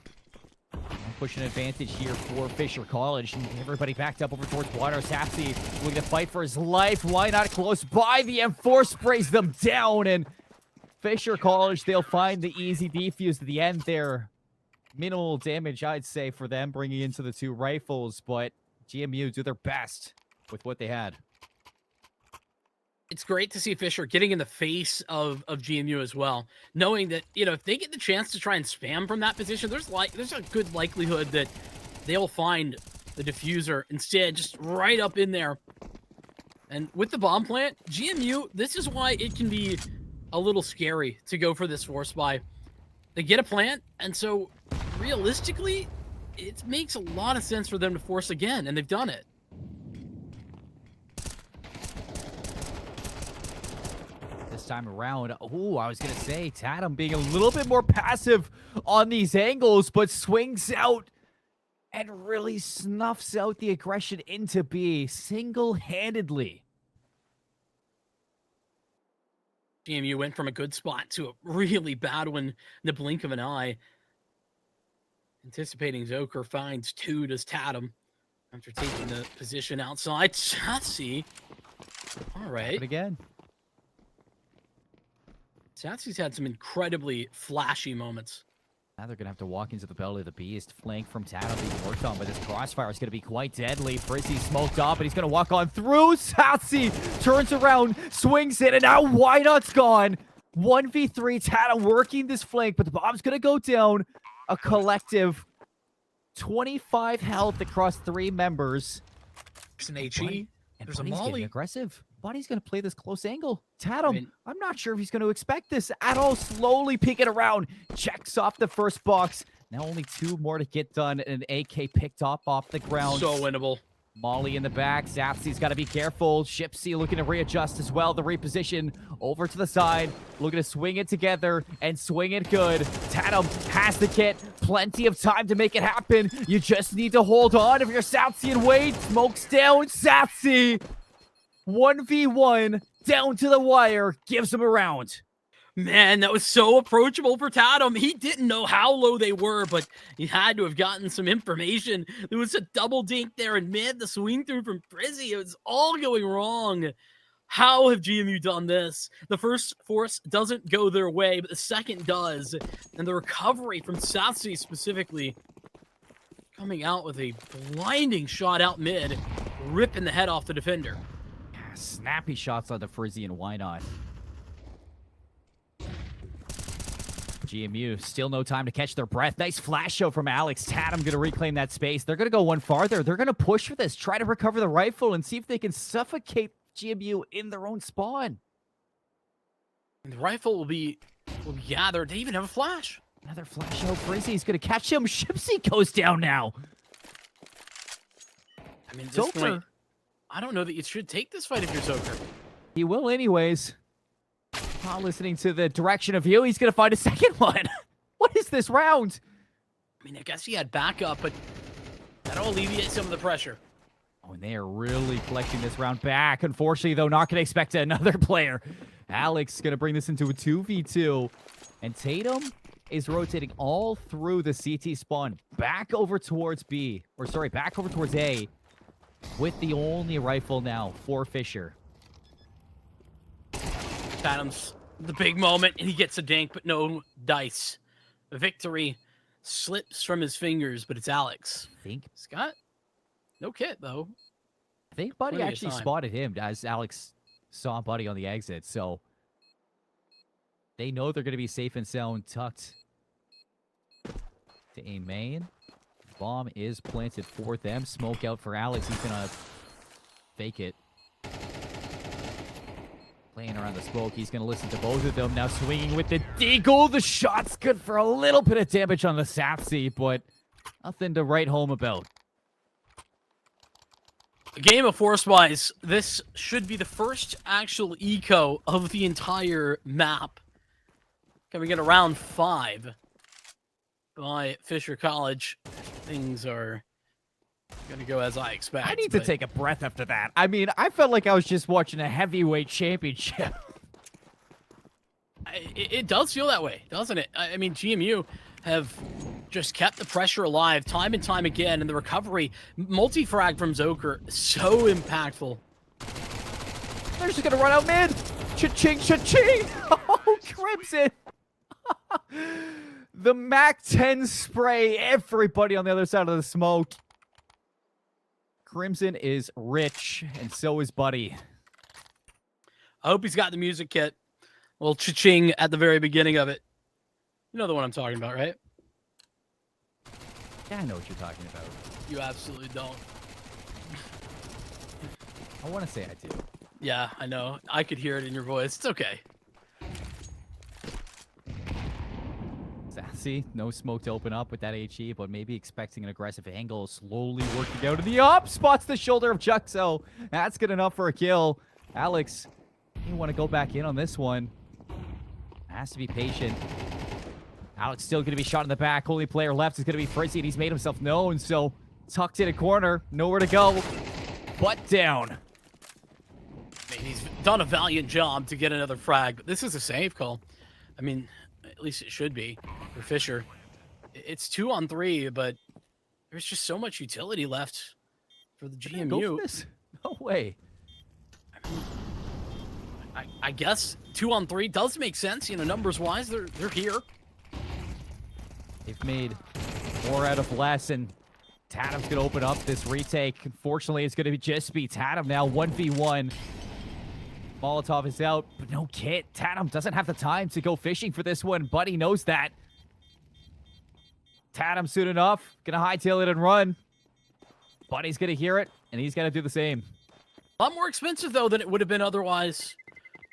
pushing an advantage here for Fisher College. And everybody backed up over towards water. Sapsy looking to fight for his life. Why not close by? The M4 sprays them down. And Fisher College, they'll find the easy defuse at the end there. Minimal damage, I'd say, for them bringing into the 2 rifles. But GMU do their best with what they had. It's great to see Fisher getting in the face of GMU as well, knowing that, if they get the chance to try and spam from that position, there's a good likelihood that they'll find the diffuser instead, just right up in there. And with the bomb plant, GMU, this is why it can be a little scary to go for this force buy. They get a plant, and so realistically, it makes a lot of sense for them to force again, and they've done it. Time around. Oh, I was going to say, Tatum being a little bit more passive on these angles, but swings out and really snuffs out the aggression into B single-handedly. GMU went from a good spot to a really bad one in the blink of an eye. Anticipating Zoker finds 2, does Tatum. After taking the position outside, Sassy. All right. But again, Sassy's had some incredibly flashy moments. now they're going to have to walk into the belly of the beast. Flank from Tatum being worked on, but this crossfire is going to be quite deadly. Frizzy smoked up, and he's going to walk on through. Sassy turns around, swings it, and now Why Not's gone. 1v3, Tatum working this flank, but the bomb's going to go down. A collective 25 health across 3 members. There's an HE. And There's a Buddy's getting molly. aggressive. Buddy's going to play this close angle. Tatum, I'm not sure if he's going to expect this at all. Slowly peeking around. Checks off the first box. Now only 2 more to get done. And an AK picked up off the ground. So winnable. Molly in the back. Zapsy's got to be careful. Shipsy looking to readjust as well. The reposition over to the side. Looking to swing it together and swing it good. Tatum has the kit. Plenty of time to make it happen. You just need to hold on if you're Sapsy and Wade. Smokes down Sapsy. 1v1 down to the wire. Gives him a round. Man, that was so approachable for Tatum. He didn't know how low they were, but he had to have gotten some information. There was a double dink there in mid, the swing through from Frizzy. It was all going wrong. How have GMU done this? The first force doesn't go their way, but the second does. And the recovery from Sassy specifically coming out with a blinding shot out mid, ripping the head off the defender. Snappy shots on the Frizzy and Why Not. GMU, still no time to catch their breath. Nice flash show from Alex. Tatum going to reclaim that space. They're going to go one farther. They're going to push for this, try to recover the rifle, and see if they can suffocate GMU in their own spawn. And the rifle will be gathered. They even have a flash. Another flash show. Frizzy's going to catch him. Shipsy goes down now. I mean, at this Zoker. point, I don't know that you should take this fight if you're Zoker. He will anyways. Not listening to the direction of you. He's going to find a second one. What is this round? I mean, I guess he had backup, but that'll alleviate some of the pressure. Oh, and they are really collecting this round back. Unfortunately, though, not going to expect another player. Alex going to bring this into a 2v2. And Tatum is rotating all through the CT spawn. Back over towards B. Or, sorry, back over towards A. With the only rifle now for Fisher. Tatum's the big moment, and he gets a dink, but no dice. Victory slips from his fingers, but it's Alex. Scott, no kit, though. I think Buddy Plenty of actually time. spotted him as Alex saw Buddy on the exit, so they know they're going to be safe and sound tucked to a main. Bomb is planted for them. Smoke out for Alex. He's going to fake it. Playing around the smoke. He's going to listen to both of them. Now swinging with the deagle. The shot's good for a little bit of damage on the Sapsy, but nothing to write home about. A game of force-wise, this should be the first actual eco of the entire map. Coming in around 5 by Fisher College. Things are going to go as I expect. I need to take a breath after that. I mean, I felt like I was just watching a heavyweight championship. It does feel that way, doesn't it? I mean, GMU have just kept the pressure alive time and time again, and the recovery, multi-frag from Zoker, so impactful. They're just going to run out mid. Cha-ching, cha-ching. Oh, Crimson. The MAC-10 spray. Everybody on the other side of the smoke. Crimson is rich, and so is Buddy. I hope he's got the music kit. A little cha-ching at the very beginning of it. You know the one I'm talking about, right? Yeah, I know what you're talking about. You absolutely don't. I want to say I do. Yeah, I know. I could hear it in your voice. It's okay. Sassy, no smoke to open up with that HE, but maybe expecting an aggressive angle. Slowly working out to the up. Spots the shoulder of Juxo. That's good enough for a kill. Alex, you want to go back in on this one. Has to be patient. Alex still going to be shot in the back. Only player left is going to be Frizzy, and he's made himself known. So tucked in a corner, nowhere to go. Butt down. I mean, he's done a valiant job to get another frag, but this is a save call. I mean, at least it should be for Fisher. It's 2-on-3, but there's just so much utility left for the GMU. Go for this? No way. I guess 2-on-3 does make sense, you know, numbers-wise. They're here. They've made more out of less, and Tatum's going to open up this retake. Unfortunately, it's going to just be Tatum now, 1v1. Molotov is out, but no kit. Tatum doesn't have the time to go fishing for this one. Buddy knows that. Tatum soon enough. Going to hightail it and run. Buddy's going to hear it, and he's going to do the same. A lot more expensive, though, than it would have been otherwise.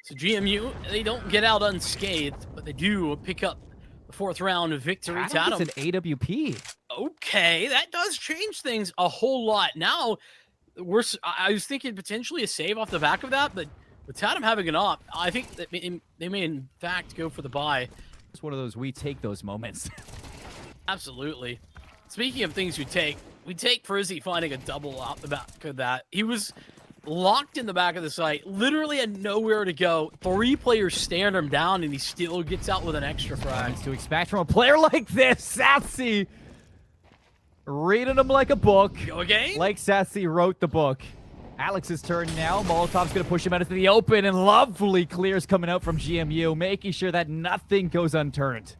So GMU, they don't get out unscathed, but they do pick up the 4th round victory. Tatum gets an AWP. Okay, that does change things a whole lot. Now, I was thinking potentially a save off the back of that, but with Tatum having an op, I think that they may in fact go for the buy. It's one of those we take those moments. Absolutely. Speaking of things we take Frizzy finding a double out the back of that. He was locked in the back of the site, literally had nowhere to go. 3 players staring him down, and he still gets out with an extra frag. To expect from a player like this, Sassy reading him like a book. Go again? Like Sassy wrote the book. Alex's turn now. Molotov's going to push him out into the open, and lovely clears coming out from GMU, making sure that nothing goes unturned.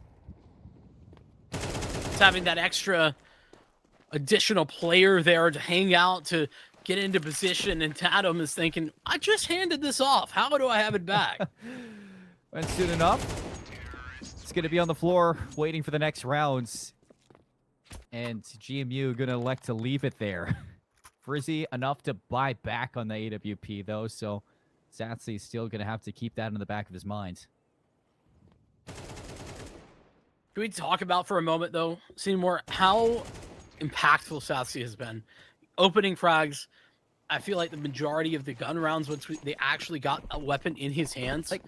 It's having that extra additional player there to hang out, to get into position, and Tatum is thinking, I just handed this off. How do I have it back? And soon enough, it's going to be on the floor waiting for the next rounds. And GMU going to elect to leave it there. Frizzy enough to buy back on the AWP, though, so Satsy's still going to have to keep that in the back of his mind. Can we talk about for a moment, though, Seymour, how impactful Sassy has been? Opening frags, I feel like the majority of the gun rounds, once they actually got a weapon in his hands, like,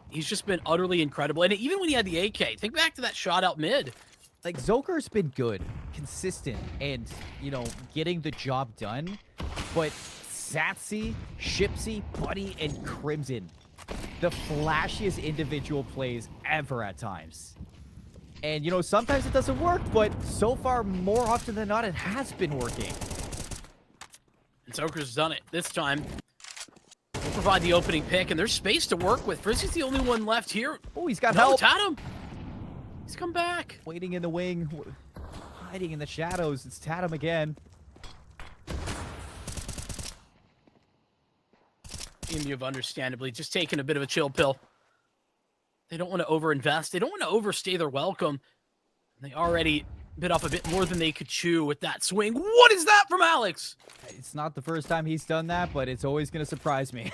he's just been utterly incredible. And even when he had the AK, think back to that shot out mid. Like, Zoker's been good, consistent, and, you know, getting the job done. But Satsy, Shipsy, Buddy, and Crimson, the flashiest individual plays ever at times. And, you know, sometimes it doesn't work, but so far, more often than not, it has been working. And Zoker's done it this time. We'll provide the opening pick, and there's space to work with. Frizzy's the only one left here. Oh, he's got help. Tatum! He's come back. Waiting in the wing, hiding in the shadows. It's Tatum again. GMU have understandably just taken a bit of a chill pill. They don't want to overinvest. They don't want to overstay their welcome. They already bit off a bit more than they could chew with that swing. What is that from Alex? It's not the first time he's done that, but it's always going to surprise me.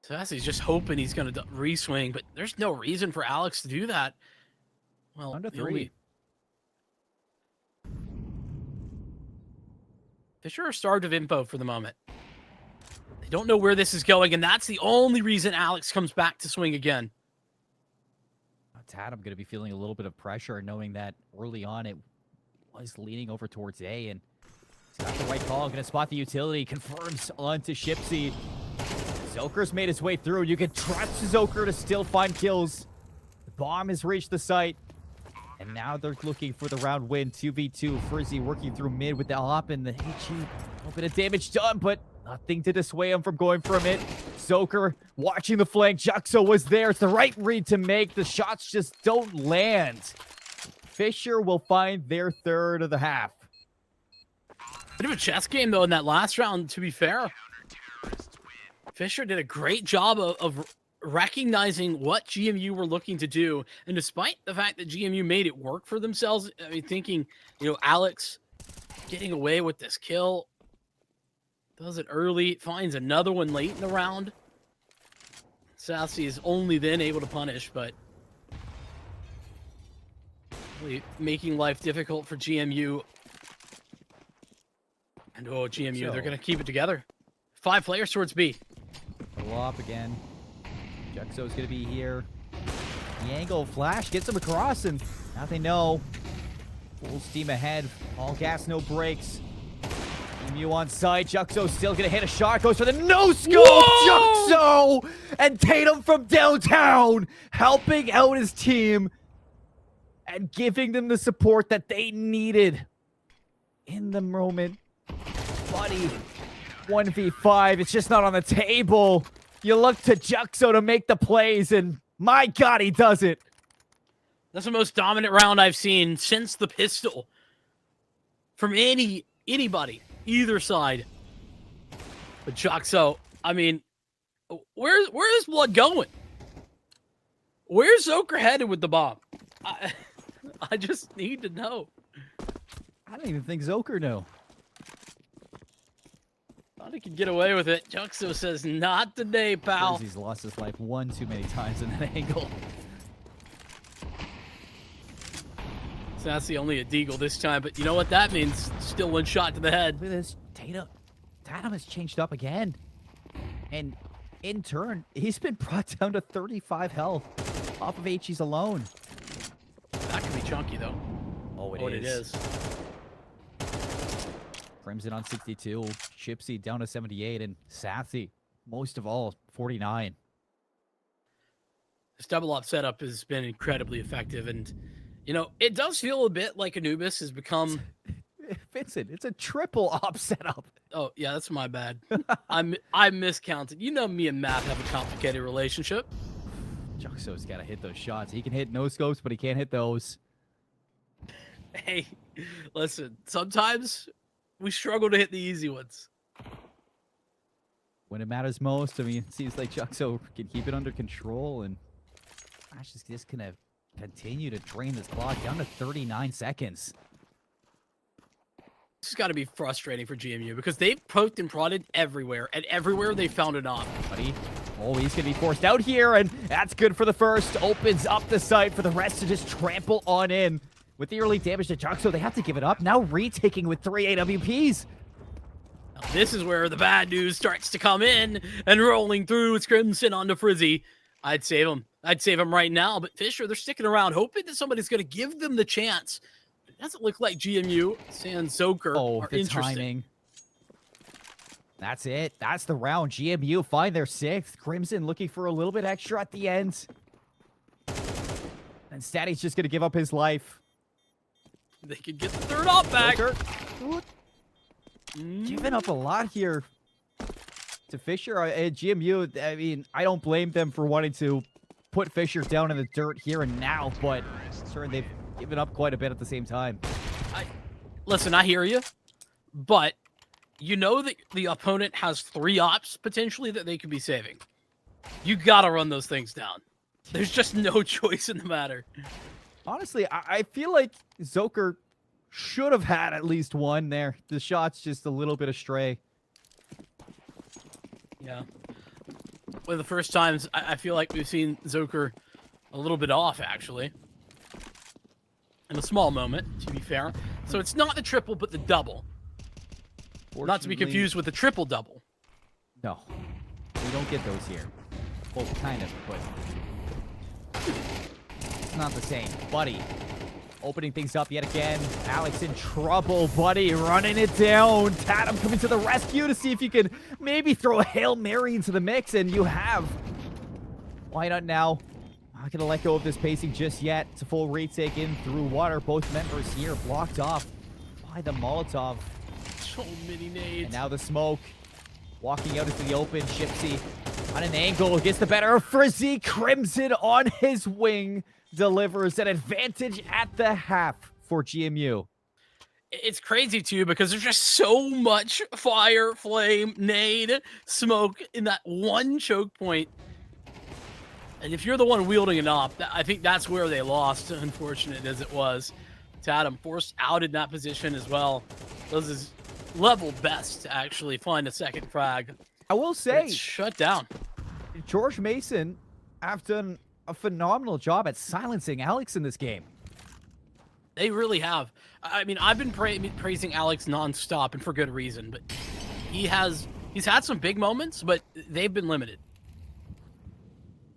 Sassy's just hoping he's going to re-swing, but there's no reason for Alex to do that. Well, Under 3. Fisher are starved of info for the moment. They don't know where this is going, and that's the only reason Alex comes back to swing again. Tatum going to be feeling a little bit of pressure, knowing that early on it was leaning over towards A, and he's got the right call. Going to spot the utility, confirms onto Shipsy. Zoker's made his way through. You can trust Zoker to still find kills. The bomb has reached the site, and now they're looking for the round win. 2v2. Frizzy working through mid with the op and the HE. A little bit of damage done, but nothing to dissuade him from going for a hit. Zoker watching the flank. Juxo was there. It's the right read to make. The shots just don't land. Fisher will find their third of the half. Bit of a chess game, though, in that last round, to be fair. Fisher did a great job of recognizing what GMU were looking to do. And despite the fact that GMU made it work for themselves, I mean, thinking, you know, Alex getting away with this kill, does it early, finds another one late in the round. Sassy is only then able to punish, but really making life difficult for GMU. And oh, GMU, they're going to keep it together. 5 players towards B. Pull up again. Juxo's going to be here. The angle flash gets him across, and now they know. Full steam ahead. All gas, no brakes. GMU on side. Juxo still gonna hit a shot. Goes for the no-scope. Juxo and Tatum from downtown helping out his team and giving them the support that they needed in the moment. Buddy, 1v5. It's just not on the table. You look to Juxo to make the plays, and my God, he does it. That's the most dominant round I've seen since the pistol from anybody, either side. But Juxo, I mean, where's blood going? Where's Zoker headed with the bomb? I just need to know. I don't even think Zoker knew. Thought he could get away with it. Juxo says, not today, pal. He's lost his life one too many times in that angle. So that's the only deagle this time, but you know what that means? Still one shot to the head. Look at this. Tatum has changed up again. And in turn, he's been brought down to 35 health off of HE's alone. That could be chunky, though. Oh, it is. Crimson on 62. Chipsy down to 78. And Sassy, most of all, 49. This double op setup has been incredibly effective, and you know, it does feel a bit like Anubis has become... Vincent, it's a triple op setup. Oh, yeah, that's my bad. I miscounted. You know me and math have a complicated relationship. Juxo's got to hit those shots. He can hit no scopes, but he can't hit those. Hey, listen, sometimes we struggle to hit the easy ones. When it matters most, I mean, it seems like Juxo can keep it under control, and Ash is just going to continue to drain this clock down to 39 seconds. This has got to be frustrating for GMU because they've poked and prodded everywhere, and everywhere they found an op. Buddy, oh, he's going to be forced out here, and that's good for the first. Opens up the site for the rest to just trample on in. With the early damage to Juxo, they have to give it up. Now retaking with 3 AWPs. Now, this is where the bad news starts to come in, and rolling through with Crimson onto Frizzy. I'd save him. I'd save him right now, but Fisher, they're sticking around, hoping that somebody's going to give them the chance. It doesn't look like GMU, San Zoker are the interested. Timing. That's it. That's the round. GMU find their 6th. Crimson looking for a little bit extra at the end. And Statty's just going to give up his life. They could get the third op back. Giving up a lot here to Fisher. GMU, I mean, I don't blame them for wanting to put Fisher down in the dirt here and now, but certainly they've given up quite a bit at the same time. Listen, I hear you, but you know that the opponent has 3 ops potentially that they could be saving. You gotta run those things down. There's just no choice in the matter. Honestly, I feel like Zoker should have had at least one there. The shot's just a little bit astray. Yeah. One of the first times I feel like we've seen Zoker a little bit off, actually. In a small moment, to be fair. So it's not the triple, but the double. Not to be confused with the triple-double. No. We don't get those here. Well, kind of, but it's not the same. Buddy, opening things up yet again. Alex in trouble. Buddy running it down. Tatum coming to the rescue to see if you can maybe throw a Hail Mary into the mix, and you have. Why not now? Not going to let go of this pacing just yet. It's a full retake in through water. Both members here blocked off by the Molotov. So many nades. And now the smoke. Walking out into the open. Chipsy on an angle. Gets the better of Frizzy. Crimson on his wing. Delivers an advantage at the half for GMU. It's crazy, too, because there's just so much fire, flame, nade, smoke in that one choke point. And if you're the one wielding an op, I think that's where they lost, unfortunate as it was. Tatum forced out in that position as well. Does his level best to actually find a second frag. I will say, shut down. George Mason have done a phenomenal job at silencing Alex in this game. They really have. I mean, I've been praising Alex nonstop, and for good reason. But he's had some big moments, but they've been limited.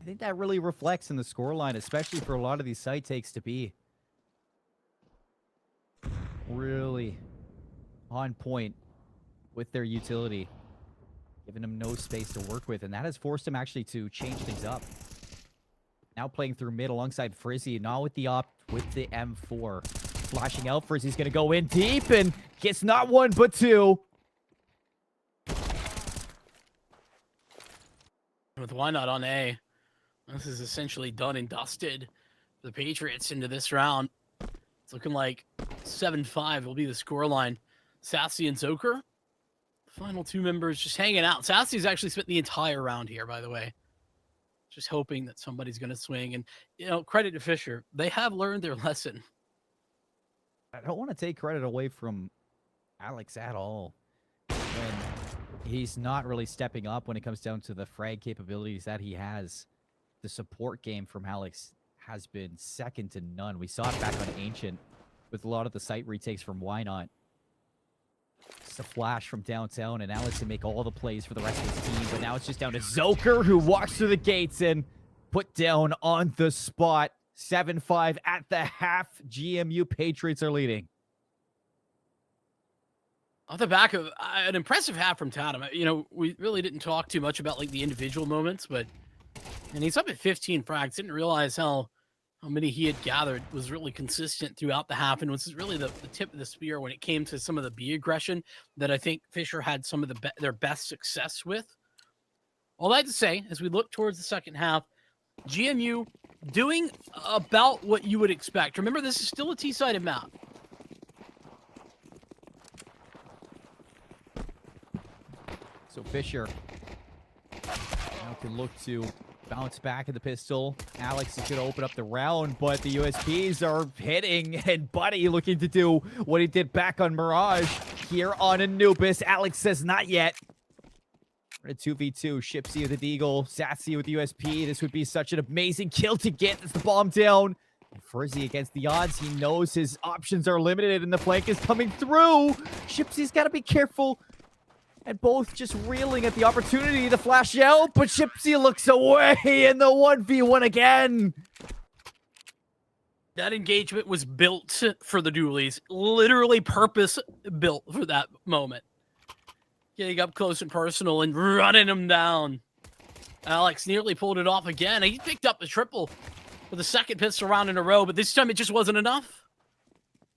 I think that really reflects in the scoreline, especially for a lot of these side takes to be really on point with their utility, giving them no space to work with, and that has forced him actually to change things up. Now playing through mid alongside Frizzy, not with the op, with the M4. Flashing out, Frizzy's going to go in deep and gets not one, but two. With why not on A? This is essentially done and dusted for the Patriots into this round. It's looking like 7-5 will be the scoreline. Sassy and Zoker, final two members just hanging out. Sassy's actually spent the entire round here, by the way. Just hoping that somebody's going to swing. And, you know, credit to Fisher. They have learned their lesson. I don't want to take credit away from Alex at all. When he's not really stepping up when it comes down to the frag capabilities that he has. The support game from Alex has been second to none. We saw it back on Ancient with a lot of the site retakes from Why Not. Just a flash from downtown, and Alex can make all the plays for the rest of his team. But now it's just down to Zoker, who walks through the gates and put down on the spot. 7-5 at the half. GMU Patriots are leading. Off the back of an impressive half from Tatum. You know, we really didn't talk too much about like the individual moments, but and he's up at 15 frags. Didn't realize how many he had gathered. Was really consistent throughout the half, and was really the tip of the spear when it came to some of the B aggression that I think Fisher had some of their best success with. All that to say, as we look towards the second half, GMU doing about what you would expect. Remember, this is still a T-sided map. So Fisher now can look to bounce back at the pistol. Alex is going to open up the round, but the USPs are hitting, and Buddy looking to do what he did back on Mirage here on Anubis. Alex says not yet. A 2v2, Shipsy with the Deagle, Sassy with the USP. This would be such an amazing kill to get. That's the bomb down. And Frizzy against the odds. He knows his options are limited, and the flank is coming through. Shipsy's got to be careful. And both just reeling at the opportunity to flash out, but Shipsy looks away in the 1v1 again. That engagement was built for the dualies. Literally purpose built for that moment. Getting up close and personal and running him down. Alex nearly pulled it off again. He picked up the triple for the second pistol round in a row, but this time it just wasn't enough.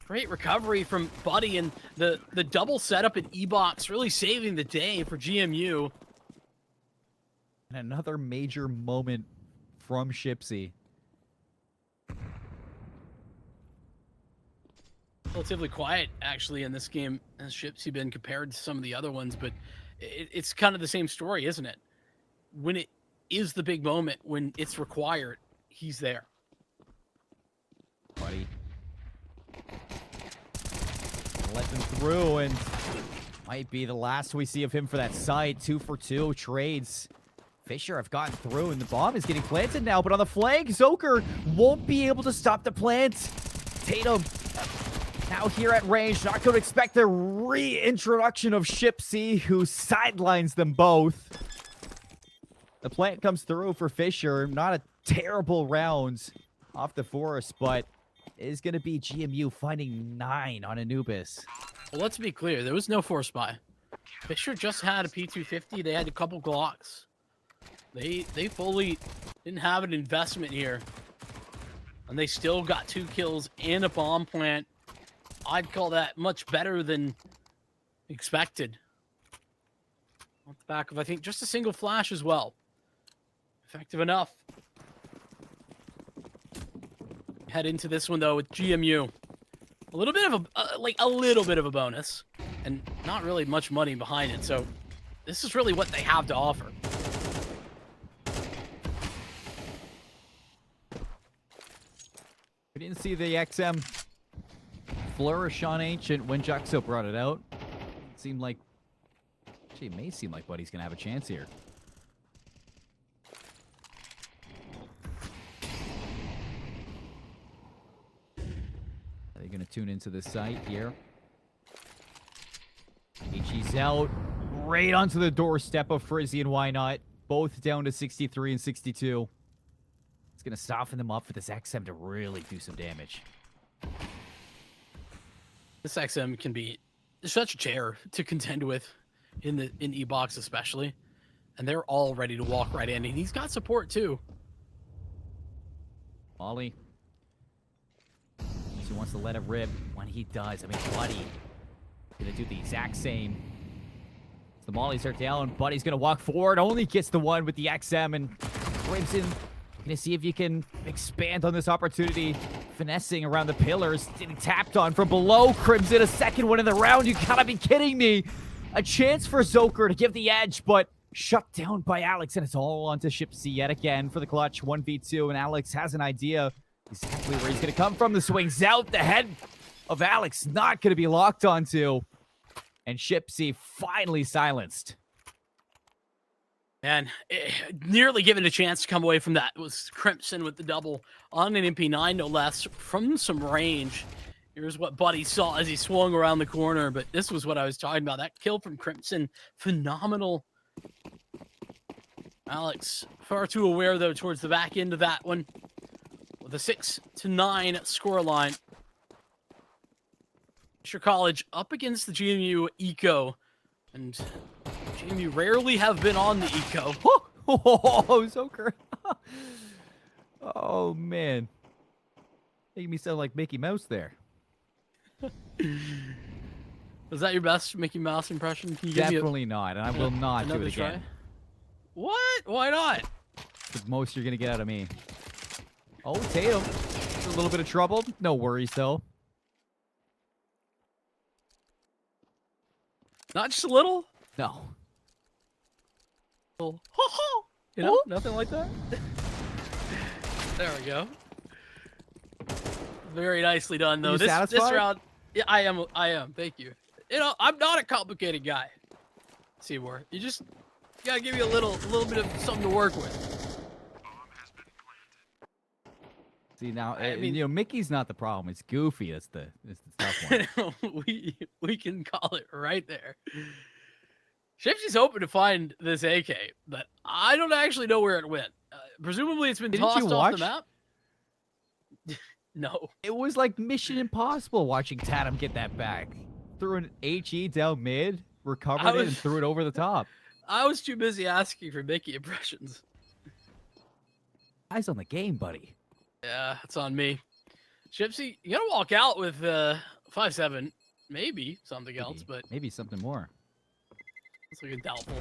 Great recovery from Buddy, and the double setup at E-Box really saving the day for GMU. And another major moment from Shipsy. Relatively quiet, actually, in this game has Shipsy been compared to some of the other ones, but it's kind of the same story, isn't it? When it is the big moment, when it's required, he's there. Buddy. Let them through, and might be the last we see of him for that side. 2 for 2 trades. Fisher have gotten through, and the bomb is getting planted now, but on the flank, Zoker won't be able to stop the plant. Tatum now here at range, not going to expect the reintroduction of Shipsy, who sidelines them both. The plant comes through for Fisher. Not a terrible round off the forest, but it is going to be GMU finding 9 on Anubis. Well, let's be clear. There was no force buy. Fisher just had a P250. They had a couple Glocks. They fully didn't have an investment here. And they still got 2 kills and a bomb plant. I'd call that much better than expected. On the back of, I think, just a single flash as well. Effective enough. Head into this one, though, with GMU. A little bit of a little bit of a bonus. And not really much money behind it. So this is really what they have to offer. We didn't see the XM flourish on Ancient when Juxo brought it out. It seemed like... Actually, it may seem like Buddy's going to have a chance here. Are they going to tune into the site here? HE's out. Right onto the doorstep of Frizzy and Why Not. Both down to 63 and 62. going to soften them up for this XM to really do some damage. This XM can be such a chair to contend with in E-Box especially. And they're all ready to walk right in. And he's got support too. Molly. He wants to let it rip. When he does, I mean, Buddy going to do the exact same. So the Mollies are down. Buddy's going to walk forward. Only gets the one with the XM. And Crimson going to see if you can expand on this opportunity. Finessing around the pillars. Getting tapped on from below. Crimson, a second one in the round. You gotta be kidding me. A chance for Zoker to give the edge, but shut down by Alex, and it's all onto Ship C yet again for the clutch. 1v2, and Alex has an idea exactly where he's going to come from. The swings out. The head of Alex not going to be locked onto. And Ship C finally silenced. And nearly given a chance to come away from that was Crimson with the double on an MP9, no less, from some range. Here's what Buddy saw as he swung around the corner, but this was what I was talking about. That kill from Crimson, phenomenal. Alex, far too aware, though, towards the back end of that one. With a 6-9 scoreline. Fisher College up against the GMU Eco. And GMU rarely have been on the Eco. Oh, Zoker. Oh, man. Making me sound like Mickey Mouse there. Was that your best Mickey Mouse impression? Can you give Definitely not, and I will not do it again. Try? What? Why not? The most you're going to get out of me. Oh, Tatum. A little bit of trouble. No worries, though. Not just a little? No. Little, ho-ho! You know, nothing like that? There we go. Very nicely done, though. This round, yeah, I am. Thank you. You know, I'm not a complicated guy, Seymour. You just gotta give you a little bit of something to work with. See, now, I mean, you know, Mickey's not the problem. It's Goofy that's the tough one. we can call it right there. Shifty's hoping to find this AK, but I don't actually know where it went. Presumably, it's been tossed off the map. No. It was like Mission Impossible watching Tatum get that back. Threw an HE down mid, recovered it, and threw it over the top. I was too busy asking for Mickey impressions. Eyes on the game, buddy. Yeah, it's on me. Shipsy, you gotta walk out with 5-7. Maybe something else, but maybe something more. It's looking doubtful.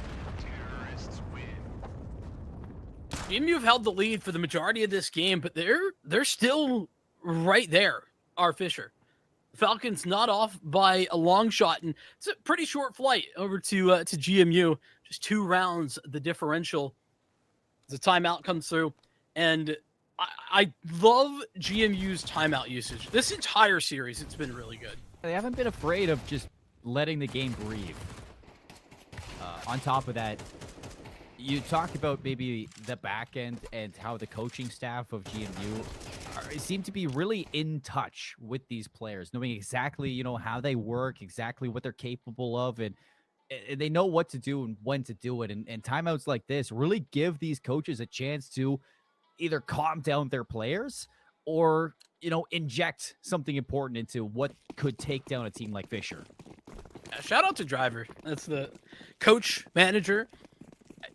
GMU have held the lead for the majority of this game, but they're still right there. Our Fisher. Falcons not off by a long shot, and it's a pretty short flight over to GMU. Just 2 rounds, the differential. The timeout comes through, and I love GMU's timeout usage. This entire series, it's been really good. They haven't been afraid of just letting the game breathe. On top of that, you talk about maybe the back end and how the coaching staff of GMU seem to be really in touch with these players, knowing exactly, you know, how they work, exactly what they're capable of, and they know what to do and when to do it. And timeouts like this really give these coaches a chance to either calm down their players or, you know, inject something important into what could take down a team like Fisher. Shout out to Driver. That's the coach, manager,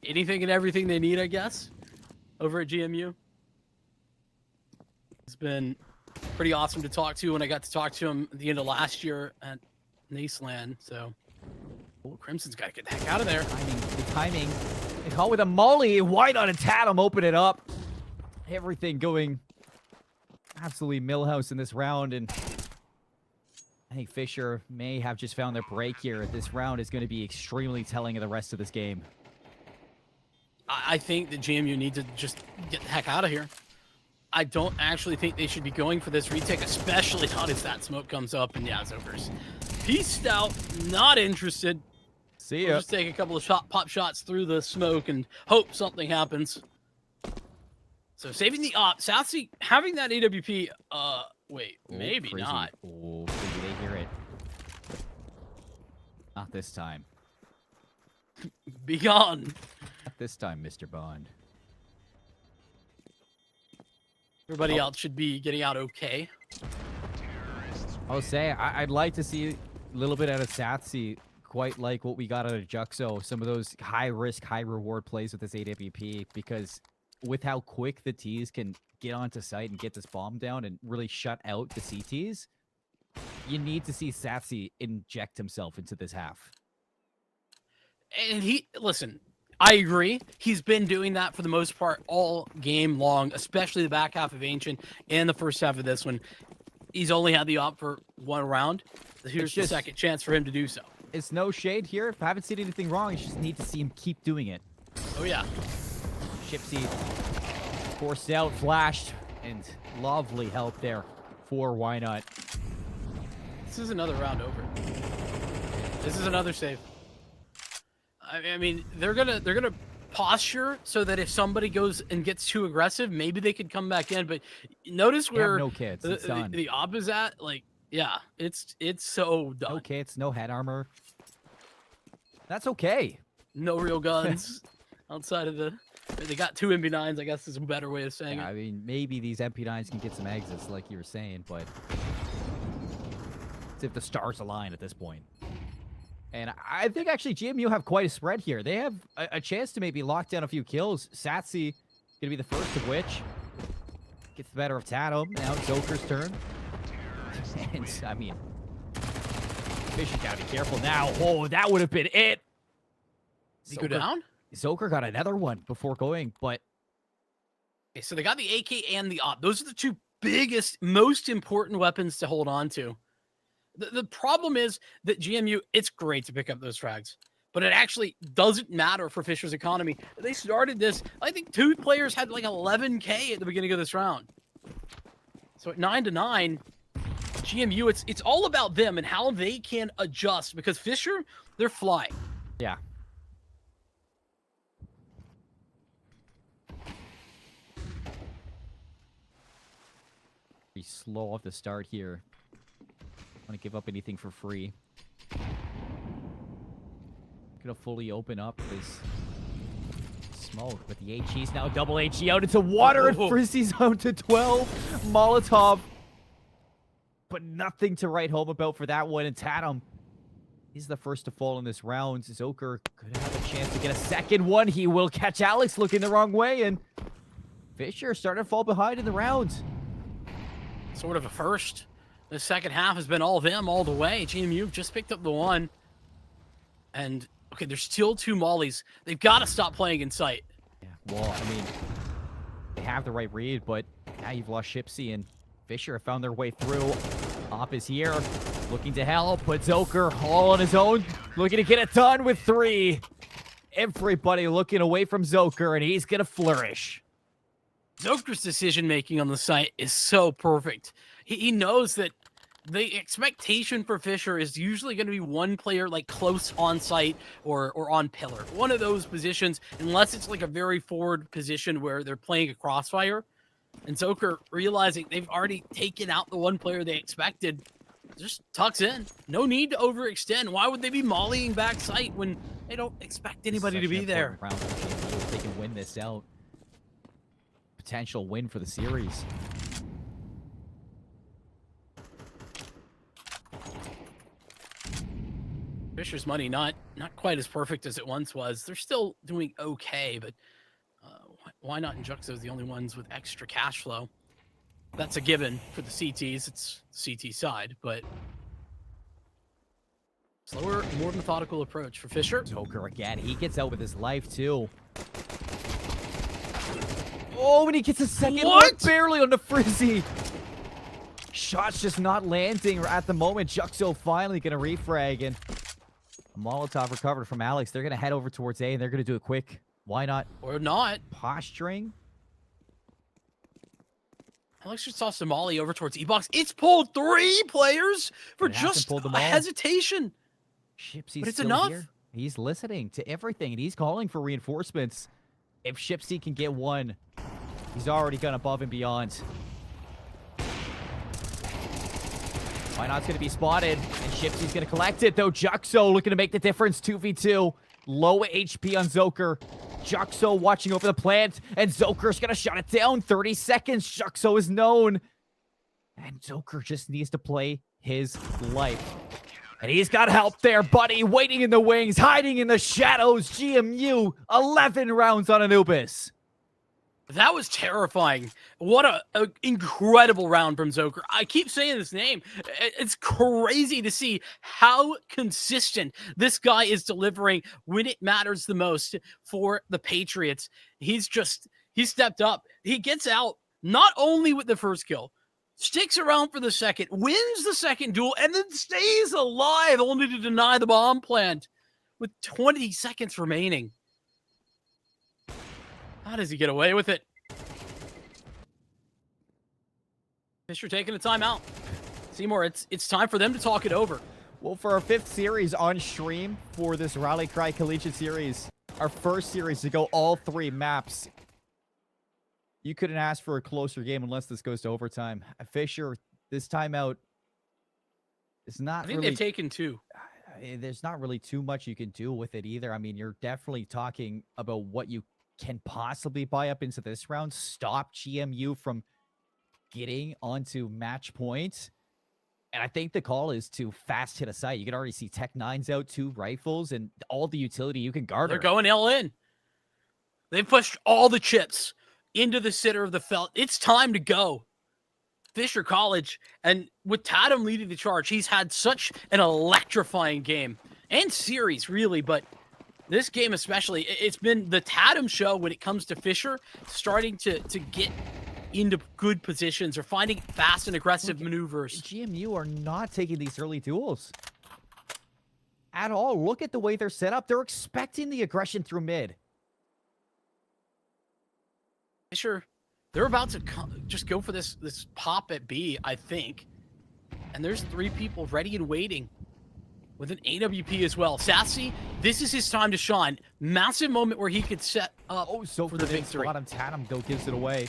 anything and everything they need, I guess, over at GMU. It's been pretty awesome to talk to when I got to talk to him at the end of last year at Naceland. So, Crimson's got to get the heck out of there. The timing. They call with a molly. Why not a Tatum? Open it up. Everything going absolutely Millhouse in this round, and I think Fisher may have just found their break here. This round is going to be extremely telling of the rest of this game. I think that GMU needs to just get the heck out of here. I don't actually think they should be going for this retake, especially not as that smoke comes up. And yeah, Zoker's peaced out, not interested. See ya. We'll just take a couple of pop shots through the smoke and hope something happens. So saving the op, Southsea having that AWP. Wait, maybe crazy. not. Oh, maybe they hear it. Not this time. Be gone. Not this time, Mr. Bond. Everybody else should be getting out okay. I'll say I'd like to see a little bit out of Satsy, quite like what we got out of Juxo. Some of those high risk, high reward plays with this AWP, because with how quick the T's can get onto site and get this bomb down and really shut out the CTs, you need to see Satsy inject himself into this half. And listen, I agree. He's been doing that for the most part all game long, especially the back half of Ancient and the first half of this one. He's only had the op for one round. Here's the second chance for him to do so. It's no shade here. I haven't seen anything wrong. You just need to see him keep doing it. Oh, yeah. Shipsy forced out, flashed, and lovely help there for Why Not. This is another round over. This is another save. I mean, they're gonna posture so that if somebody goes and gets too aggressive, maybe they could come back in. But notice where no kids. It's done. The op is at. Like, yeah, it's so done. No kits, no head armor. That's okay. No real guns outside of the. They got 2 MP9s, I guess is a better way of saying it. I mean, maybe these MP9s can get some exits, like you were saying, but it's if the stars align at this point. And I think actually GMU have quite a spread here. They have a chance to maybe lock down a few kills. Satsy gonna be the first of which gets the better of Tatum. Now it's Zoker's turn. And I mean, Fisher's gotta be careful now. Oh, that would have been it. Did he go down? Zoker got another one before going, but okay, so they got the AK and the op. Those are the 2 biggest, most important weapons to hold on to. The problem is that GMU, it's great to pick up those frags, but it actually doesn't matter for Fisher's economy. They started this, I think 2 players had like 11K at the beginning of this round. So at 9-9, GMU, it's all about them and how they can adjust, because Fisher, they're flying. yeah. Pretty slow off the start here. Want to give up anything for free. Gonna fully open up this smoke, but the HE's now double HE out into water, and Frizzy's out to 12. Molotov, but nothing to write home about for that one. And Tatum, he's the first to fall in this round. Zoker could have a chance to get a second one. He will catch Alex looking the wrong way, and Fisher starting to fall behind in the round. Sort of a first. The second half has been all them all the way. GMU just picked up the one. And, okay, there's still 2 mollies. They've got to stop playing in sight. Yeah, well, I mean, they have the right read, but now you've lost Shipsy, and Fisher have found their way through. Op is here, looking to help, but Zoker all on his own, looking to get it done with 3. Everybody looking away from Zoker, and he's going to flourish. Zoker's decision-making on the site is so perfect. He knows that the expectation for Fisher is usually going to be one player like close on site or on pillar. One of those positions, unless it's like a very forward position where they're playing a crossfire. And Zoker, realizing they've already taken out the one player they expected, just tucks in. No need to overextend. Why would they be mollying back site when they don't expect anybody to be there? Round if they can win this out. Potential win for the series. Fisher's money not quite as perfect as it once was. They're still doing okay, but why not? And Juxo's the only ones with extra cash flow. That's a given for the CTs. It's CT side, but slower, more methodical approach for Fisher. Zoker again. He gets out with his life too. Oh, and he gets a second one barely on the Frizzy. Shots just not landing at the moment. Juxo finally going to refrag, and Molotov recovered from Alex. They're going to head over towards A, and they're going to do it quick. Why not? Or not. Posturing. Alex just saw Somali over towards E-Box. It's pulled 3 players for just a hesitation. Shipsy's but it's still enough. Here. He's listening to everything, and he's calling for reinforcements. If Shipsy can get one, he's already gone above and beyond. Why not's going to be spotted, and Shipsy's going to collect it, though. Juxo looking to make the difference, 2v2. Low HP on Zoker. Juxo watching over the plant, and Zoker's gonna shut it down. 30 seconds. Juxo is known. And Zoker just needs to play his life. And he's got help there, buddy. Waiting in the wings, hiding in the shadows. GMU, 11 rounds on Anubis. That was terrifying. What a incredible round from Zoker. I keep saying this name. It's crazy to see how consistent this guy is delivering when it matters the most for the Patriots. He stepped up. He gets out not only with the first kill, sticks around for the second, wins the second duel, and then stays alive only to deny the bomb plant with 20 seconds remaining. How does he get away with it? Fisher taking a timeout. Seymour, it's time for them to talk it over. Well, for our 5th series on stream for this Rally Cry Collegiate series, our first series to go all 3 maps, you couldn't ask for a closer game unless this goes to overtime. Fisher, this timeout is not I think really... they've taken 2. There's not really too much you can do with it either. I mean, you're definitely talking about what you can possibly buy up into this round. Stop GMU from getting onto match point. And I think the call is to fast hit a site. You can already see Tech 9's out, 2 rifles, and all the utility you can garner. They're going all in. They've pushed all the chips into the center of the felt. It's time to go. Fisher College, and with Tatum leading the charge, he's had such an electrifying game and series, really, but this game especially, it's been the Tatum show when it comes to Fisher starting to get into good positions or finding fast and aggressive maneuvers. GMU are not taking these early duels at all. Look at the way they're set up. They're expecting the aggression through mid. Fisher, they're about to just go for this pop at B, I think. And there's 3 people ready and waiting with an AWP as well. Sassy, this is his time to shine. Massive moment where he could set up so for the victory. Spot on Tatum gives it away.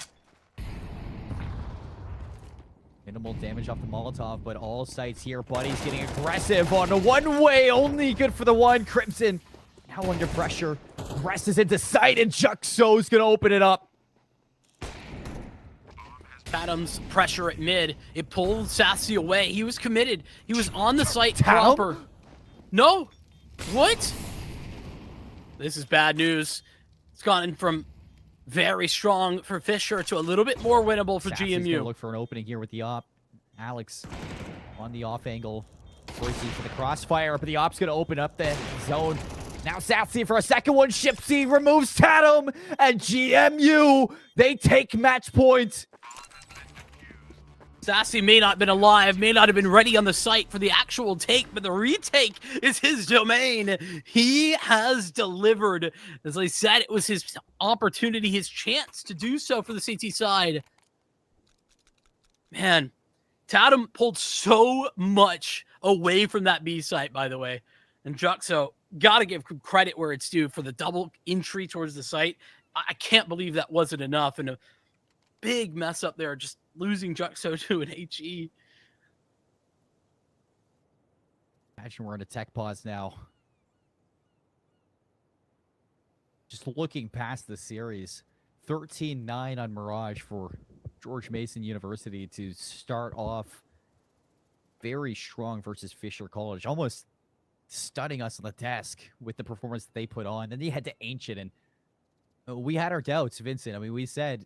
Minimal damage off the Molotov, but all sides here. Buddy's getting aggressive on a one-way. Only good for the one. Crimson now under pressure. Rest is into sight, and Juxo's going to open it up. Adams pressure at mid. It pulled Sassy away. He was committed. He was on the site Tatum? proper. No. What? This is bad news. It's gone from very strong for Fisher to a little bit more winnable for Sassy's GMU. gonna look for an opening here with the op. Alex on the off angle. Bracing for the crossfire, but the op's gonna open up the zone. Now Sassy for a second one. Shipsy removes Tatum, and GMU, they take match point. Sassy may not have been alive, may not have been ready on the site for the actual take, but the retake is his domain. He has delivered. As I said, it was his opportunity, his chance to do so for the CT side. Man, Tatum pulled so much away from that B site, by the way. And Juxo, gotta give credit where it's due for the double entry towards the site. I can't believe that wasn't enough. And a big mess up there, just losing Juxo to an HE. Imagine we're in a tech pause now. Just looking past the series. 13-9 on Mirage for George Mason University to start off very strong versus Fisher College. Almost stunning us on the desk with the performance that they put on. Then they head to Ancient, and we had our doubts, Vincent. I mean, we said,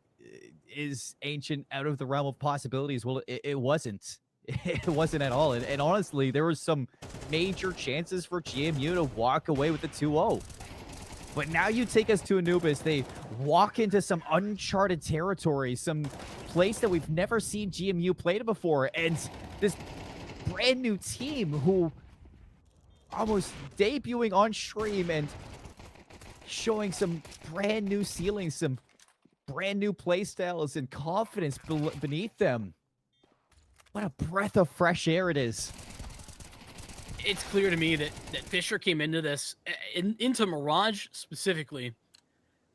is Ancient out of the realm of possibilities? Well, it wasn't. It wasn't at all. And honestly, there was some major chances for GMU to walk away with the 2-0. But now you take us to Anubis. They walk into some uncharted territory, some place that we've never seen GMU play to before. And this brand new team who almost debuting on stream and showing some brand new ceilings, some brand new play styles and confidence beneath them. What a breath of fresh air it is. It's clear to me that Fisher came into this, into Mirage specifically,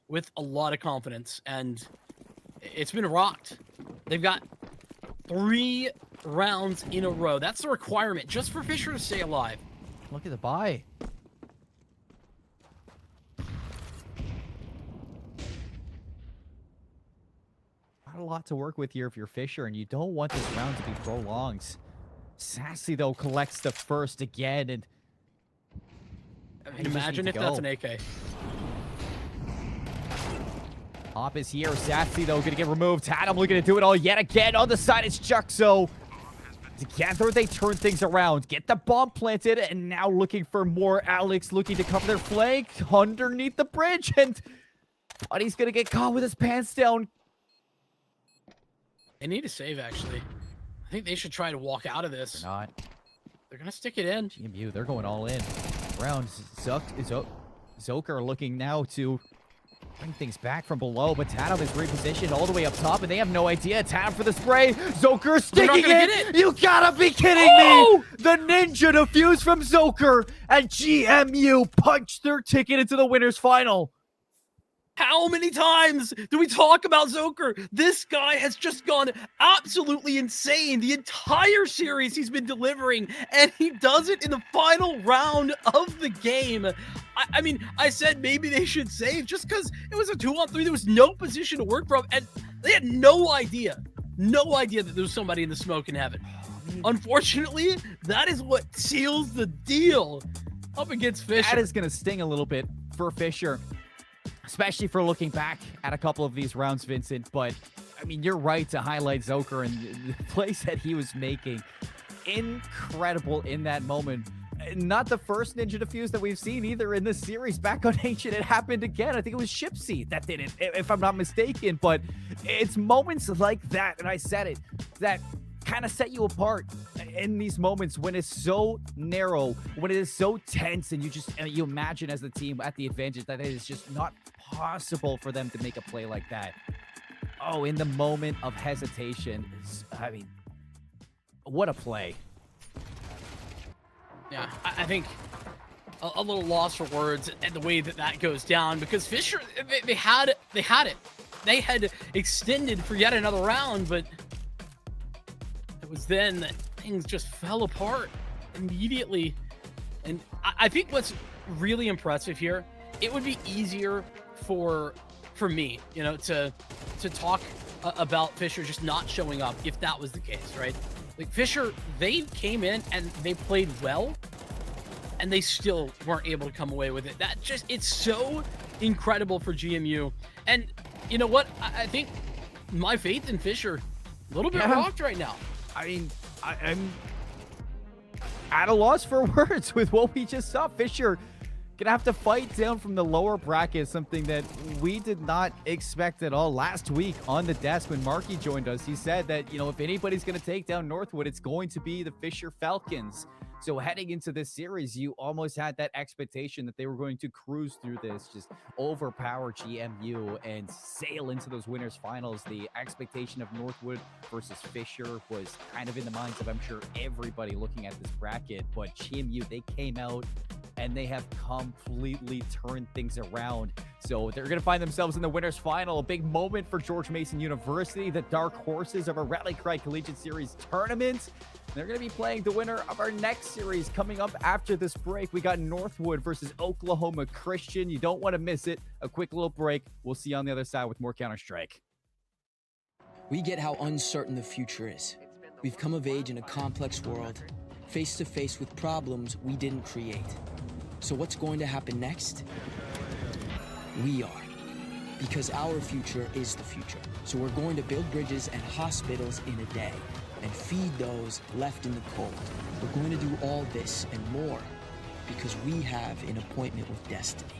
with a lot of confidence, and it's been rocked. They've got 3 rounds in a row. That's the requirement just for Fisher to stay alive. Look at the buy. lot to work with here if you're Fisher, and you don't want this round to be prolonged. Sassy, though, collects the first again, and I mean, imagine if that's an AK. Hop is here. Sassy, though, gonna get removed. Tatum looking to do it all yet again. On the side, it's Juxo. Together, they turn things around, get the bomb planted, and now looking for more. Alex looking to cover their flank underneath the bridge, and Buddy's gonna get caught with his pants down. They need to save, actually. I think they should try to walk out of this. They're not. They're gonna stick it in. GMU, they're going all in. Round Zoker looking now to bring things back from below, but Tatum is repositioned all the way up top, and they have no idea. Tatum for the spray. Zoker sticking it. You gotta be kidding me! The ninja defuse from Zoker, and GMU punched their ticket into the winners final. How many times do we talk about Zoker? This guy has just gone absolutely insane. The entire series he's been delivering, and he does it in the final round of the game. I mean, I said maybe they should save just because it was a 2-on-3. There was no position to work from, and they had no idea that there was somebody in the smoke in heaven. Unfortunately, that is what seals the deal up against Fisher. That is going to sting a little bit for Fisher, especially for looking back at a couple of these rounds, Vincent. But, I mean, you're right to highlight Zoker and the plays that he was making. Incredible in that moment. Not the first ninja defuse that we've seen either in this series. Back on Ancient, it happened again. I think it was Shipsy that did it, if I'm not mistaken. But it's moments like that, and I said it, that kind of set you apart in these moments when it's so narrow, when it is so tense, and you imagine as the team at the advantage that it is just not possible for them to make a play like that. Oh, in the moment of hesitation, I mean, what a play. Yeah, I think a little loss for words and the way that goes down, because Fisher, they had it. They had extended for yet another round, but it was then that things just fell apart immediately. And I think what's really impressive here, it would be easier for me, you know, to talk about Fisher just not showing up if that was the case, right? Like Fisher, they came in and they played well, and they still weren't able to come away with it. It's so incredible for GMU. And you know what? I think my faith in Fisher, a little bit rocked right now. I mean, I'm at a loss for words with what we just saw. Fisher gonna have to fight down from the lower bracket, something that we did not expect at all. Last week on the desk when Marky joined us, he said that, you know, if anybody's gonna take down Northwood, it's going to be the Fisher Falcons. So heading into this series, you almost had that expectation that they were going to cruise through this, just overpower GMU and sail into those winners finals. The expectation of Northwood versus Fisher was kind of in the minds of, I'm sure, everybody looking at this bracket. But GMU, they came out and they have completely turned things around. So they're going to find themselves in the winners final. A big moment for George Mason University, the dark horses of a Rally Cry Collegiate Series tournament. They're going to be playing the winner of our next series coming up after this break. We got Northwood versus Oklahoma Christian. You don't want to miss it. A quick little break. We'll see you on the other side with more Counter-Strike. We get how uncertain the future is. We've come of age in a complex world, face to face with problems we didn't create. So what's going to happen next? We are. Because our future is the future. So we're going to build bridges and hospitals in a day and feed those left in the cold. We're going to do all this and more because we have an appointment with destiny.